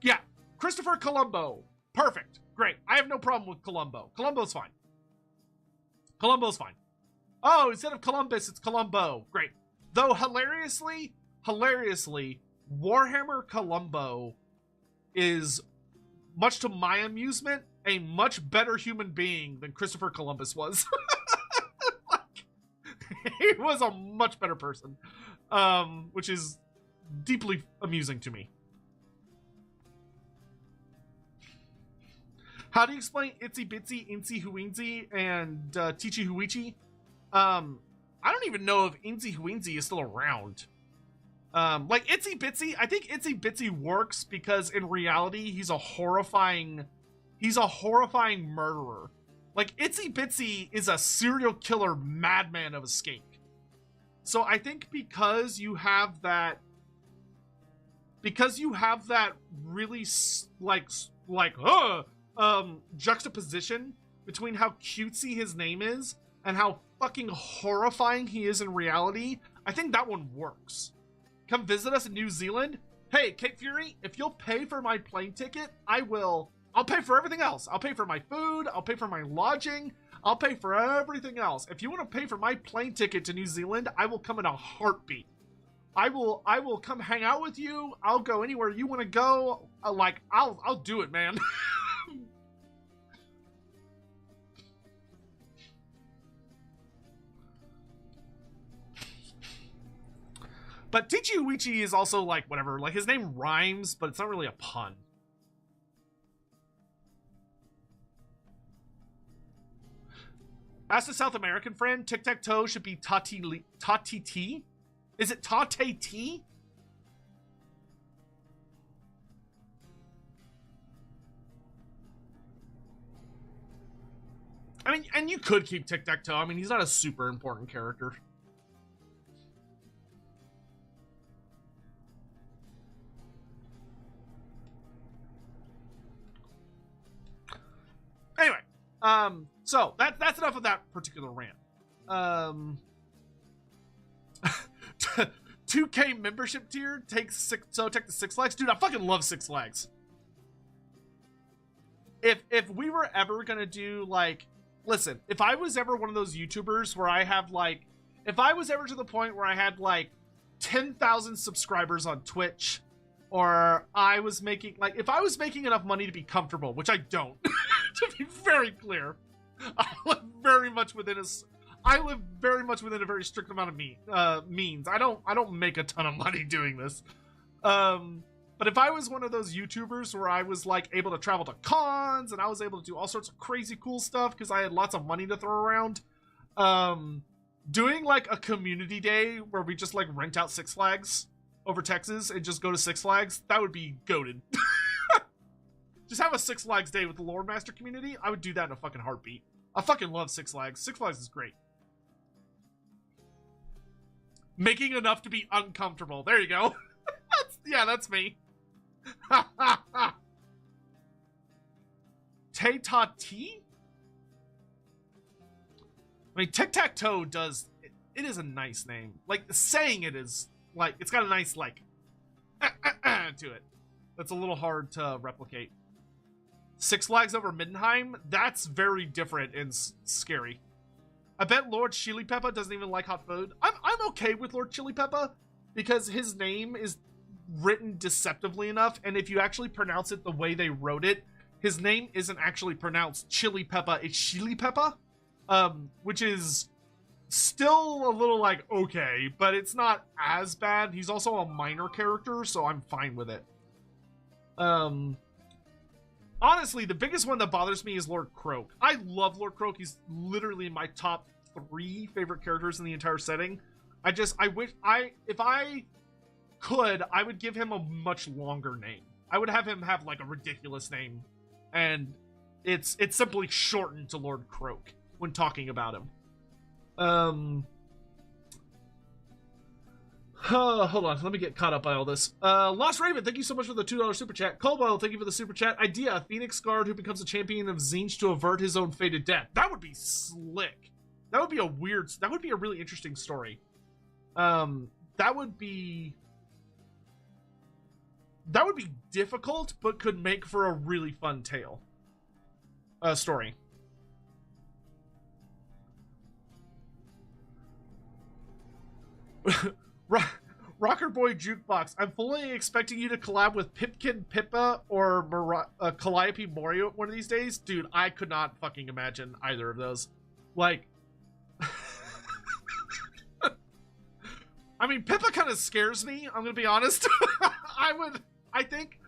Yeah, Christopher Colombo. Perfect. Great. I have no problem with Colombo. Colombo's fine. Oh, instead of Columbus, it's Colombo. Great. Though, hilariously, Warhammer Colombo is, much to my amusement, a much better human being than Christopher Columbus was. Like, he was a much better person, which is deeply amusing to me. How do you explain Itsy Bitsy, Insy Huinsy, and Tichi Huichi? I I don't even know if Itsy Weensy is still around. Like Itsy Bitsy, I think Itsy Bitsy works because in reality he's a horrifying murderer. Like Itsy Bitsy is a serial killer madman of a skink. So I think because you have that really juxtaposition between how cutesy his name is and how fucking horrifying he is in reality, I think that one works. Come visit us in New Zealand. Hey, Cape Fury, if you'll pay for my plane ticket, I'll pay for everything else. I'll pay for my food, I'll pay for my lodging, I'll pay for everything else. If you want to pay for my plane ticket to New Zealand, I will come in a heartbeat. I will come hang out with you. I'll go anywhere you want to go. I'll do it, man. But Tichi Uichi is also like whatever. Like his name rhymes, but it's not really a pun. Ask a South American friend, tic-tac-toe should be Tati-T? Is it Tate-T? I mean, and you could keep tic-tac-toe. I mean, he's not a super important character. Anyway, so that's enough of that particular rant. 2K membership tier takes Sotek to Six Flags. Dude, I fucking love Six Flags. If we were ever gonna do like, listen, if I was ever one of those YouTubers where I have like, if I was ever to the point where I had like 10,000 subscribers on Twitch, or I was making like, if I was making enough money to be comfortable, which I don't. To be very clear, I live very much within a very strict amount of means. I don't make a ton of money doing this. But if I was one of those YouTubers where I was like able to travel to cons and I was able to do all sorts of crazy cool stuff because I had lots of money to throw around, doing like a community day where we just like rent out Six Flags over Texas and just go to Six Flags, that would be goated. Just have a Six Flags day with the Loremaster community. I would do that in a fucking heartbeat. I fucking love Six Flags. Six Flags is great. Making enough to be uncomfortable. There you go. That's me. Tay-ta-tea? I mean, tic-tac-toe does... It is a nice name. Like, saying it is... Like, it's got a nice, like... to it. That's a little hard to replicate. Six Flags over Middenheim? That's very different and scary. I bet Lord Chili Peppa doesn't even like hot food. I'm okay with Lord Chili Peppa because his name is written deceptively enough, and if you actually pronounce it the way they wrote it, his name isn't actually pronounced Chili Peppa, it's Chili Peppa, which is still a little like okay, but it's not as bad. He's also a minor character, so I'm fine with it. Honestly, the biggest one that bothers me is Lord Croak. I love Lord Croak. He's literally my top 3 favorite characters in the entire setting. If I could, I would give him a much longer name. I would have him have like a ridiculous name, and it's simply shortened to Lord Croak when talking about him. Hold on, let me get caught up by all this. Lost Raven, thank you so much for the $2 super chat. Colwell, thank you for the super chat. Idea, a Phoenix Guard who becomes a champion of Tzeentch to avert his own fated death. That would be slick. That would be a really interesting story. That would be difficult, but could make for a really fun tale. Story. Rocker Boy Jukebox, I'm fully expecting you to collab with Pipkin Pippa or Calliope Morio one of these days. Dude, I could not fucking imagine either of those. Like, I mean, Pippa kind of scares me, I'm gonna be honest. I think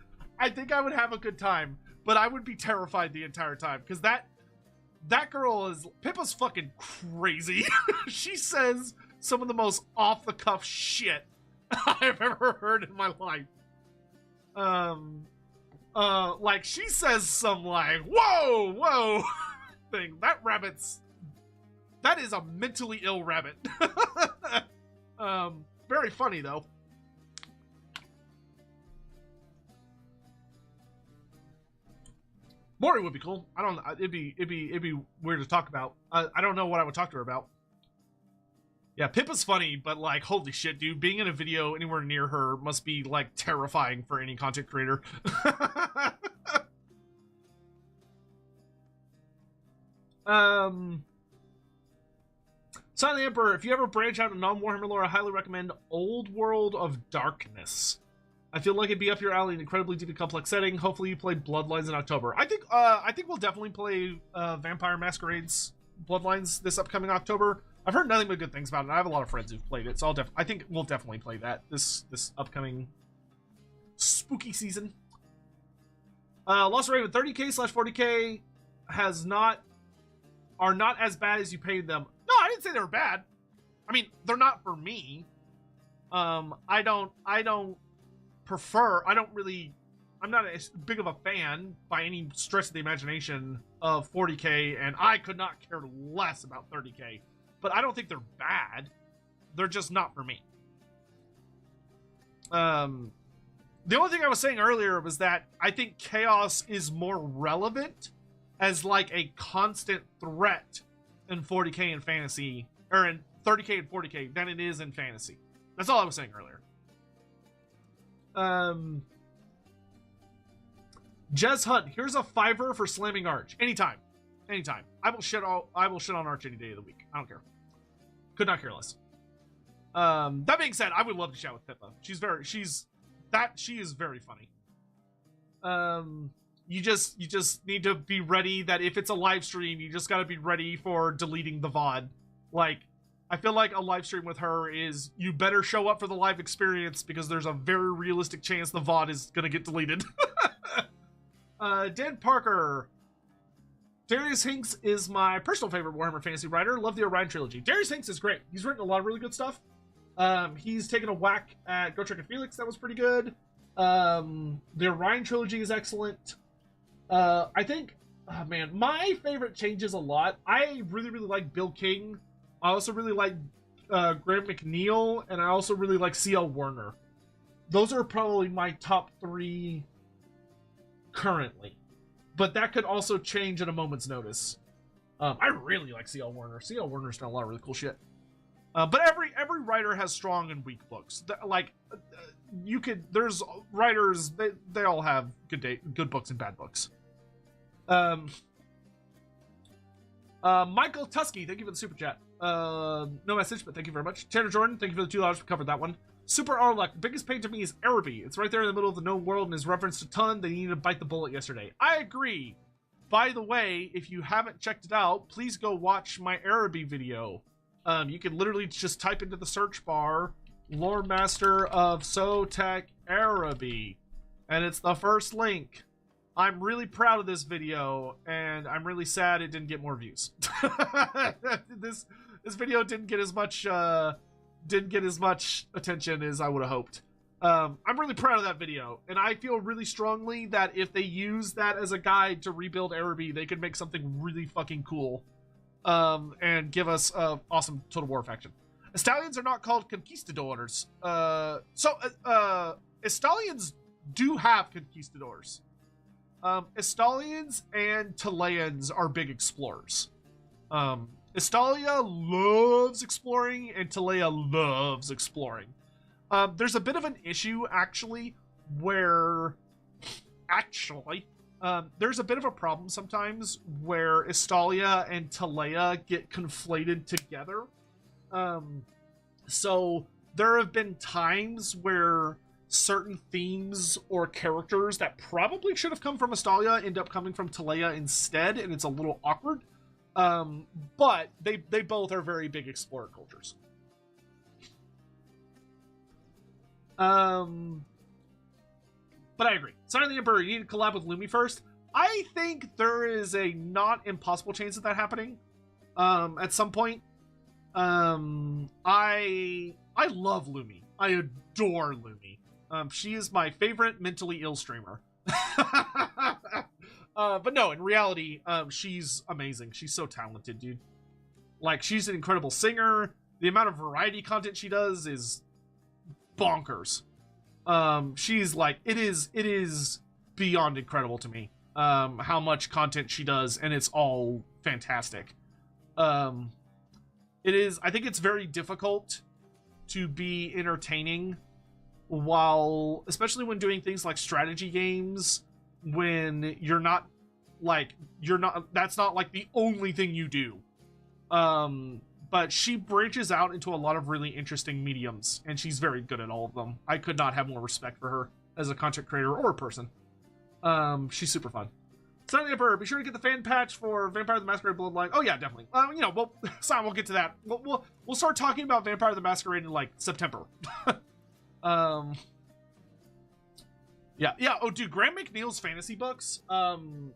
I would have a good time, but I would be terrified the entire time, because that girl is... Pippa's fucking crazy. She says some of the most off-the-cuff shit I've ever heard in my life. Like, she says some, like, whoa, thing. That is a mentally ill rabbit. Very funny, though. Maury would be cool. It'd be weird to talk about. I don't know what I would talk to her about. Yeah, Pippa's funny, but like, holy shit, dude, being in a video anywhere near her must be like terrifying for any content creator. Silent Emperor, if you ever branch out in non-Warhammer lore, I highly recommend Old World of Darkness. I feel like it'd be up your alley in an incredibly deep and complex setting. Hopefully you play Bloodlines in October. I think we'll definitely play Vampire Masquerades Bloodlines this upcoming October. I've heard nothing but good things about it. I have a lot of friends who've played it, so I think we'll definitely play that this upcoming spooky season. Lost Raven 30k/40k are not as bad as you paid them. No, I didn't say they were bad. I mean, they're not for me. I'm not as big of a fan by any stretch of the imagination of 40k, and I could not care less about 30k. But I don't think they're bad. They're just not for me. The only thing I was saying earlier was that I think chaos is more relevant as like a constant threat in 40k and fantasy, or in 30k and 40k, than it is in fantasy. That's all I was saying earlier. Jez Hunt, here's a $5 for slamming Arch. Anytime. I will shit on Arch any day of the week. I don't care. Could not care less. That being said, I would love to chat with Pippa. She is very funny. You just need to be ready that if it's a live stream, you just got to be ready for deleting the VOD. Like, I feel like a live stream with her is, you better show up for the live experience because there's a very realistic chance the VOD is going to get deleted. Dan Parker. Darius Hinks is my personal favorite Warhammer fantasy writer. Love the Orion trilogy. Darius Hinks is great. He's written a lot of really good stuff. He's taken a whack at Go Trek and Felix. That was pretty good. The Orion trilogy is excellent. I think, man, my favorite changes a lot. I really, really like Bill King. I also really like Graham McNeil, and I also really like C.L. Werner. Those are probably my top 3 currently. But that could also change at a moment's notice. I really like C.L. Werner. C.L. Werner's done a lot of really cool shit. But every writer has strong and weak books. There's writers, they all have good books and bad books. Michael Tusky, thank you for the super chat. No message, but thank you very much. Tanner Jordan, thank you for the $2. We covered that one. Super Arlek, the biggest pain to me is Araby. It's right there in the middle of the known world and is referenced a ton. They needed to bite the bullet yesterday. I agree. By the way, if you haven't checked it out, please go watch my Araby video. You can literally just type into the search bar, Loremaster of Sotek Araby, and it's the first link. I'm really proud of this video, and I'm really sad it didn't get more views. This video didn't get as much attention as I would have hoped. I'm really proud of that video, and I feel really strongly that if they use that as a guide to rebuild Araby, they could make something really fucking cool, and give us an awesome Total War faction. Estalians are not called conquistadors. Estalians do have conquistadors. Estalians and Talaeans are big explorers. Estalia loves exploring, and Talea loves exploring. There's a bit of an issue, actually, where... there's a bit of a problem sometimes where Estalia and Talea get conflated together. So there have been times where certain themes or characters that probably should have come from Estalia end up coming from Talea instead, and it's a little awkward. But they both are very big explorer cultures. But I agree. Sign of the Emperor, you need to collab with Lumi first. I think there is a not impossible chance of that happening at some point. I love Lumi. I adore Lumi. She is my favorite mentally ill streamer. But no, in reality, she's amazing. She's so talented, dude. Like, she's an incredible singer. The amount of variety content she does is bonkers. She's like, it is beyond incredible to me, how much content she does, and it's all fantastic. I think it's very difficult to be entertaining while, especially when doing things like strategy games, when that's not like the only thing you do. But she branches out into a lot of really interesting mediums, and she's very good at all of them. I could not have more respect for her as a content creator or a person. She's super fun. Signing up for her, be sure to get the fan patch for Vampire the Masquerade Bloodline. Oh yeah, definitely. We'll get to that. We'll start talking about Vampire the Masquerade in like September. Yeah. Oh, dude, Graham McNeil's fantasy books. The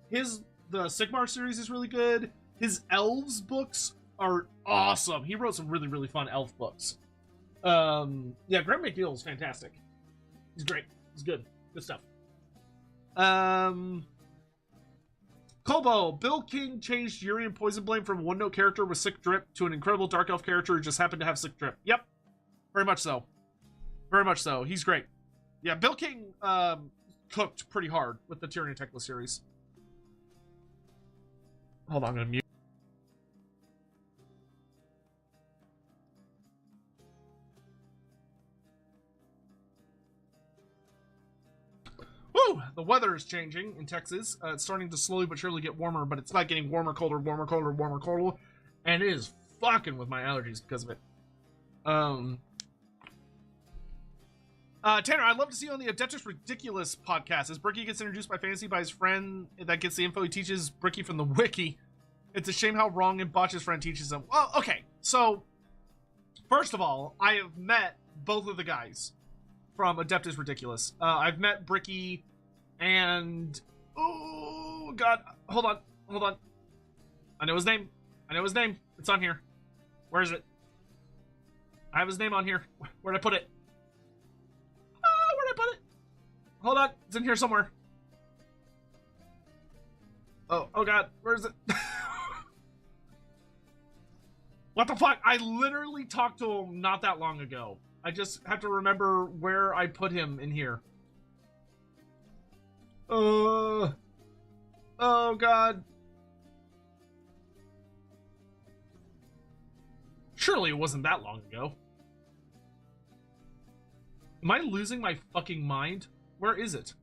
Sigmar series is really good. His elves books are awesome. He wrote some really, really fun elf books. Yeah, Graham McNeil is fantastic. He's great. He's good. Good stuff. Kobo, Bill King changed Yuri and Poison Blade from a one-note character with sick drip to an incredible dark elf character who just happened to have sick drip. Yep. Very much so. Very much so. He's great. Yeah, Bill King cooked pretty hard with the Tyranny Tekla series. Hold on, I'm gonna mute. Woo! The weather is changing in Texas. It's starting to slowly but surely get warmer, but it's not getting warmer, colder, warmer, colder, warmer, colder. And it is fucking with my allergies because of it. Tanner, I'd love to see you on the Adeptus Ridiculous podcast as Bricky gets introduced by fantasy by his friend that gets the info he teaches Bricky from the wiki. It's a shame how wrong and botch his friend teaches him. Well, okay. So, first of all, I have met both of the guys from Adeptus Ridiculous. I've met Bricky and... Oh, God. Hold on. I know his name. It's on here. Where is it? I have his name on here. Where'd I put it? Where'd I put it? Hold on. It's in here somewhere. Oh God. Where is it? What the fuck? I literally talked to him not that long ago. I just have to remember where I put him in here. Oh God. Surely it wasn't that long ago. Am I losing my fucking mind? Where is it?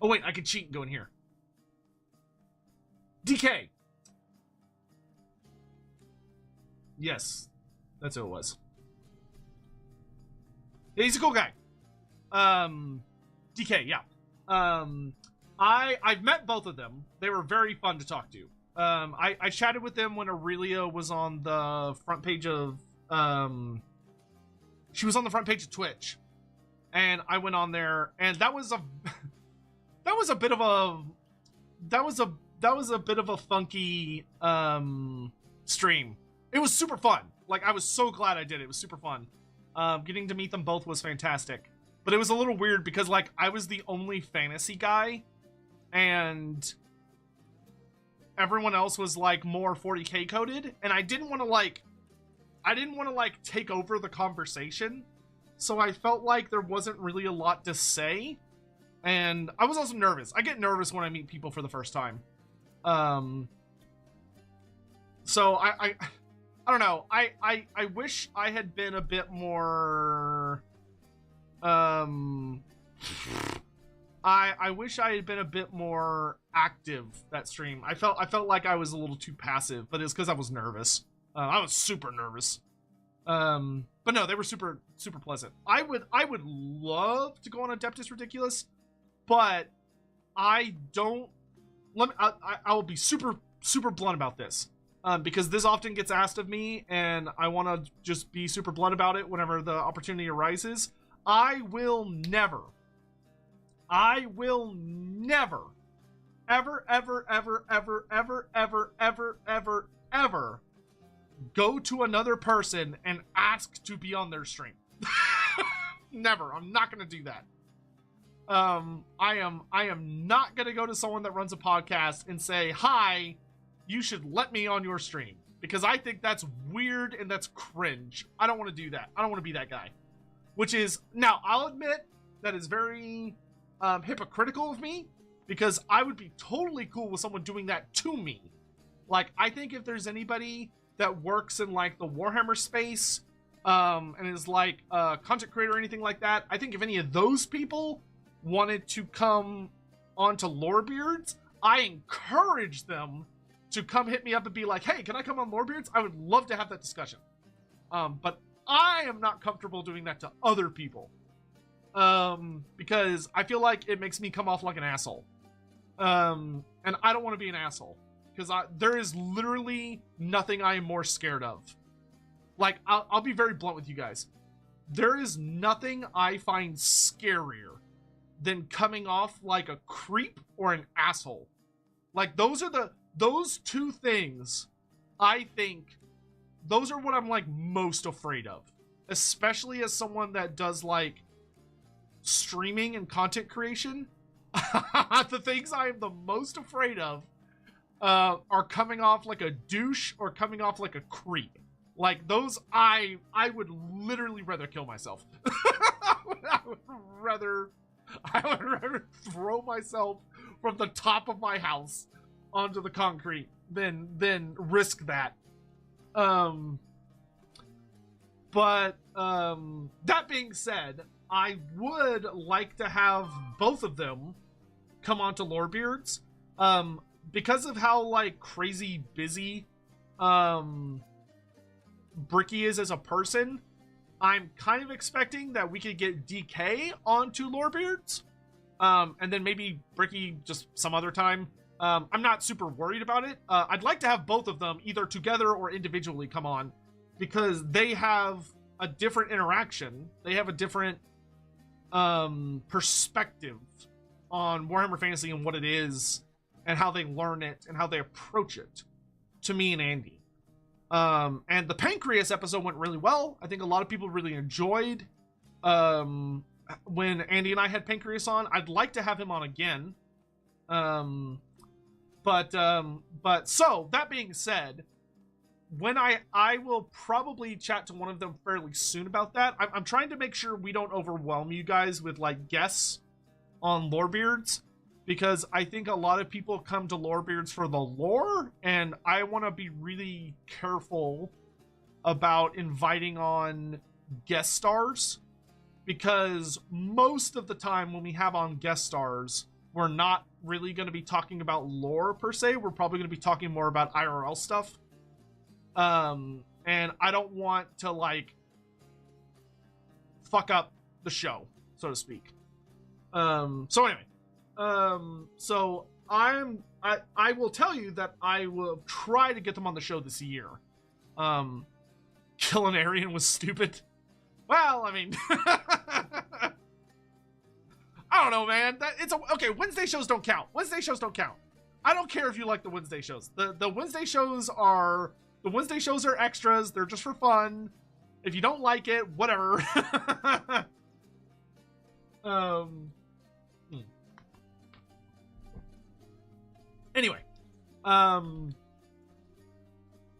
Oh wait, I can cheat and go in here. DK! Yes, that's who it was. Yeah, he's a cool guy. DK, yeah. I've met both of them. They were very fun to talk to. I chatted with them when Aurelia was on the front page of she was on the front page of Twitch, and I went on there, and that was a bit of a funky stream. It was super fun. Like, I was so glad I did it. It was super fun. Getting to meet them both was fantastic. But it was a little weird because, like, I was the only fantasy guy, and everyone else was, like, more 40k coded, and I didn't want to take over the conversation, so I felt like there wasn't really a lot to say, and I was also nervous. I get nervous when I meet people for the first time. So I don't know. I wish I had been a bit more... I wish I had been a bit more active that stream. I felt like I was a little too passive, but it's because I was nervous. I was super nervous. But no, they were super pleasant. I would love to go on Adeptus Ridiculous, but I don't. I will be super blunt about this. Because this often gets asked of me, and I want to just be super blunt about it whenever the opportunity arises. I will never, ever go to another person and ask to be on their stream. Never. I'm not going to do that. I am not going to go to someone that runs a podcast and say, hi, you should let me on your stream, because I think that's weird and that's cringe. I don't want to do that. I don't want to be that guy. Which is, now I'll admit that is very hypocritical of me, because I would be totally cool with someone doing that to me. Like, I think if there's anybody that works in like the Warhammer space, and is like a content creator or anything like that, I think if any of those people wanted to come onto Lorebeards, I encourage them to come hit me up and be like, hey, can I come on Lorebeards? I would love to have that discussion. But I am not comfortable doing that to other people. Because I feel like it makes me come off like an asshole. And I don't want to be an asshole. Because there is literally nothing I am more scared of. Like, I'll be very blunt with you guys. There is nothing I find scarier than coming off like a creep or an asshole. Like, those two things, I think, those are what I'm, like, most afraid of. Especially as someone that does, like, streaming and content creation. The things I am the most afraid of are coming off like a douche or coming off like a creep. Like, those, I would literally rather kill myself. I would rather throw myself from the top of my house onto the concrete than risk that. But that being said, I would like to have both of them come onto Lorebeards. Because of how, like, crazy busy Bricky is as a person, I'm kind of expecting that we could get DK onto Lorebeards. And then maybe Bricky just some other time. I'm not super worried about it. I'd like to have both of them either together or individually come on, because they have a different interaction. They have a different perspective on Warhammer Fantasy and what it is and how they learn it and how they approach it to me and Andy. And the Pancreas episode went really well. I think a lot of people really enjoyed when Andy and I had Pancreas on. I'd like to have him on again. But so that being said, when I will probably chat to one of them fairly soon about that. I'm trying to make sure we don't overwhelm you guys with, like, guests on Lorebeards, because I think a lot of people come to Lorebeards for the lore, and I want to be really careful about inviting on guest stars, because most of the time when we have on guest stars, we're not really going to be talking about lore per se. We're probably going to be talking more about IRL stuff. And I don't want to, like, fuck up the show, so to speak. So anyway, so I will tell you that I will try to get them on the show this year. Killinarian was stupid. Well, I mean, I don't know, man. Okay. Wednesday shows don't count. Wednesday shows don't count. I don't care if you like the Wednesday shows. The Wednesday shows are extras. They're just for fun. If you don't like it, whatever. Anyway,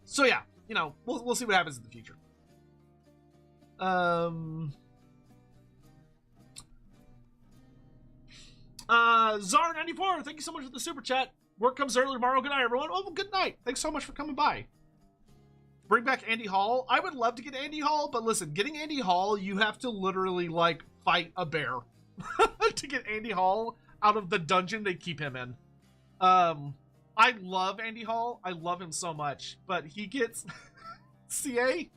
so yeah, you know, we'll see what happens in the future. Zar94, thank you so much for the super chat. Work comes early tomorrow. Good night, everyone. Oh, well, good night. Thanks so much for coming by. Bring back Andy Hall. I would love to get Andy Hall, but listen, getting Andy Hall, you have to literally, like, fight a bear to get Andy Hall out of the dungeon they keep him in. I love Andy Hall. I love him so much, but he gets CA.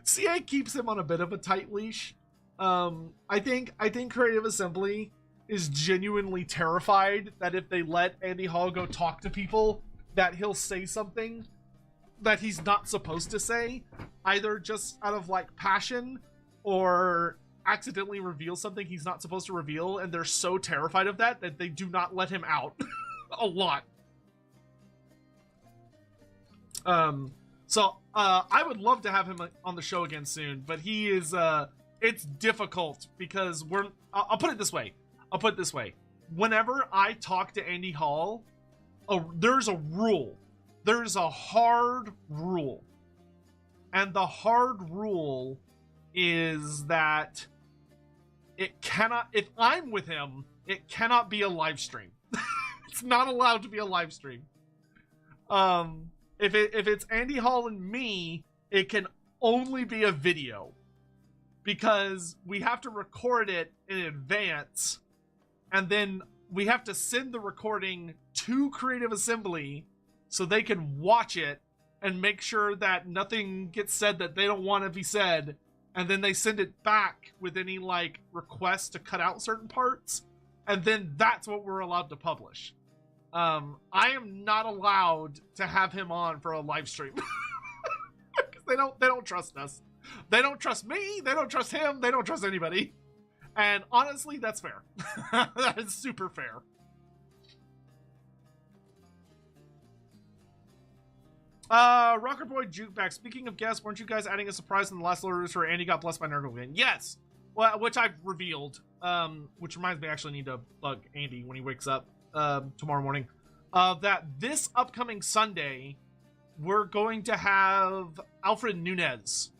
CA keeps him on a bit of a tight leash. I think Creative Assembly is genuinely terrified that if they let Andy Hall go talk to people, that he'll say something that he's not supposed to say, either just out of, like, passion or accidentally reveal something he's not supposed to reveal, and they're so terrified of that they do not let him out a lot. So I would love to have him on the show again soon, but he is it's difficult because I'll put it this way. Whenever I talk to Andy Hall, there's a rule. There's a hard rule. And the hard rule is that it cannot, if I'm with him, it cannot be a live stream. It's not allowed to be a live stream. If it's Andy Hall and me, it can only be a video. Because we have to record it in advance, and then we have to send the recording to Creative Assembly so they can watch it and make sure that nothing gets said that they don't want to be said, and then they send it back with any like requests to cut out certain parts, and then that's what we're allowed to publish. I am not allowed to have him on for a live stream because they don't trust us. They don't trust me, they don't trust him, they don't trust anybody. And honestly, that's fair. That is super fair. Rocker Boy Jukeback, speaking of guests, weren't you guys adding a surprise in the last Loremaster where Andy got blessed by Nurgle again? Yes! Well, which I've revealed. Which reminds me, I actually need to bug Andy when he wakes up tomorrow morning. That this upcoming Sunday, we're going to have Alfred Nunes,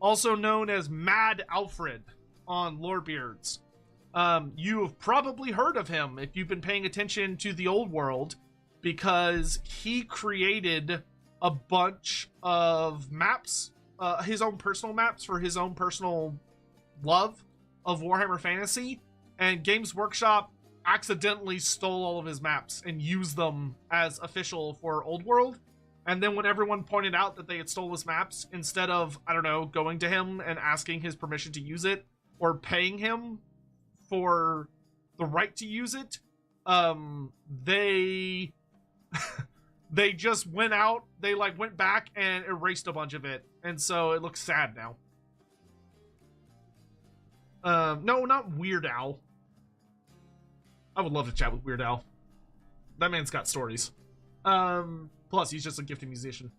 also known as Mad Alfred on Lorebeards. You have probably heard of him if you've been paying attention to the old world, because he created a bunch of maps, his own personal maps for his own personal love of Warhammer Fantasy, and Games Workshop accidentally stole all of his maps and used them as official for old world. And then when everyone pointed out that they had stolen his maps, instead of, I don't know, going to him and asking his permission to use it, or paying him for the right to use it, they they just went out, they like went back and erased a bunch of it. And so it looks sad now. No, not Weird Al. I would love to chat with Weird Al. That man's got stories. Plus, he's just a gifted musician.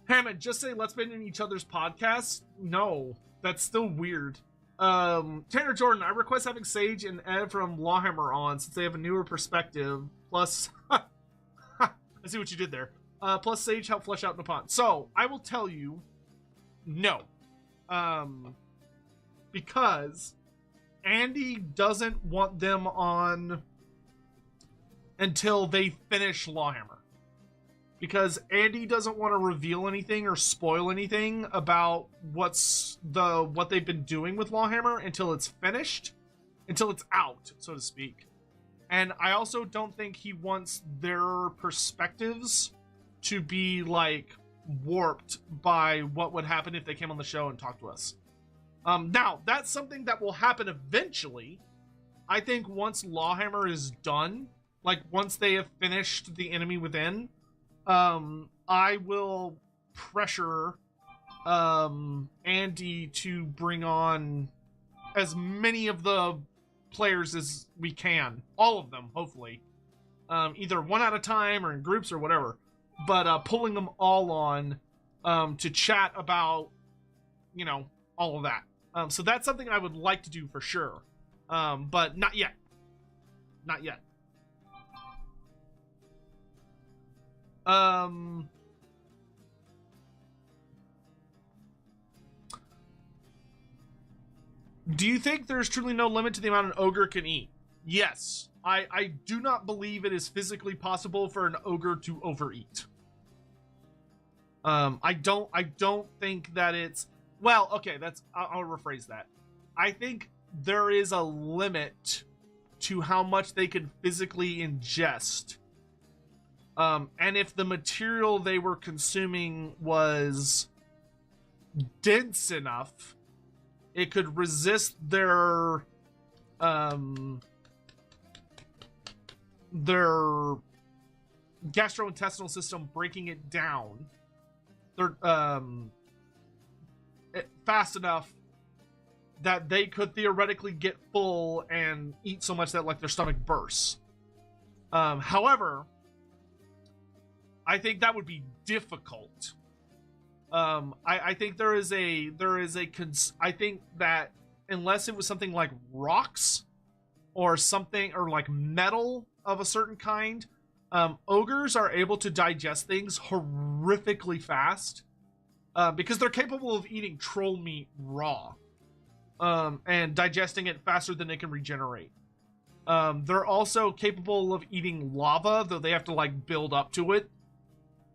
Hammond, just say let's be in each other's podcasts? No, that's still weird. Tanner Jordan, I request having Sage and Ed from Lawhammer on since they have a newer perspective. Plus, I see what you did there. Plus, Sage helped flesh out Nippon. So, I will tell you, no. Because Andy doesn't want them on until they finish Lawhammer. Because Andy doesn't want to reveal anything or spoil anything about what they've been doing with Lawhammer until it's finished, until it's out, so to speak. And I also don't think he wants their perspectives to be like warped by what would happen if they came on the show and talked to us. Now, that's something that will happen eventually. I think once Lawhammer is done, like once they have finished The Enemy Within, I will pressure Andy to bring on as many of the players as we can. All of them, hopefully. Either one at a time or in groups or whatever. But pulling them all on to chat about, you know, all of that. So that's something I would like to do for sure. But not yet. Not yet. Do you think there's truly no limit to the amount an ogre can eat? Yes. I do not believe it is physically possible for an ogre to overeat. I don't think that it's... Well, okay, I'll rephrase that. I think there is a limit to how much they can physically ingest. And if the material they were consuming was dense enough, it could resist their gastrointestinal system breaking it down fast enough that they could theoretically get full and eat so much that like their stomach bursts. However, I think that would be difficult. I think I think that unless it was something like rocks or something, or like metal of a certain kind, ogres are able to digest things horrifically fast, because they're capable of eating troll meat raw, and digesting it faster than it can regenerate. They're also capable of eating lava, though they have to like build up to it.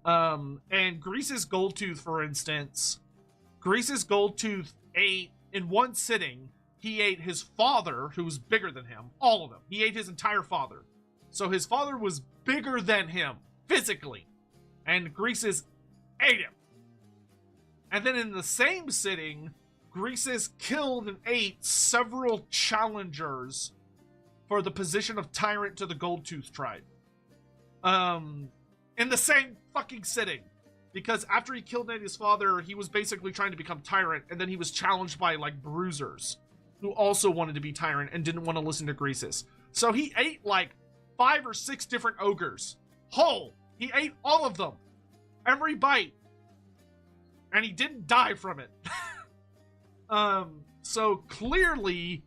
And Grease's Goldtooth, for instance, Grease's Goldtooth ate in one sitting. He ate his father, who was bigger than him, all of them. He ate his entire father. So his father was bigger than him physically, and Grease's ate him. And then in the same sitting, Grease's killed and ate several challengers for the position of tyrant to the Goldtooth tribe. In the same fucking sitting. Because after he killed his father, he was basically trying to become tyrant, and then he was challenged by, like, bruisers, who also wanted to be tyrant and didn't want to listen to Grease's. So he ate, like, 5 or 6 different ogres. Whole! He ate all of them. Every bite. And he didn't die from it. So clearly,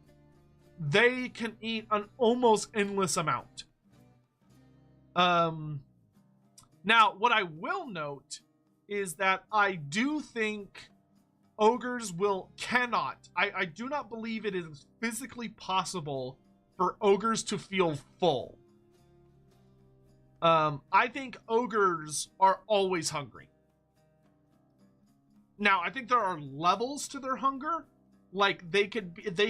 they can eat an almost endless amount. Now, what I will note is that I do think ogres I do not believe it is physically possible for ogres to feel full. I think ogres are always hungry. Now, I think there are levels to their hunger. Like, they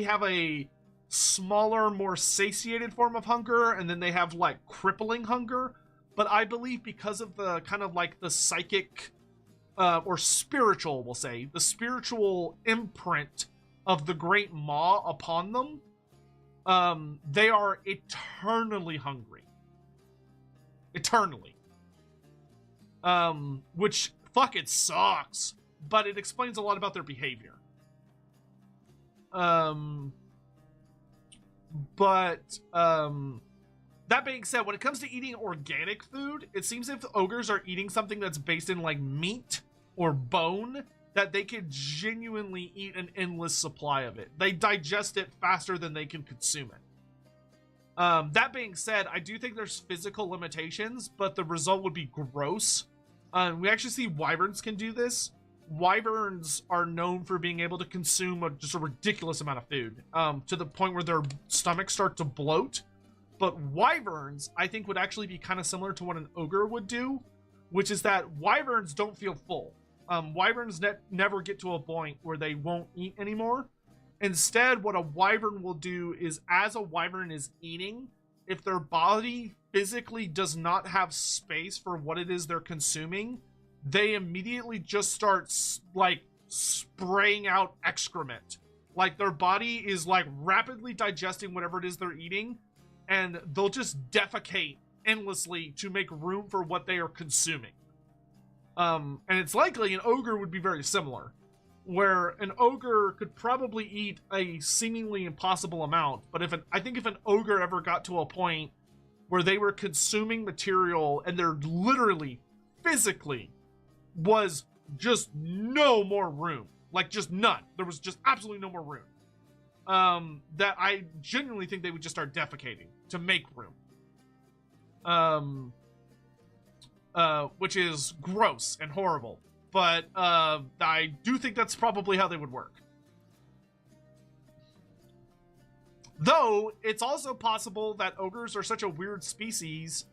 have a smaller, more satiated form of hunger, and then they have, like, crippling hunger. But I believe because of the kind of like the psychic, or spiritual, we'll say, the spiritual imprint of the Great Maw upon them, they are eternally hungry. Eternally. Which fucking sucks, but it explains a lot about their behavior. That being said, when it comes to eating organic food, it seems if ogres are eating something that's based in, like, meat or bone, that they could genuinely eat an endless supply of it. They digest it faster than they can consume it. That being said, I do think there's physical limitations, but the result would be gross. We actually see wyverns can do this. Wyverns are known for being able to consume just a ridiculous amount of food, to the point where their stomachs start to bloat. But wyverns, I think, would actually be kind of similar to what an ogre would do, which is that wyverns don't feel full. Wyverns never get to a point where they won't eat anymore. Instead, what a wyvern will do is, as a wyvern is eating, if their body physically does not have space for what it is they're consuming, they immediately just start, like, spraying out excrement. Like, their body is, like, rapidly digesting whatever it is they're eating, and they'll just defecate endlessly to make room for what they are consuming. And it's likely an ogre would be very similar, where an ogre could probably eat a seemingly impossible amount, but I think if an ogre ever got to a point where they were consuming material and there literally, physically, was just no more room, like just none, there was just absolutely no more room, that I genuinely think they would just start defecating to make room. Which is gross and horrible, but I do think that's probably how they would work. Though, it's also possible that ogres are such a weird species,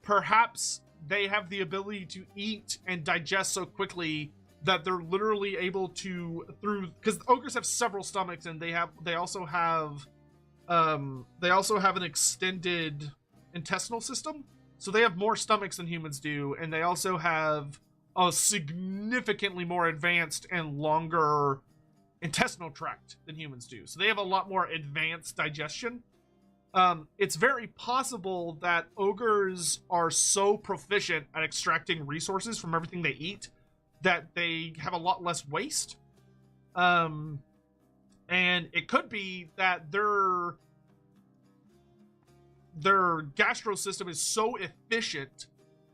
perhaps they have the ability to eat and digest so quickly that they're literally able to, because ogres have several stomachs, and they also have an extended intestinal system. So they have more stomachs than humans do, and they also have a significantly more advanced and longer intestinal tract than humans do. So they have a lot more advanced digestion. It's very possible that ogres are so proficient at extracting resources from everything they eat that they have a lot less waste. And it could be that their gastro system is so efficient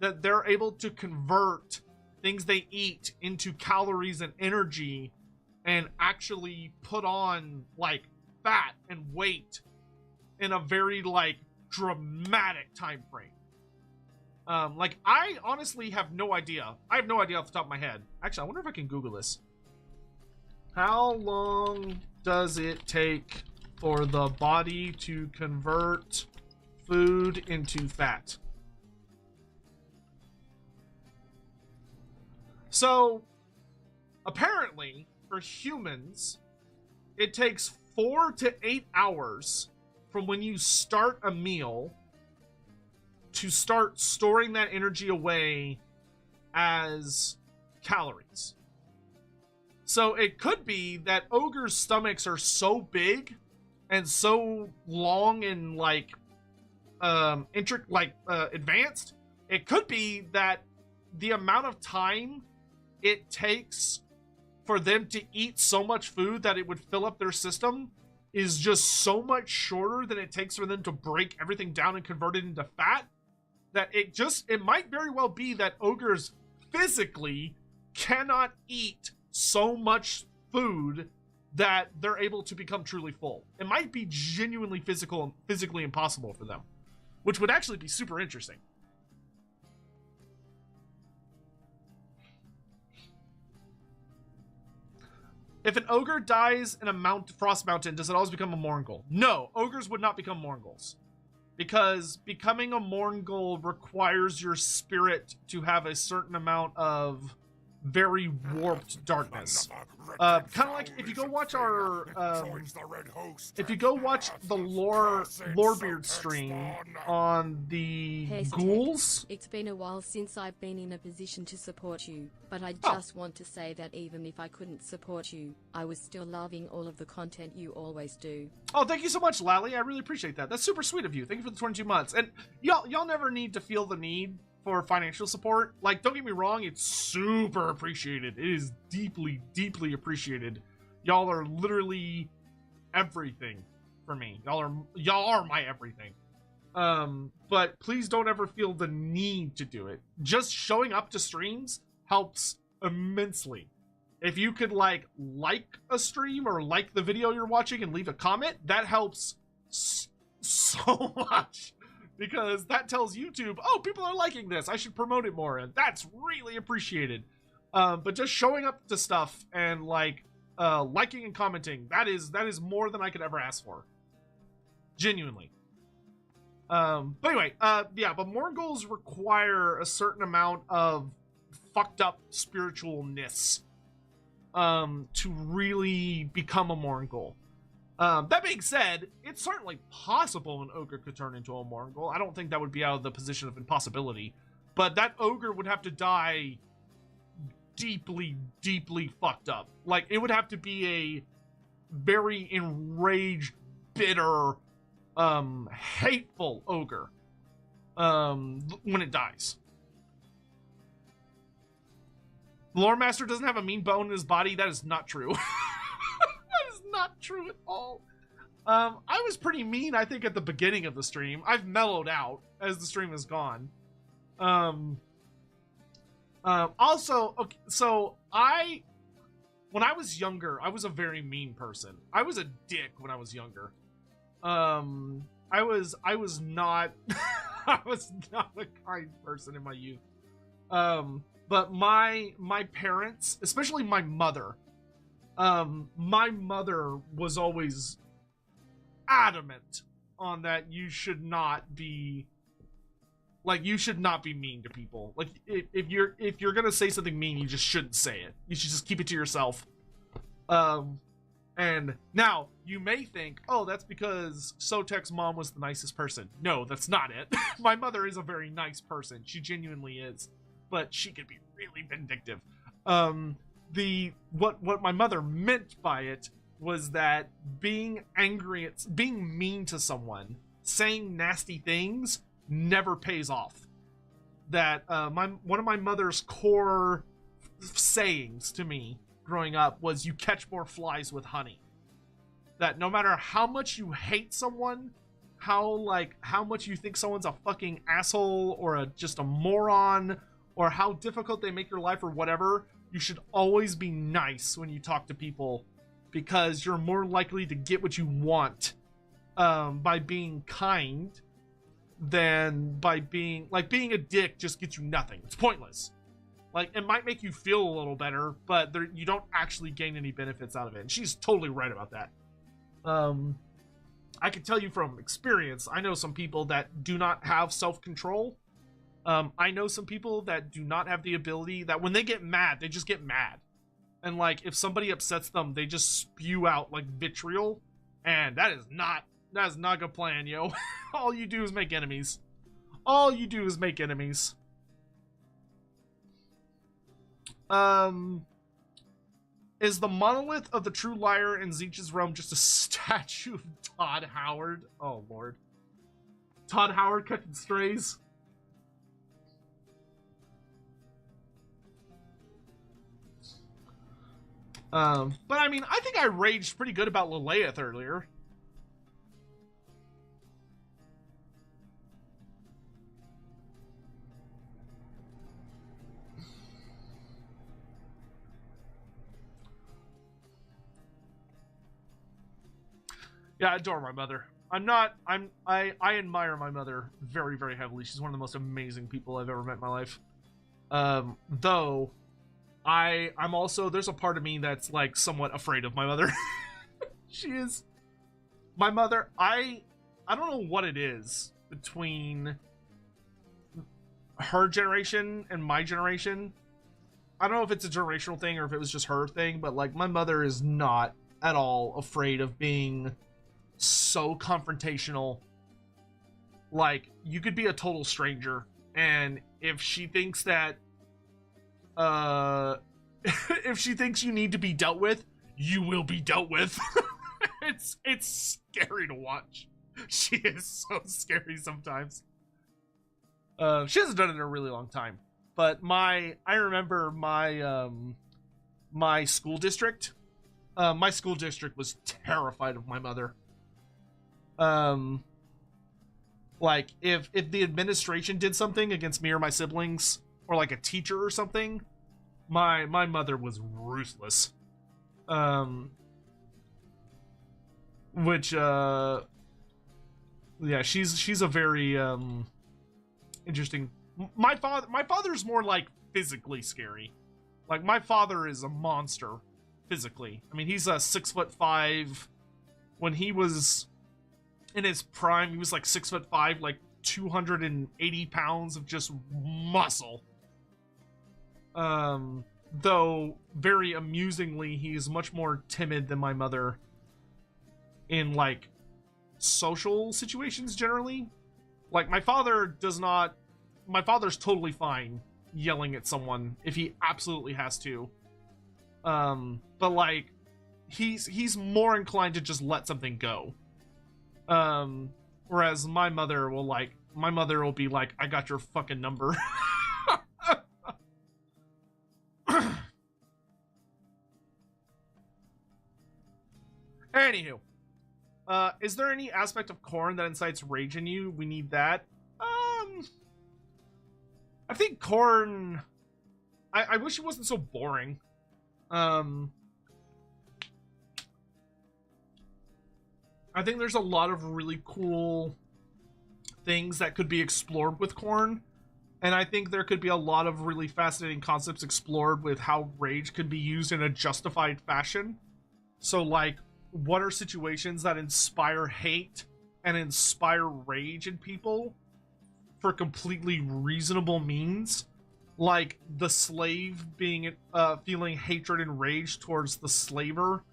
that they're able to convert things they eat into calories and energy and actually put on like fat and weight in a very like dramatic time frame. Like I honestly have no idea. I have no idea off the top of my head. Actually, I wonder if I can Google this. How long does it take for the body to convert food into fat? So, apparently, for humans, it takes 4 to 8 hours from when you start a meal to start storing that energy away as calories. So it could be that ogres' stomachs are so big and so long and advanced. It could be that the amount of time it takes for them to eat so much food that it would fill up their system is just so much shorter than it takes for them to break everything down and convert it into fat, that it might very well be that ogres physically cannot eat so much food that they're able to become truly full. It might be genuinely physically impossible for them, which would actually be super interesting. If an ogre dies in a frost mountain, does it always become a Morghul? No, ogres would not become Morghuls. Because becoming a Morghul requires your spirit to have a certain amount of very warped darkness. Kind of like if you go watch our if you go watch the Lorebeard stream on the ghouls. It's been a while since I've been in a position to support you, but I just want to say that even if I couldn't support you, I was still loving all of the content you always do. Oh, thank you so much, Lally. I really appreciate that. That's super sweet of you. Thank you for the 22 months. And y'all never need to feel the need for financial support. Like, don't get me wrong, it's super appreciated. It is deeply, deeply appreciated. Y'all are literally everything for me. Y'all are my everything. But please don't ever feel the need to do it. Just showing up to streams helps immensely. If you could like a stream or like the video you're watching and leave a comment, that helps so much. Because that tells YouTube, oh, people are liking this, I should promote it more, and that's really appreciated. But just showing up to stuff and liking and commenting, that is more than I could ever ask for. Genuinely. But anyway, yeah, but Morghuls require a certain amount of fucked up spiritualness to really become a Morghul. That being said, it's certainly possible an ogre could turn into a Morghul. I don't think that would be out of the position of impossibility. But that ogre would have to die deeply, deeply fucked up. Like, it would have to be a very enraged, bitter, hateful ogre when it dies. The Loremaster doesn't have a mean bone in his body. That is not true. Not true at all. I was pretty mean, I think, at the beginning of the stream. I've mellowed out as the stream has gone. Also, okay, so when I was younger, I was a very mean person. I was a dick when I was younger. I was not I was not a kind person in my youth. But my parents, especially my mother, was always adamant on that you should not be mean to people. Like, if you're gonna say something mean, you just shouldn't say it. You should just keep it to yourself. And now you may think, oh, that's because Sotek's mom was the nicest person. No, that's not it. My mother is a very nice person. She genuinely is, but she can be really vindictive. What my mother meant by it was that being mean to someone, saying nasty things, never pays off. That one of my mother's core sayings to me growing up was, you catch more flies with honey. That no matter how much you hate someone, how much you think someone's a fucking asshole or just a moron, or how difficult they make your life or whatever, you should always be nice when you talk to people, because you're more likely to get what you want by being kind than by being a dick. Just gets you nothing. It's pointless. Like, it might make you feel a little better, but you don't actually gain any benefits out of it. And she's totally right about that. I can tell you from experience, I know some people that do not have self-control. I know some people that do not have the ability, that when they get mad, they just get mad. And, like, if somebody upsets them, they just spew out, like, vitriol. And that is not a good plan, yo. All you do is make enemies. All you do is make enemies. Is the monolith of the true liar in Tzeentch's realm just a statue of Todd Howard? Oh, Lord. Todd Howard catching strays? But I mean, I think I raged pretty good about Lileath earlier. Yeah, I adore my mother. I admire my mother very, very heavily. She's one of the most amazing people I've ever met in my life. Though, I'm also, there's a part of me that's, like, somewhat afraid of my mother. She is, my mother, I don't know what it is between her generation and my generation. I don't know if it's a generational thing or if it was just her thing, but, like, my mother is not at all afraid of being so confrontational. Like, you could be a total stranger, and if she thinks that if she thinks you need to be dealt with, you will be dealt with. It's scary to watch. She is so scary sometimes. She hasn't done it in a really long time, but I remember my school district. My school district was terrified of my mother. Like, if the administration did something against me or my siblings, or like a teacher or something, my mother was ruthless. Which yeah, she's a very interesting. My father's more like physically scary. Like, my father is a monster physically. I mean, he's a 6'5". When he was in his prime, he was like 6'5", like 280 pounds of just muscle. Though very amusingly, he's much more timid than my mother in, like, social situations generally. Like, my father's totally fine yelling at someone if he absolutely has to. But, like, he's more inclined to just let something go. Whereas my mother will be like, I got your fucking number. Anywho, is there any aspect of Khorne that incites rage in you? We need that. I think Khorne, I wish it wasn't so boring. I think there's a lot of really cool things that could be explored with Khorne, and I think there could be a lot of really fascinating concepts explored with how rage could be used in a justified fashion. So, like, what are situations that inspire hate and inspire rage in people for completely reasonable means? Like the slave being feeling hatred and rage towards the slaver,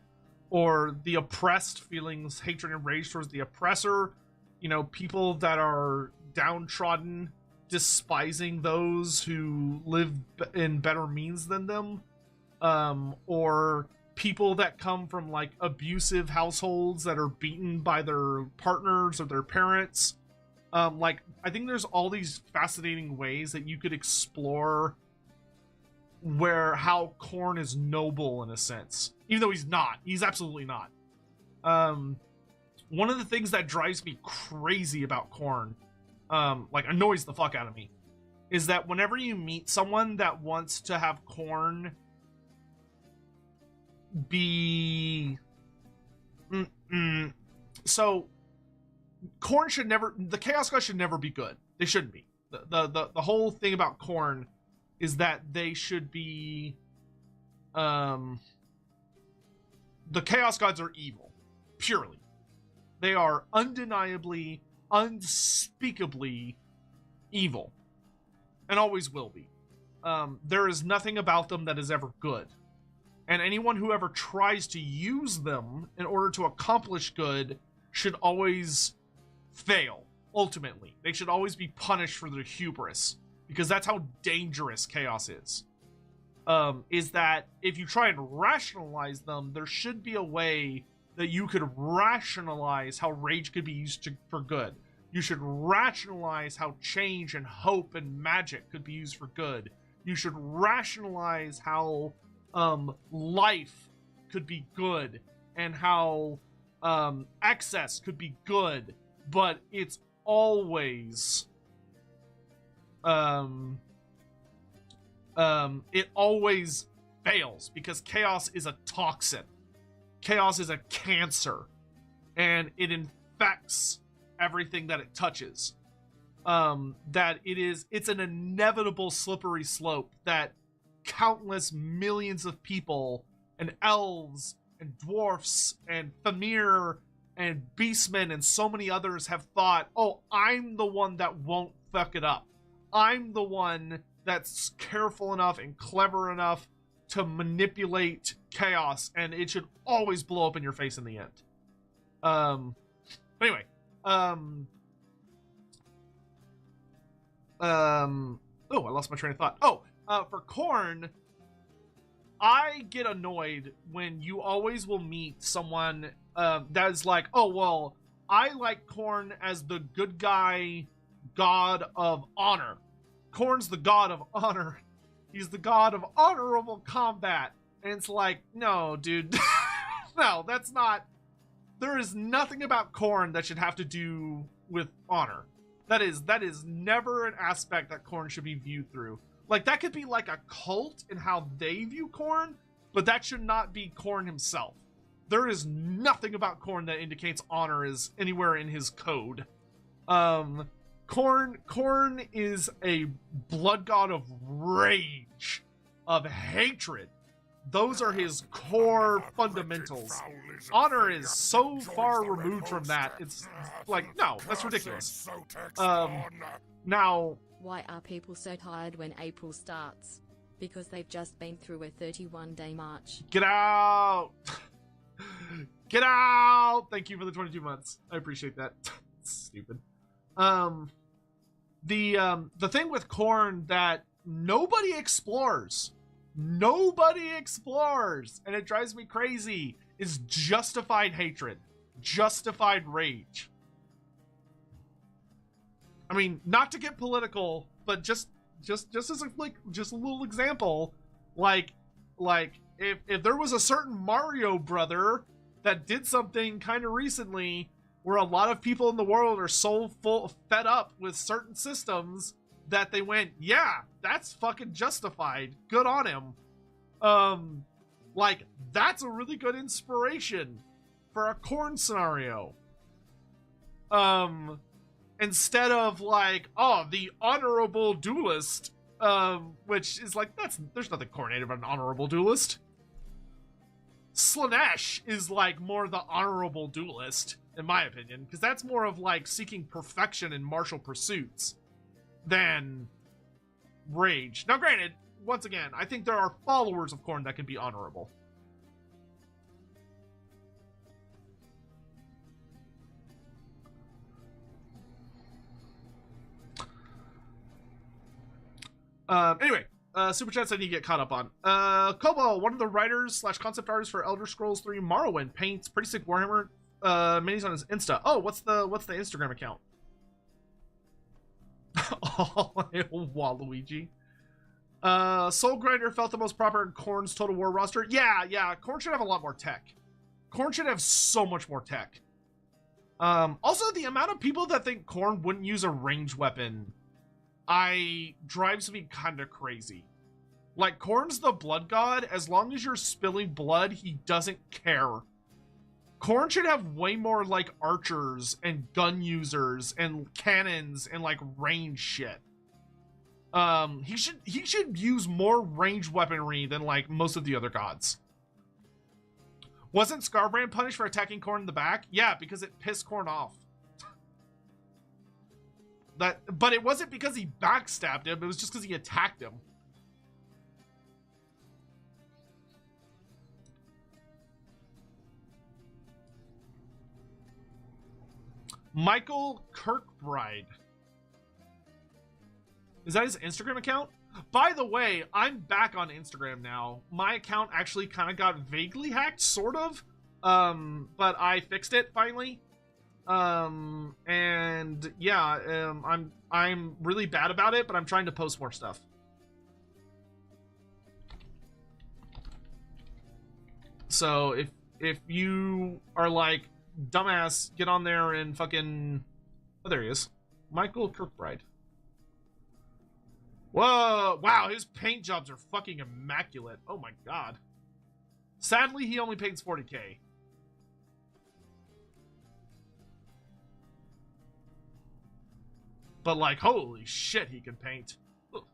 or the oppressed feelings hatred and rage towards the oppressor. You know, people that are downtrodden despising those who live in better means than them, or people that come from, like, abusive households that are beaten by their partners or their parents. Like, I think there's all these fascinating ways that you could explore how Khorne is noble in a sense, even though he's not. He's absolutely not. one of the things that drives me crazy about Khorne, like annoys the fuck out of me, is that whenever you meet someone that wants to have Khorne be... So, Khorne should never... The Chaos Gods should never be good. They shouldn't be. The whole thing about Khorne is that they should be... The Chaos Gods are evil. Purely. They are undeniably, unspeakably evil. And always will be. There is nothing about them that is ever good. And anyone who ever tries to use them in order to accomplish good should always fail, ultimately. They should always be punished for their hubris. Because that's how dangerous chaos is. Is that if you try and rationalize them, there should be a way that you could rationalize how rage could be used for good. You should rationalize how change and hope and magic could be used for good. You should rationalize how life could be good and how excess could be good, but it's always it always fails because chaos is a toxin. Chaos is a cancer, and it infects everything that it touches. It's an inevitable slippery slope that countless millions of people and elves and dwarfs and Famir and beastmen and so many others have thought, oh, I'm the one that won't fuck it up. I'm the one that's careful enough and clever enough to manipulate chaos, and it should always blow up in your face in the end. Anyway, oh, I lost my train of thought. For Khorne, I get annoyed when you always will meet someone that is like, oh, well, I like Khorne as the good guy god of honor. Khorne's the god of honor. He's the god of honorable combat. And it's like, no, dude. No, that's not... There is nothing about Khorne that should have to do with honor. That is never an aspect that Khorne should be viewed through. Like, that could be like a cult in how they view Khorne, but that should not be Khorne himself. There is nothing about Khorne that indicates honor is anywhere in his code. Khorne is a blood god of rage, of hatred. Those are his core fundamentals. Honor is so far removed from that. It's like, no, that's ridiculous. Now... Why are people so tired when April starts? Because they've just been through a 31-day march. Get out! Get out! Thank you for the 22 months. I appreciate that. Stupid. The thing with Khorne that nobody explores, and it drives me crazy, is justified hatred, justified rage. I mean, not to get political, but just as a little example, like if there was a certain Mario brother that did something kind of recently where a lot of people in the world are so fed up with certain systems that they went, yeah, that's fucking justified. Good on him. Like, that's a really good inspiration for a Khorne scenario. Instead of like, oh, the honorable duelist, which is like, there's nothing Khorne about an honorable duelist. Slaanesh is like more the honorable duelist, in my opinion, because that's more of like seeking perfection in martial pursuits than rage. Now, granted, once again, I think there are followers of Khorne that can be honorable. Anyway, Super Chat said you get caught up on. Kobo, one of the writers / concept artists for Elder Scrolls 3 Morrowind, paints pretty sick Warhammer minis on his Insta. Oh, what's the Instagram account? Oh, Waluigi. Soul Grinder felt the most proper in Khorne's Total War roster. Yeah, Khorne should have a lot more tech. Khorne should have so much more tech. Also, the amount of people that think Khorne wouldn't use a ranged weapon, drives me kind of crazy. Like, Khorne's the blood god. As long as you're spilling blood, he doesn't care. Khorne should have way more, like, archers and gun users and cannons and, like, range shit. He should use more ranged weaponry than, like, most of the other gods. Wasn't Scarbrand punished for attacking Khorne in the back? Yeah, because it pissed Khorne off. But it wasn't because he backstabbed him, it was just because he attacked him. Michael Kirkbride. Is that his Instagram account? By the way, I'm back on Instagram now. My account actually kind of got vaguely hacked, sort of. But I fixed it finally. And yeah, I'm really bad about it, but I'm trying to post more stuff. So if you are like, dumbass, get on there and fucking... Oh, there he is. Michael Kirkbride. Whoa! Wow, his paint jobs are fucking immaculate. Oh my god. Sadly, he only paints 40k. But like, holy shit, he can paint. Ugh.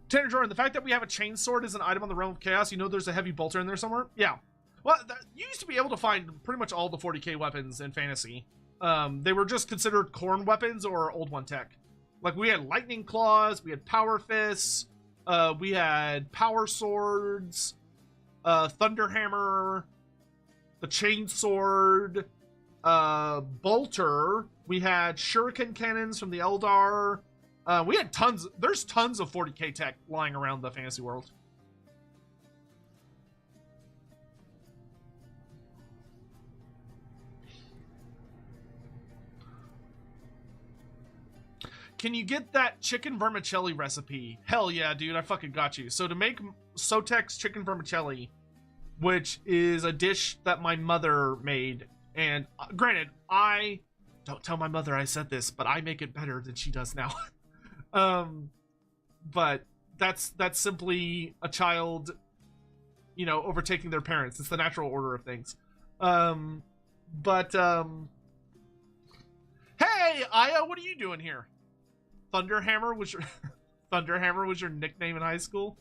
Tanner Jordan, the fact that we have a chainsword as an item on the Realm of Chaos, you know there's a heavy bolter in there somewhere? Yeah. Well, you used to be able to find pretty much all the 40k weapons in Fantasy. They were just considered Khorne weapons or Old One tech. Like, we had lightning claws, we had power fists, we had power swords, thunder hammer, the chainsword, bolter. We had shuriken cannons from the Eldar. We had tons. There's tons of 40k tech lying around the fantasy world. Can you get that chicken vermicelli recipe? Hell yeah, dude, I fucking got you. So to make Sotek's chicken vermicelli, which is a dish that my mother made, and granted, I don't tell my mother I said this, but I make it better than she does now. But that's simply a child, you know, overtaking their parents. It's the natural order of things. Hey, Aya, what are you doing here? Thunderhammer was your Thunderhammer was your nickname in high school?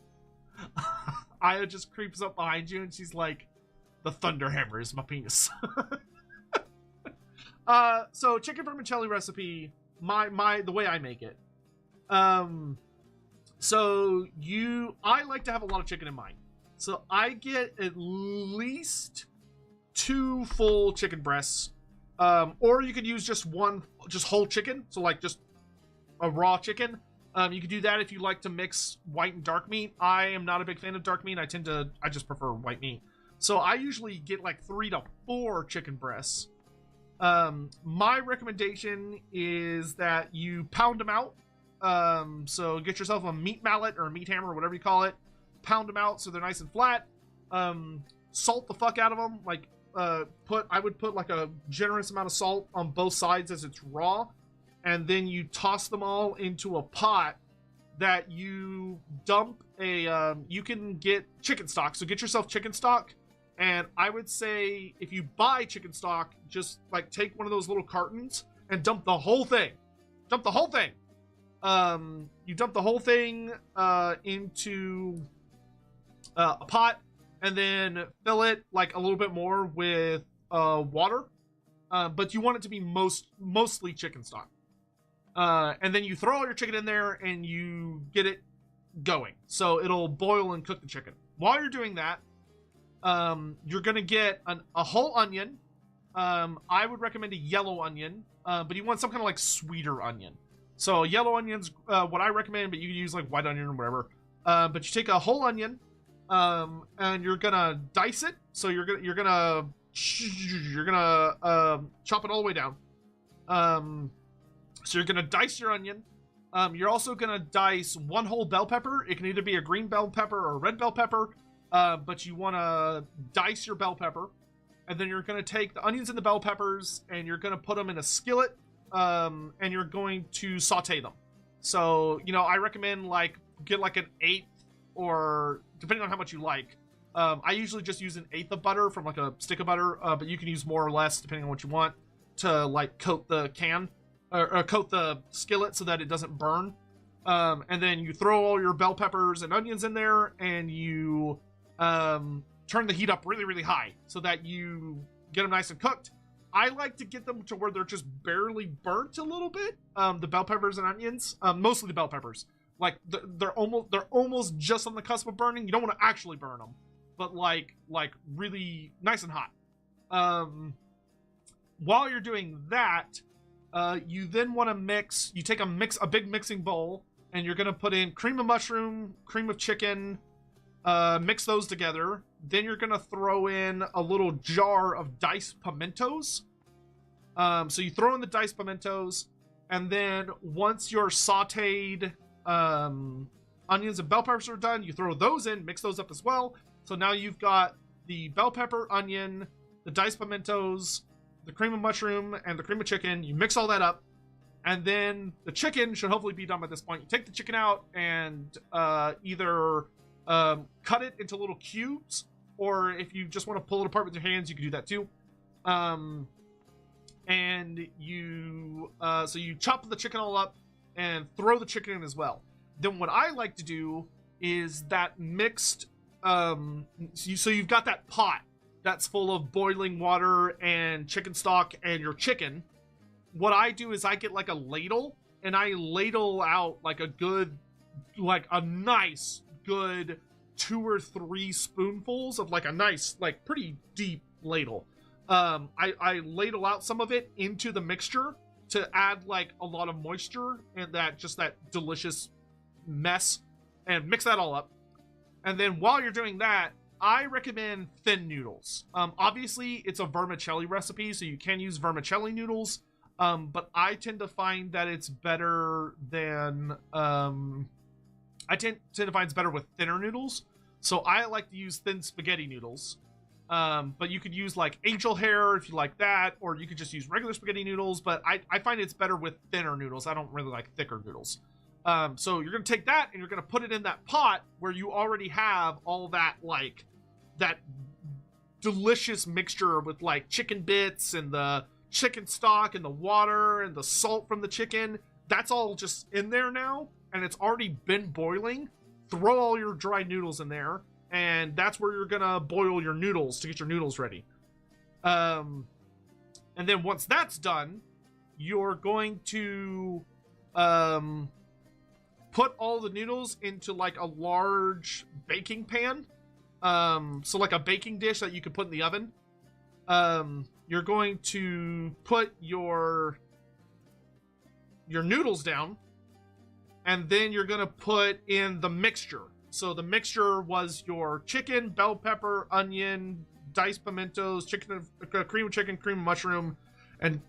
Aya just creeps up behind you and she's like, the Thunderhammer is my penis. So chicken vermicelli recipe, the way I make it. I like to have a lot of chicken in mine. So I get at least 2 full chicken breasts. Or you could use just whole chicken. So like just a raw chicken. You could do that if you like to mix white and dark meat. I am not a big fan of dark meat. I just prefer white meat. So I usually get like 3 to 4 chicken breasts. My recommendation is that you pound them out. So get yourself a meat mallet or a meat hammer or whatever you call it. Pound them out so they're nice and flat. Salt the fuck out of them. Like, I would put like a generous amount of salt on both sides as it's raw. And then you toss them all into a pot that you dump you can get chicken stock. So get yourself chicken stock. And I would say if you buy chicken stock, just like take one of those little cartons and dump the whole thing. Dump the whole thing. You dump the whole thing into a pot and then fill it like a little bit more with water. But you want it to be mostly chicken stock. And then you throw all your chicken in there and you get it going. So it'll boil and cook the chicken. While you're doing that, you're going to get a whole onion. I would recommend a yellow onion, but you want some kind of like sweeter onion. So yellow onion's what I recommend, but you can use like white onion or whatever. But you take a whole onion, and you're going to dice it. So you're going to chop it all the way down. So you're going to dice your onion. You're also going to dice 1 whole bell pepper. It can either be a green bell pepper or a red bell pepper. but you want to dice your bell pepper, and then you're going to take the onions and the bell peppers, and you're going to put them in a skillet, and you're going to saute them. So, you know, I recommend, like, get, like, an eighth, or depending on how much you like. I usually just use an eighth of butter from, like, a stick of butter, but you can use more or less depending on what you want to, like, coat the can, or coat the skillet so that it doesn't burn. And then you throw all your bell peppers and onions in there, and you turn the heat up really, really high so that you get them nice and cooked. I like to get them to where they're just barely burnt a little bit. The bell peppers and onions, mostly the bell peppers, like they're almost just on the cusp of burning. You don't want to actually burn them, but like really nice and hot. While you're doing that, you then want to mix. You take a big mixing bowl, and you're gonna put in cream of mushroom, cream of chicken. Mix those together. Then you're gonna throw in a little jar of diced pimentos. So you throw in the diced pimentos, and then once your sauteed onions and bell peppers are done, you throw those in, mix those up as well. So now you've got the bell pepper, onion, the diced pimentos, the cream of mushroom, and the cream of chicken. You mix all that up, and then the chicken should hopefully be done by this point. You take the chicken out and either cut it into little cubes, or if you just want to pull it apart with your hands, you can do that too. And you so you chop the chicken all up and throw the chicken in as well. Then what I like to do is that mixed so you've got that pot that's full of boiling water and chicken stock and your chicken. What I do is I get like a ladle, and I ladle out like a nice good 2 or 3 spoonfuls of like a nice, like pretty deep ladle. I ladle out some of it into the mixture to add like a lot of moisture and that delicious mess, and mix that all up. And then while you're doing that, I recommend thin noodles. Obviously it's a vermicelli recipe, so you can use vermicelli noodles. But I tend to find that it's better than, I tend to find it's better with thinner noodles. So I like to use thin spaghetti noodles. But you could use like angel hair if you like that, or you could just use regular spaghetti noodles. But I find it's better with thinner noodles. I don't really like thicker noodles. So you're going to take that and you're going to put it in that pot where you already have all that, like, that delicious mixture with like chicken bits and the chicken stock and the water and the salt from the chicken. That's all just in there now, and it's already been boiling. Throw all your dry noodles in there, and that's where you're gonna boil your noodles to get your noodles ready. And then once that's done, you're going to put all the noodles into like a large baking pan. So like a baking dish that you could put in the oven. You're going to put your noodles down, and then you're going to put in the mixture. So the mixture was your chicken, bell pepper, onion, diced pimentos, cream of chicken, cream of mushroom, and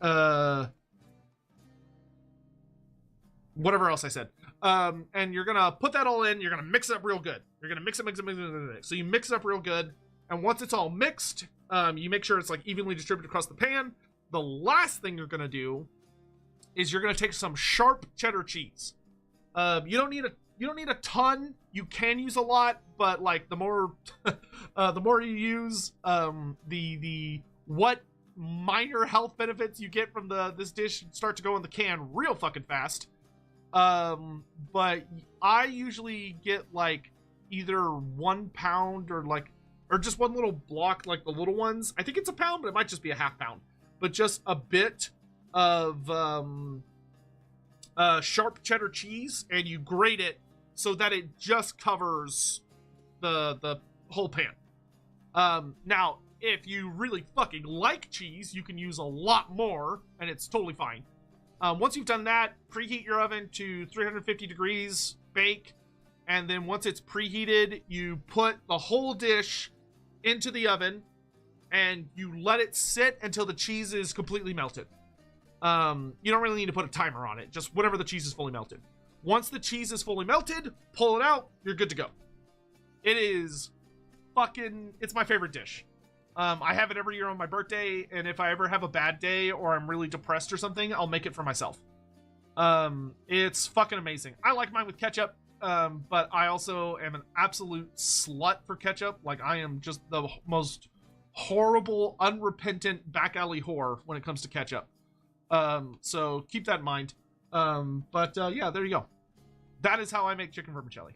whatever else I said. And you're going to put that all in. You're going to mix it up real good. You're going to mix it. So you mix it up real good. And once it's all mixed, you make sure it's like evenly distributed across the pan. The last thing you're going to do is you're going to take some sharp cheddar cheese. You don't need a ton. You can use a lot, but like the more you use, the what minor health benefits you get from this dish start to go in the can real fucking fast. But I usually get like either 1 pound or just one little block, like the little ones. I think it's a pound, but it might just be a half pound. But just a bit of sharp cheddar cheese, and you grate it so that it just covers the whole pan. Now, if you really fucking like cheese, you can use a lot more, and it's totally fine. Once you've done that, preheat your oven to 350 degrees, bake, and then once it's preheated, you put the whole dish into the oven, and you let it sit until the cheese is completely melted. You don't really need to put a timer on it, just whenever the cheese is fully melted. Once the cheese is fully melted, pull it out, you're good to go. It is it's my favorite dish. I have it every year on my birthday, and if I ever have a bad day or I'm really depressed or something, I'll make it for myself. It's fucking amazing. I like mine with ketchup, but I also am an absolute slut for ketchup. Like, I am just the most horrible, unrepentant back alley whore when it comes to ketchup. So keep that in mind. Yeah, there you go. That is how I make chicken vermicelli.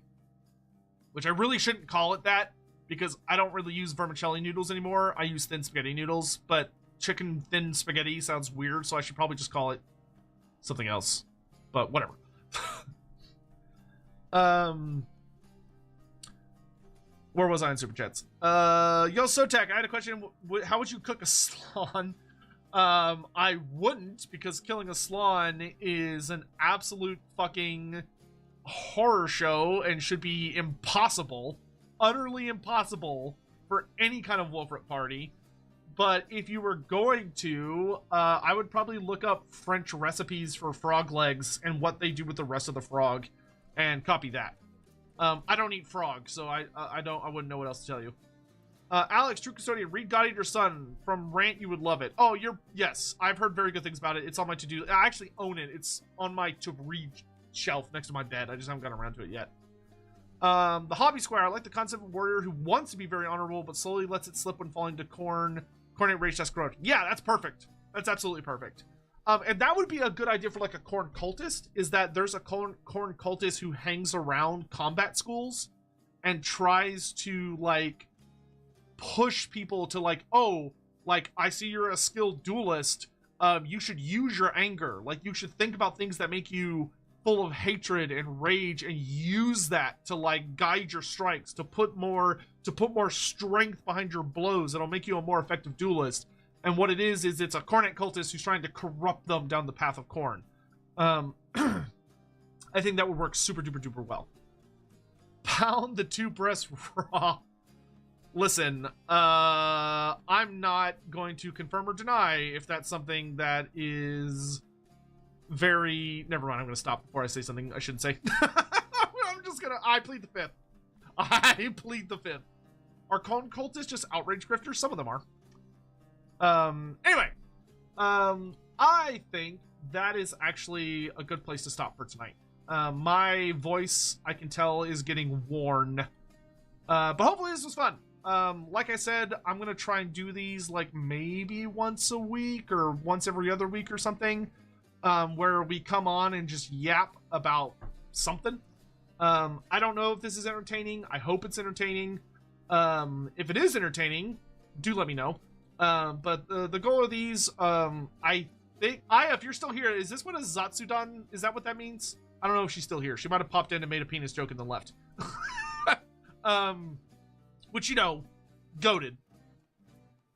Which I really shouldn't call it that, because I don't really use vermicelli noodles anymore. I use thin spaghetti noodles, but chicken thin spaghetti sounds weird, so I should probably just call it something else. But whatever. Where was I in Super Chats? Yo, Sotek, I had a question. How would you cook a slan? I wouldn't, because killing a slan is an absolute fucking horror show and should be impossible. Utterly impossible for any kind of Wolfrit party. But if you were going to, I would probably look up French recipes for frog legs and what they do with the rest of the frog and copy that. I don't eat frog, so I wouldn't know what else to tell you. Alex, True Custodian, read God Eat Your Son from Rant. You would love it. Oh, yes, I've heard very good things about it. It's on my to-do. I actually own it. It's on my to-read shelf next to my bed. I just haven't gotten around to it yet. The Hobby Square, I like the concept of a warrior who wants to be very honorable, but slowly lets it slip when falling to Khorne Rage Test Growth. Yeah, that's perfect. That's absolutely perfect. And that would be a good idea for like a Khorne cultist, is that there's a Khorne cultist who hangs around combat schools and tries to like push people to like, oh, like, I see you're a skilled duelist. You should use your anger. Like, you should think about things that make you full of hatred and rage and use that to like guide your strikes, to put more strength behind your blows. It'll make you a more effective duelist. And what it is it's a Khorne cultist who's trying to corrupt them down the path of Khorne. I think that would work super duper duper well. Pound the two breasts raw. Listen, I'm not going to confirm or deny if that's something that is very... Never mind, I'm going to stop before I say something I shouldn't say. I plead the fifth. I plead the fifth. Are Khorne cultists just outrage grifters? Some of them are. Anyway, I think that is actually a good place to stop for tonight. My voice, I can tell, is getting worn. But hopefully this was fun. Like I said, I'm going to try and do these like maybe once a week or once every other week or something, where we come on and just yap about something. I don't know if this is entertaining. I hope it's entertaining. If it is entertaining, do let me know. But the goal of these, I think, if you're still here, is this what a Zatsudan, is that what that means? I don't know if she's still here. She might have popped in and made a penis joke and then left. Which, you know, goated.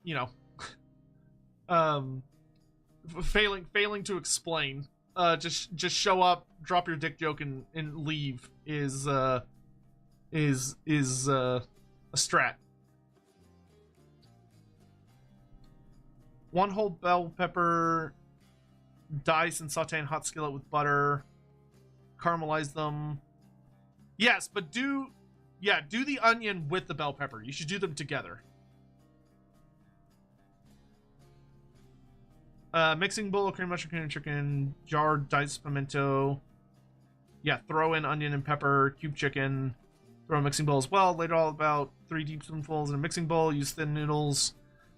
You know. Failing to explain. Just show up, drop your dick joke and leave is a strat. One whole bell pepper, dice and saute in hot skillet with butter, caramelize them. Yes, but do the onion with the bell pepper. You should do them together. Mixing bowl of cream mushroom and chicken, jarred diced pimento. Yeah, throw in onion and pepper, cube chicken. Throw a mixing bowl as well. Later, all about 3 deep spoonfuls in a mixing bowl. Use thin noodles.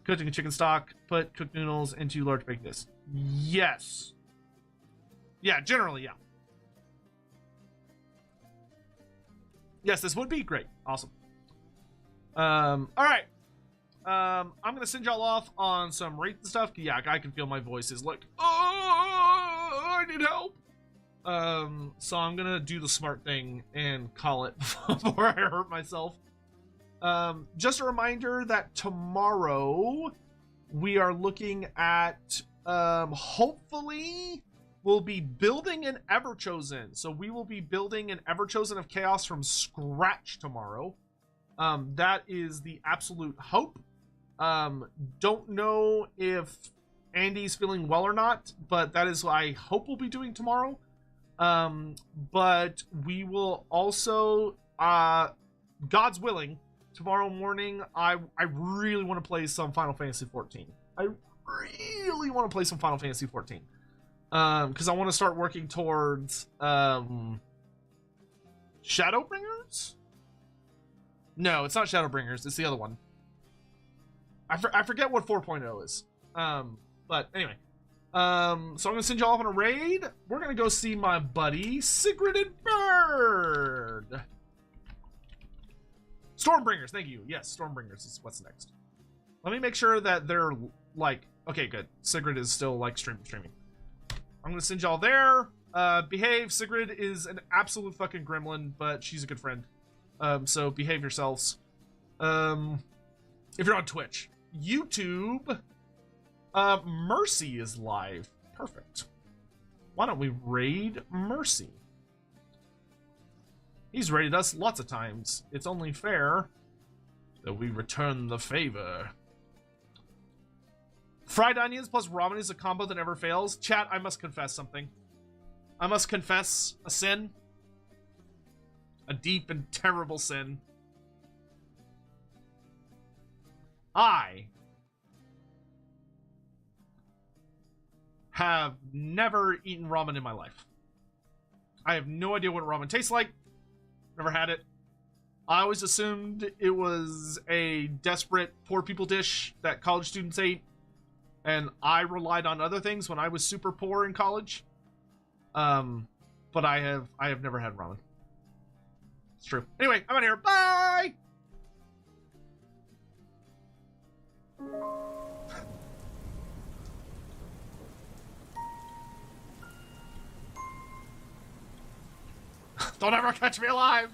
Cooking a chicken stock. Put cooked noodles into large baked discs. Yes. Yeah, generally, yeah. Yes, this would be great. Awesome. All right. I'm going to send y'all off on some rate and stuff. Yeah, I can feel my voice is like, oh, I need help. So I'm going to do the smart thing and call it before I hurt myself. Just a reminder that tomorrow we are looking at, hopefully we'll be building an Everchosen. So we will be building an Everchosen of Chaos from scratch tomorrow. That is the absolute hope. Don't know if Andy's feeling well or not, but that is what I hope we'll be doing tomorrow. But we will also, God's willing, tomorrow morning, I really want to play some Final Fantasy 14. I really want to play some Final Fantasy 14. Because I want to start working towards Shadowbringers? No, it's not Shadowbringers. It's the other one. I forget what 4.0 is. But anyway. So I'm going to send you off on a raid. We're going to go see my buddy, Sigrid and Bird. Stormbringers, thank you. Yes, Stormbringers is what's next. Let me make sure that they're, like... Okay, good. Sigrid is still, like, streaming. I'm going to send y'all there. Behave. Sigrid is an absolute fucking gremlin, but she's a good friend. So behave yourselves. If you're on Twitch. YouTube... Mercy is live. Perfect. Why don't we raid Mercy? He's raided us lots of times. It's only fair that we return the favor. Fried onions plus ramen is a combo that never fails. Chat, I must confess something. I must confess a sin. A deep and terrible sin. I have never eaten ramen in my life. I have no idea what ramen tastes like. Never had it. I always assumed it was a desperate poor people dish that college students ate, and I relied on other things when I was super poor in college. But I have never had ramen. It's true. Anyway, I'm out of here. Bye. Don't ever catch me alive!